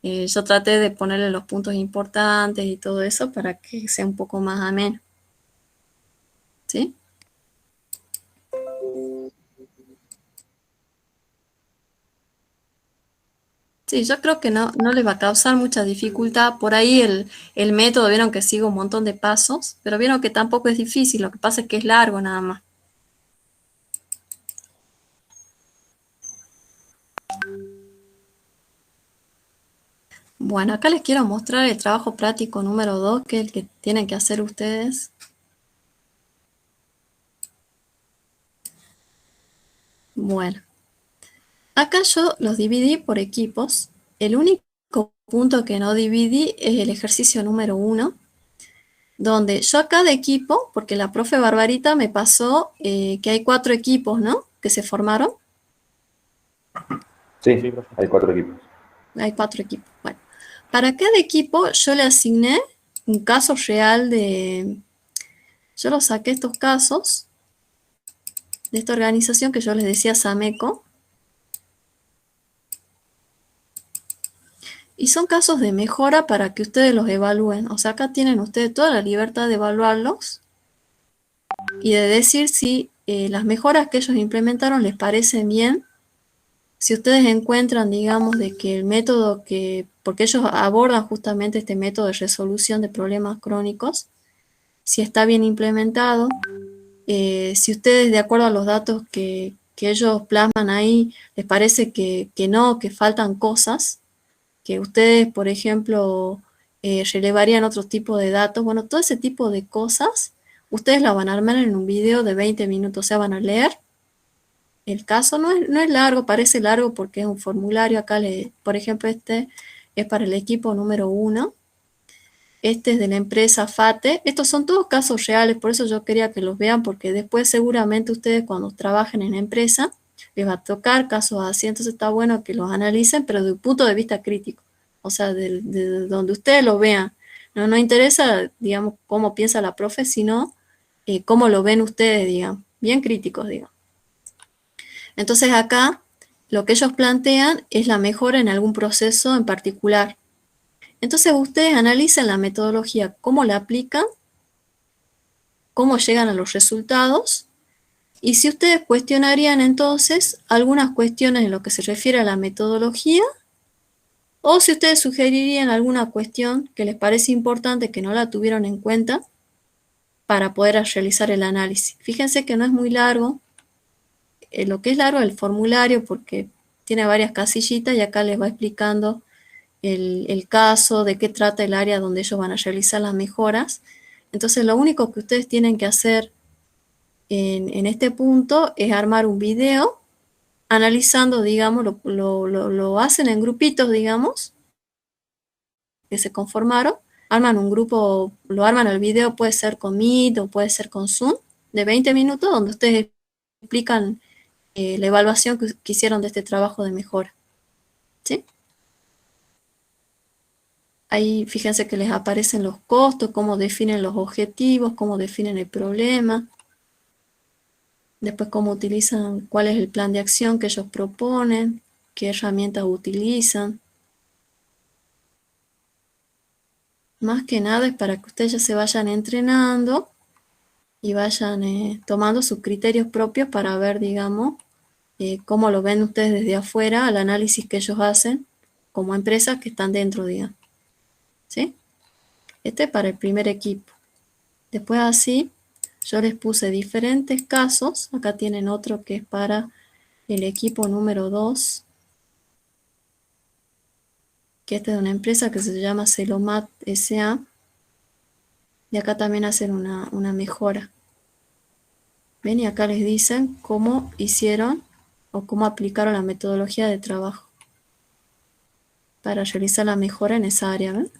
yo traté de ponerle los puntos importantes y todo eso para que sea un poco más ameno. ¿Sí? Sí, yo creo que no les va a causar mucha dificultad. Por ahí el método, vieron que sigue un montón de pasos, pero vieron que tampoco es difícil, lo que pasa es que es largo nada más. Bueno, acá les quiero mostrar el trabajo práctico número 2, que es el que tienen que hacer ustedes. Bueno, acá yo los dividí por equipos. El único punto que no dividí es el ejercicio número 1, donde yo a cada equipo, porque la profe Barbarita me pasó que hay 4 equipos, ¿no? Que se formaron. Sí, Sí, profe. hay 4 equipos. Hay 4 equipos. Bueno, para cada equipo yo le asigné un caso real de... Yo lo saqué estos casos de esta organización que yo les decía Sameco. Y son casos de mejora para que ustedes los evalúen. O sea, acá tienen ustedes toda la libertad de evaluarlos y de decir si las mejoras que ellos implementaron les parecen bien. Si ustedes encuentran, digamos, de que el método que, porque ellos abordan justamente este método de resolución de problemas crónicos, si está bien implementado, si ustedes, de acuerdo a los datos que ellos plasman ahí, les parece que no, que faltan cosas, que ustedes, por ejemplo, relevarían otro tipo de datos, bueno, todo ese tipo de cosas, ustedes la van a armar en un video de 20 minutos, o sea, van a leer. El caso no es largo, parece largo porque es un formulario. Acá, por ejemplo, este es para el equipo número 1. Este es de la empresa FATE. Estos son todos casos reales, por eso yo quería que los vean, porque después seguramente ustedes cuando trabajen en la empresa les va a tocar casos así, entonces está bueno que los analicen, pero desde un punto de vista crítico, o sea, de donde ustedes lo vean. No interesa, digamos, cómo piensa la profe, sino cómo lo ven ustedes, digamos, bien críticos, digamos. Entonces acá lo que ellos plantean es la mejora en algún proceso en particular. Entonces ustedes analicen la metodología, cómo la aplican, cómo llegan a los resultados, y si ustedes cuestionarían entonces algunas cuestiones en lo que se refiere a la metodología, o si ustedes sugerirían alguna cuestión que les parece importante que no la tuvieron en cuenta para poder realizar el análisis. Fíjense que no es muy largo, lo que es largo es el formulario porque tiene varias casillitas y acá les va explicando el caso, de qué trata el área donde ellos van a realizar las mejoras. Entonces lo único que ustedes tienen que hacer en este punto es armar un video analizando, digamos, lo hacen en grupitos, digamos, que se conformaron, arman un grupo, lo arman el video, puede ser con Meet o puede ser con Zoom, de 20 minutos, donde ustedes explican la evaluación que hicieron de este trabajo de mejora. ¿Sí? Ahí fíjense que les aparecen los costos, cómo definen los objetivos, cómo definen el problema. Después cómo utilizan, cuál es el plan de acción que ellos proponen, qué herramientas utilizan. Más que nada es para que ustedes ya se vayan entrenando y vayan tomando sus criterios propios para ver, digamos, cómo lo ven ustedes desde afuera, al análisis que ellos hacen como empresas que están dentro, digamos. ¿Sí? Este es para el primer equipo. Después así, yo les puse diferentes casos. Acá tienen otro que es para el equipo número 2, que esta es de una empresa que se llama Celomat S.A. Y acá también hacen una mejora. ¿Ven? Y acá les dicen cómo hicieron o cómo aplicaron la metodología de trabajo para realizar la mejora en esa área. ¿Ven?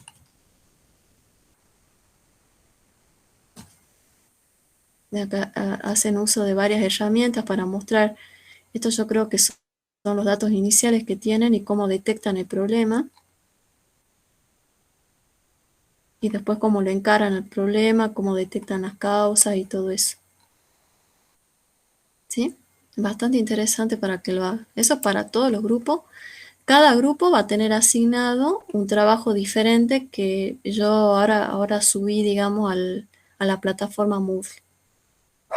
De acá hacen uso de varias herramientas para mostrar, esto yo creo que son los datos iniciales que tienen y cómo detectan el problema. Y después cómo lo encaran el problema, cómo detectan las causas y todo eso. ¿Sí? Bastante interesante para que lo haga. Eso para todos los grupos. Cada grupo va a tener asignado un trabajo diferente que yo ahora subí, digamos, a la plataforma Moodle.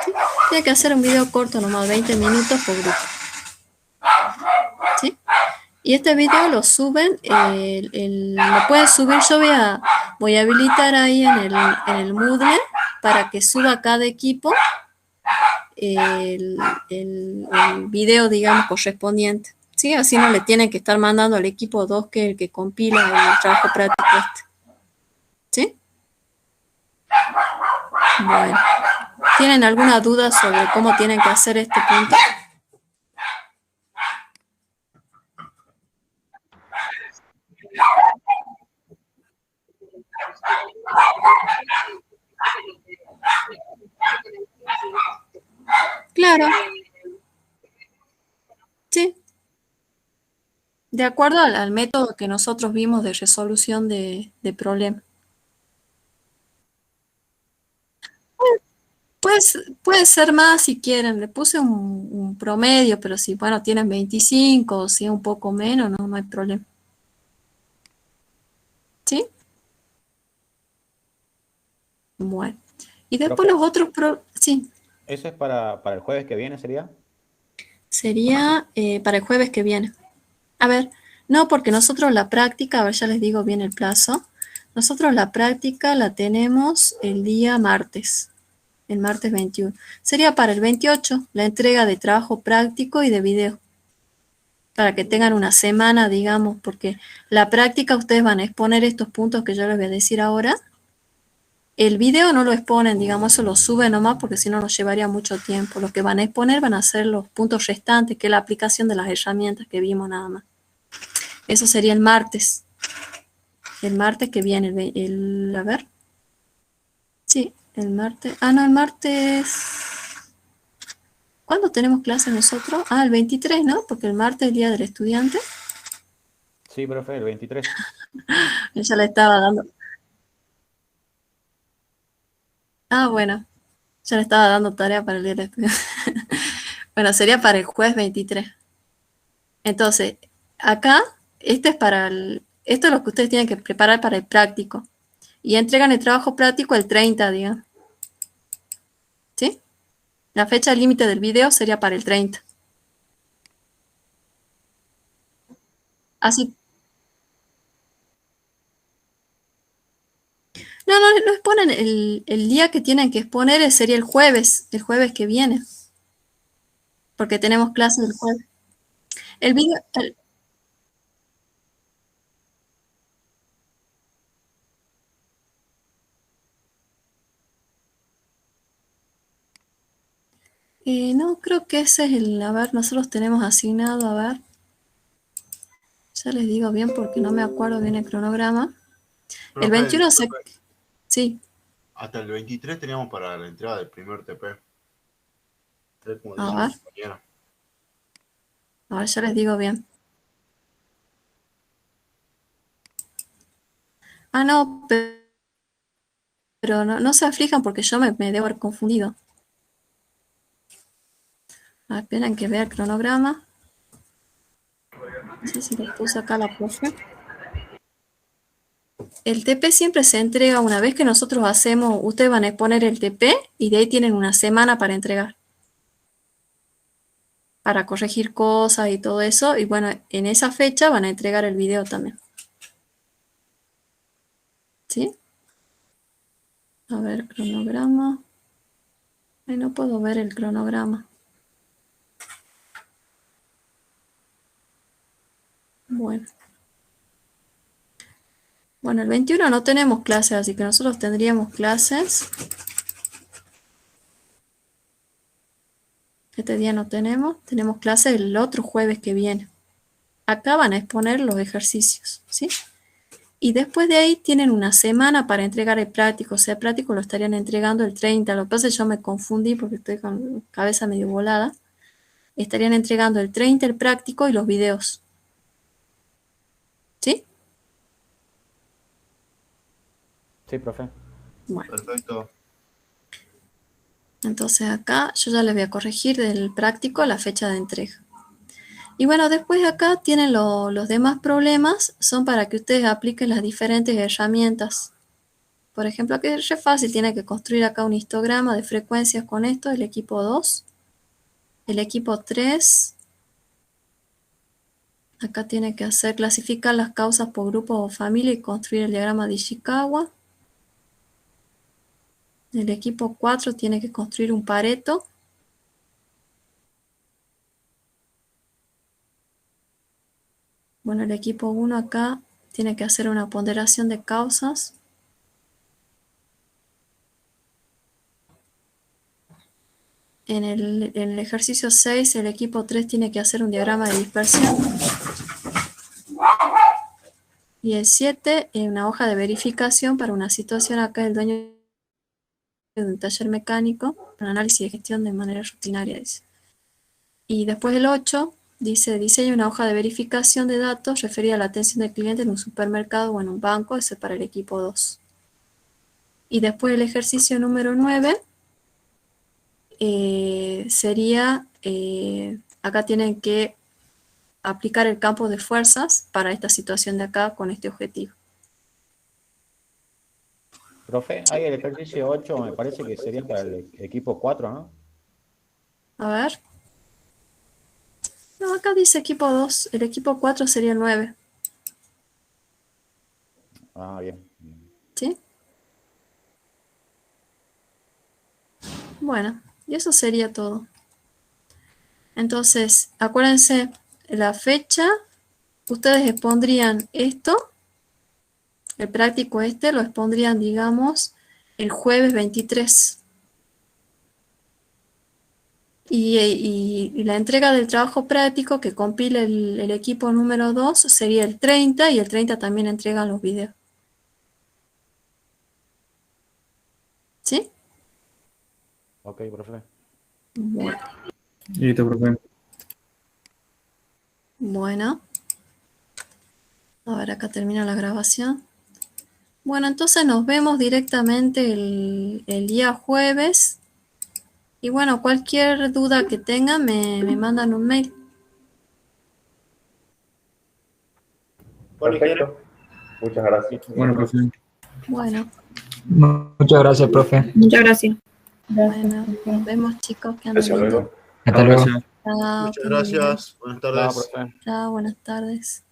¿Sí? Tiene que hacer un video corto, nomás 20 minutos por grupo. ¿Sí? Y este video lo suben, lo pueden subir, yo voy a habilitar ahí en el Moodle para que suba cada equipo el video, digamos, correspondiente. ¿Sí? Así no le tienen que estar mandando al equipo 2 que el que compila el trabajo práctico este. ¿Sí? Bueno. ¿Tienen alguna duda sobre cómo tienen que hacer este punto? Claro, sí. De acuerdo al método que nosotros vimos de resolución de problemas. Pues, puede ser más si quieren, le puse un promedio, pero si, bueno, tienen 25 o si un poco menos, no hay problema. ¿Sí? Bueno. Y después Profe, los otros, sí, ¿eso es para el jueves que viene, sería? sería para el jueves que viene. A ver, no, porque nosotros la práctica, a ver, ya les digo bien el plazo. Nosotros la práctica la tenemos el día martes, el martes 21. Sería para el 28 la entrega de trabajo práctico y de video. Para que tengan una semana, digamos, porque la práctica ustedes van a exponer estos puntos que yo les voy a decir ahora. El video no lo exponen, digamos, eso lo suben nomás porque si no nos llevaría mucho tiempo. Lo que van a exponer van a ser los puntos restantes, que es la aplicación de las herramientas que vimos nada más. Eso sería el martes. El martes que viene, a ver. Sí, el martes. Ah, no, el martes. ¿Cuándo tenemos clase nosotros? Ah, el 23, ¿no? Porque el martes es el día del estudiante. Sí, profe, el 23. Ya le estaba dando. Ah, bueno. Ya le estaba dando tarea para el día del estudiante. Bueno, sería para el jueves 23. Entonces, acá, esto es lo que ustedes tienen que preparar para el práctico. Y entregan el trabajo práctico el 30, digamos. ¿Sí? La fecha límite del video sería para el 30. Así. No exponen el día que tienen que exponer, sería el jueves que viene, porque tenemos clases el jueves. El video, no, creo que ese es a ver, nosotros tenemos asignado, a ver, ya les digo bien porque no me acuerdo bien el cronograma. El Profe, 21 disculpe, sí, hasta el 23 teníamos para la entrega del primer TP, tal como a dice mi ver, compañera. ya les digo bien. Ah, no, pero no se aflijan porque yo me debo haber confundido. Esperen que vea el cronograma. No sé si les puse acá la profe. El TP siempre se entrega una vez que nosotros hacemos, ustedes van a exponer el TP y de ahí tienen una semana para entregar, para corregir cosas y todo eso. Y bueno, en esa fecha van a entregar el video también. ¿Sí? A ver, cronograma. Ay, no puedo ver el cronograma. Bueno. Bueno, el 21 no tenemos clases, así que nosotros tendríamos clases. Este día no tenemos clases el otro jueves que viene. Acá van a exponer los ejercicios, ¿sí? Y después de ahí tienen una semana para entregar el práctico. O sea, el práctico lo estarían entregando el 30. Lo que pasa es que yo me confundí porque estoy con la cabeza medio volada. Estarían entregando el 30 el práctico y los videos. ¿Sí? Sí, profe. Bueno, Perfecto. entonces acá yo ya les voy a corregir del práctico la fecha de entrega. Y bueno, después acá tienen los demás problemas, son para que ustedes apliquen las diferentes herramientas. Por ejemplo, aquí es re fácil, tiene que construir acá un histograma de frecuencias con esto, el equipo 2, el equipo 3. Acá tiene que clasificar las causas por grupo o familia y construir el diagrama de Ishikawa. El equipo 4 tiene que construir un Pareto. Bueno, el equipo 1 acá tiene que hacer una ponderación de causas. En el ejercicio 6, el equipo 3 tiene que hacer un diagrama de dispersión. Y el 7, una hoja de verificación para una situación acá del dueño de un taller mecánico, un análisis de gestión de manera rutinaria, dice. Y después el 8, dice, diseña una hoja de verificación de datos referida a la atención del cliente en un supermercado o en un banco, ese es para el equipo 2. Y después el ejercicio número 9, sería, acá tienen que aplicar el campo de fuerzas para esta situación de acá con este objetivo. Profe, ahí el ejercicio 8 me parece que sería para el equipo 4, ¿no? A ver. No, acá dice equipo 2, el equipo 4 sería el 9. Ah, bien. ¿Sí? Bueno, y eso sería todo. Entonces, acuérdense, la fecha, ustedes expondrían esto, el práctico este, lo expondrían, digamos, el jueves 23. Y la entrega del trabajo práctico que compile el equipo número 2 sería el 30, y el 30 también entregan los videos. ¿Sí? Ok, profe. Bueno. Listo, profe. Bueno. A ver, acá termina la grabación. Bueno, entonces nos vemos directamente el día jueves. Y bueno, cualquier duda que tengan me mandan un mail. Perfecto. Muchas gracias. Bueno, profe. Bueno, Muchas gracias, profe. Muchas gracias. bueno, nos vemos, chicos, que anden Hasta bien. luego. Hasta luego. Gracias. Chao, Muchas que anden bien. gracias. Buenas Chao, tardes. profe. Chao, buenas tardes.